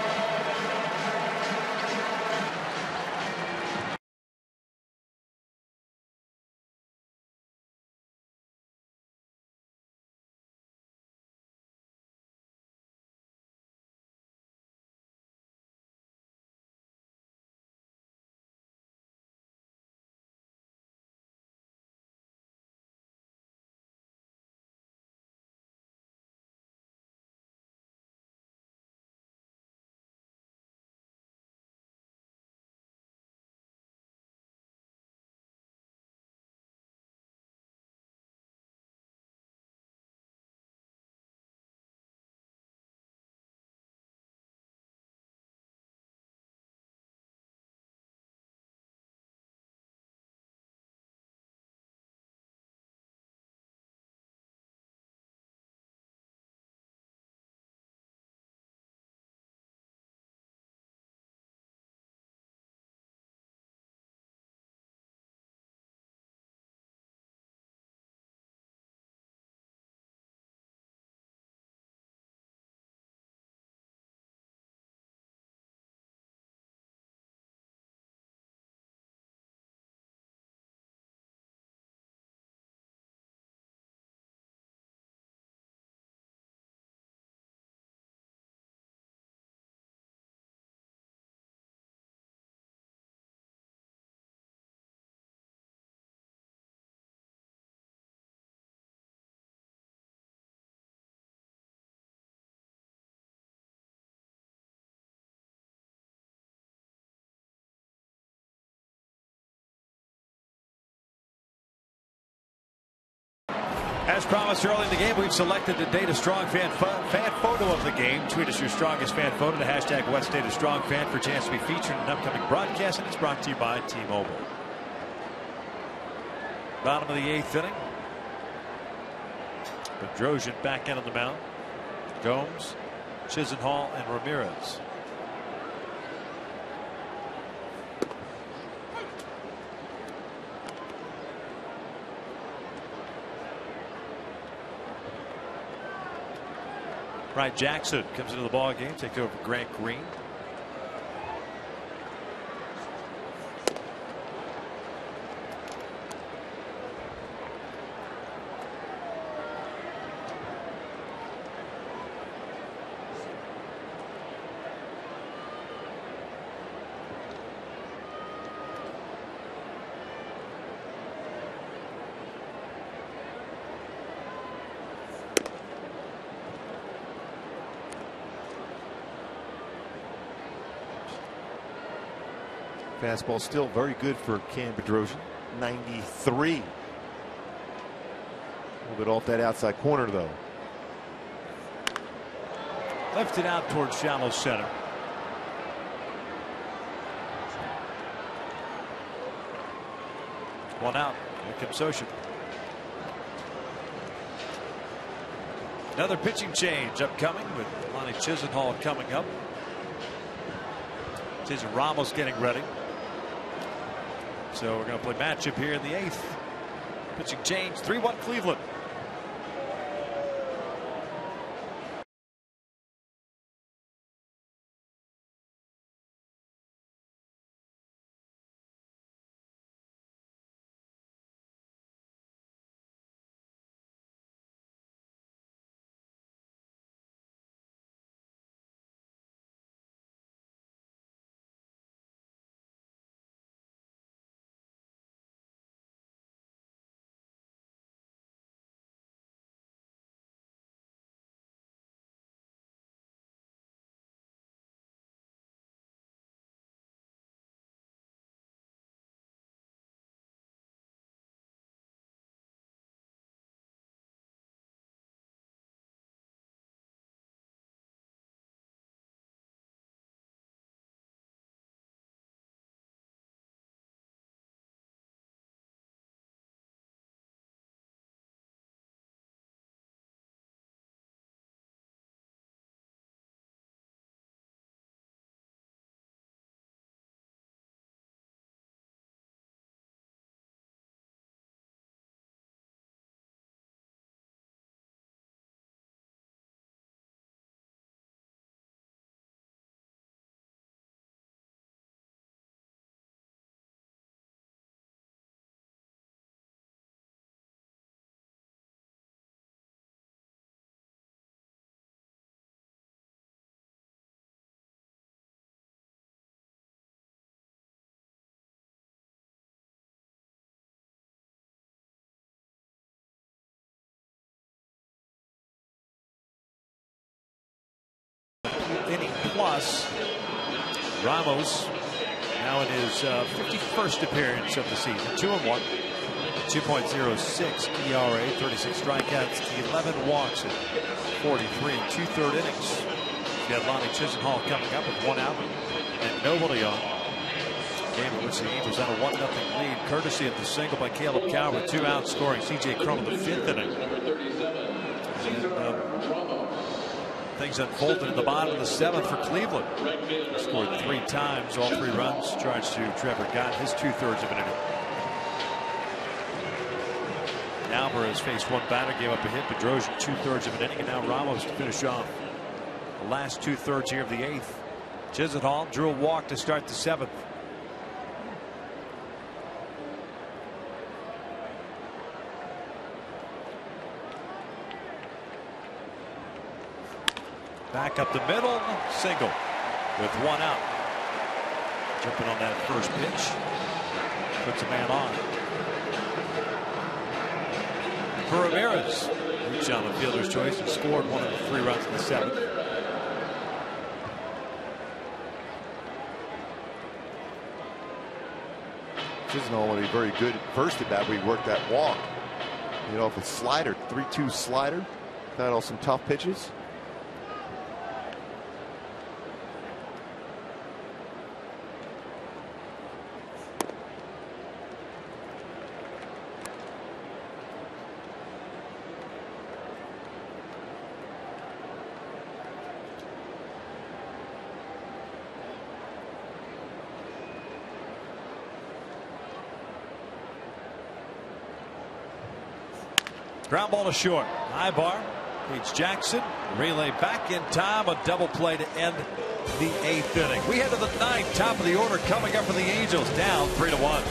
As promised early in the game, we've selected the Data Strong fan photo of the game. Tweet us your strongest fan photo to hashtag West Data Strong Fan for a chance to be featured in an upcoming broadcast, and it's brought to you by T-Mobile. Bottom of the 8th inning. Bedrosian back in on the mound. Gomes, Chisenhall, and Ramirez. Right, Jackson comes into the ball game, takes over Grant Green. Fastball still very good for Cam Bedrosian. 93. A little bit off that outside corner, though. Left it out towards shallow center. One out. Here comes Socha. Another pitching change upcoming with Lonnie Chisenhall coming up. Jason Ramos getting ready. So we're going to play matchup here in the 8th. Pitching change, 3-1 Cleveland. Inning plus. Ramos now in his 51st appearance of the season. 2-1. 2.06 ERA. 36 strikeouts. 11 walks in 43 and 2/3 innings. You got Lonnie Chisenhall coming up with 1 out and nobody on. Game in which the Angels had a 1-0 lead, courtesy of the single by Caleb Cow with 2 outs, scoring C.J. Crum in the 5th inning. And, things unfolded in the bottom of the 7th for Cleveland. He scored 3 times, all 3 runs charged to Trevor Gott, his 2/3 of an inning. Alvarez faced 1 batter, gave up a hit. Bedrosian 2/3 of an inning, and now Ramos to finish off the last 2/3 here of the 8th. Chisenhall drew a walk to start the 7th. Back up the middle, single with 1 out. Jumping on that first pitch, puts a man on. For Ramirez, reached on the fielder's choice and scored 1 of the 3 runs in the 7th. Chisenhall will be very good first at bat. We worked that walk. You know, if it's slider, 3-2 slider, got all some tough pitches. Ground ball to short. High bar. Reach Jackson. Relay back in time. A double play to end the 8th inning. We head to the 9th. Top of the order coming up for the Angels. Down 3-1.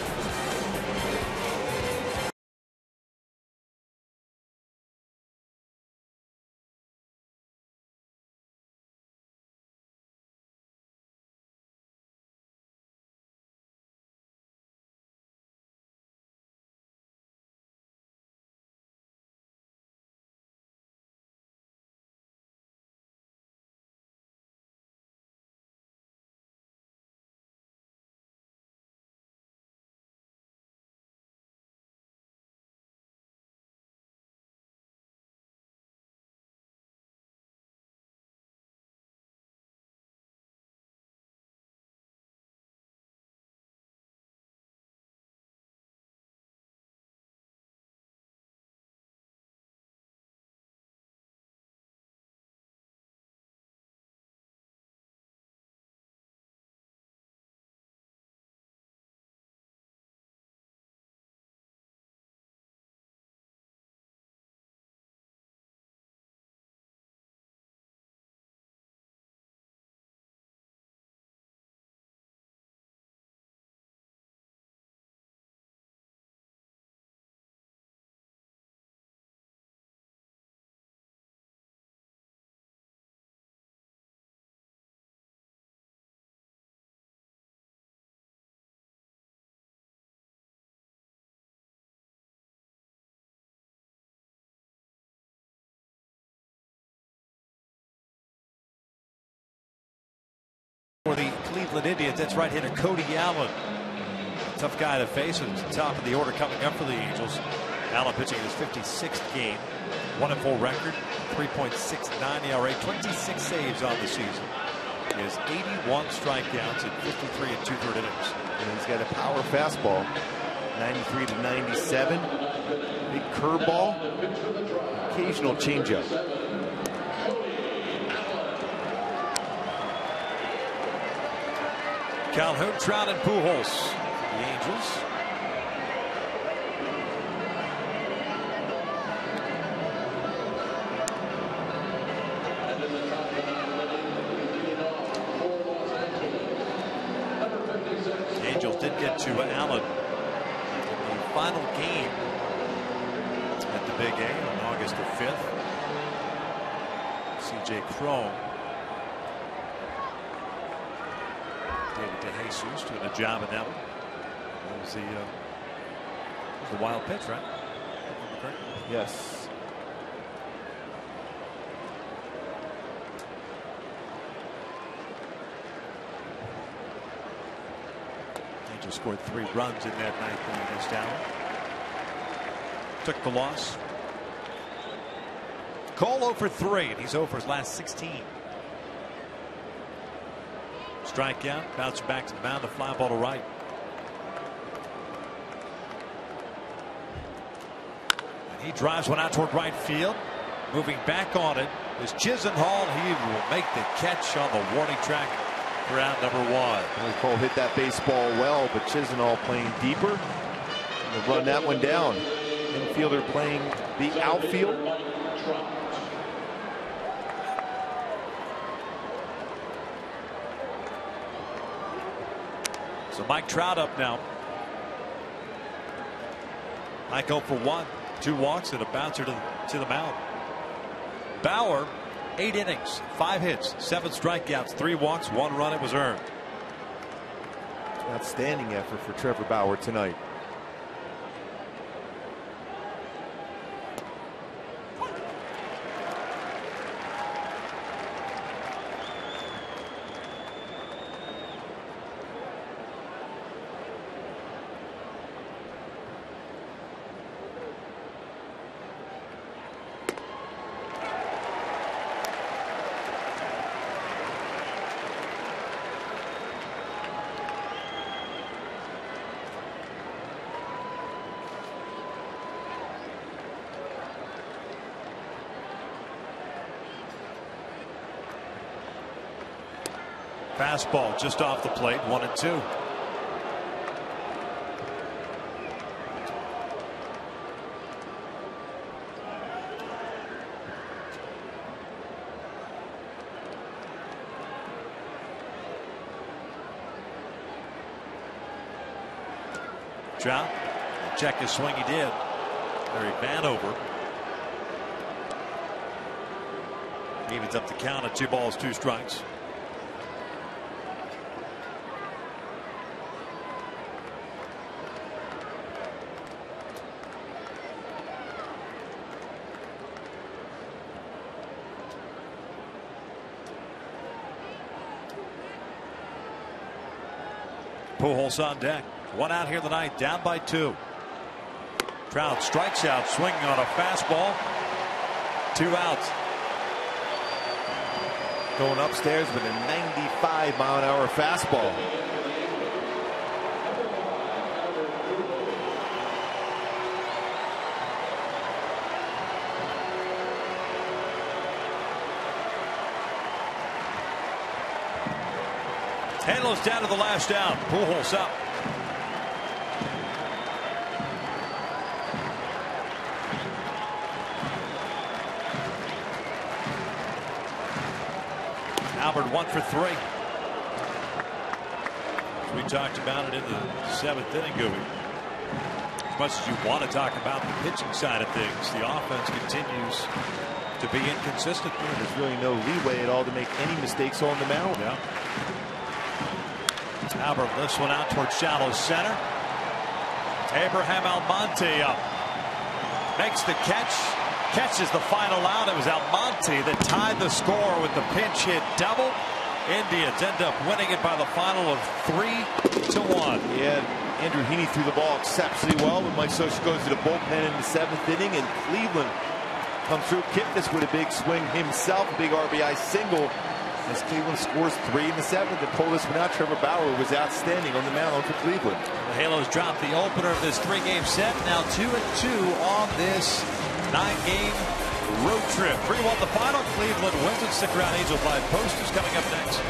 For the Cleveland Indians, that's right hitter Cody Allen. Tough guy to face at the top of the order coming up for the Angels. Allen pitching his 56th game, 1-4 record, 3.69 ERA, 26 saves on the season. He has 81 strikeouts in 53 2/3 innings. And he's got a power fastball, 93 to 97. Big curveball, occasional changeup. Calhoun, Trout, and Pujols. The Angels. The Angels did get to Allen in the final game at the Big A on August the 5th. C.J. Cron. David DeJesus doing a job in that one. That was the wild pitch, right? Yes. Angels scored 3 runs in that 9th inning against Allen. Took the loss. Cole 0 for 3, and he's 0 for his last 16. Strikeout, bounce back to the mound, a fly ball to right. And he drives one out toward right field. Moving back on it is Chisenhall. He will make the catch on the warning track for out number 1. Cole hit that baseball well, but Chisenhall playing deeper. They'll run that one down. Infielder playing the outfield. So Mike Trout up now. Mike 0 for 1. 2 walks and a bouncer to the mound. Bauer, 8 innings, 5 hits, 7 strikeouts, 3 walks, 1 run. It was earned. Outstanding effort for Trevor Bauer tonight. Fastball just off the plate, 1-2. Trout, check his swing, he did. Larry Vanover evens up the count at 2 balls, 2 strikes. Pujols on deck. 1 out here tonight, down by 2. Trout strikes out, swinging on a fastball. 2 outs. Going upstairs with a 95-mile-an-hour fastball. Halos down to the last out. Pujols up. Albert 1 for 3. We talked about it in the 7th inning, Gooey. As much as you want to talk about the pitching side of things, the offense continues to be inconsistent. There's really no leeway at all to make any mistakes on the mound. Yeah. Albert lifts one out towards shallow center. Abraham Almonte up. Makes the catch. Catches the final out. It was Almonte that tied the score with the pinch hit double. Indians end up winning it by the final of 3-1. Yeah, Andrew Heaney threw the ball exceptionally well, but Mike Scioscia goes to the bullpen in the 7th inning, and Cleveland comes through. Kipnis with a big swing himself, a big RBI single. As Cleveland scores 3 in the 7th and pull this one out. Trevor Bauer was outstanding on the mound for Cleveland. The Halos dropped the opener of this 3-game set. Now 2-2 on this 9-game road trip. 3-1 the final. Cleveland wins it. Stick around. Angels Live Posters coming up next.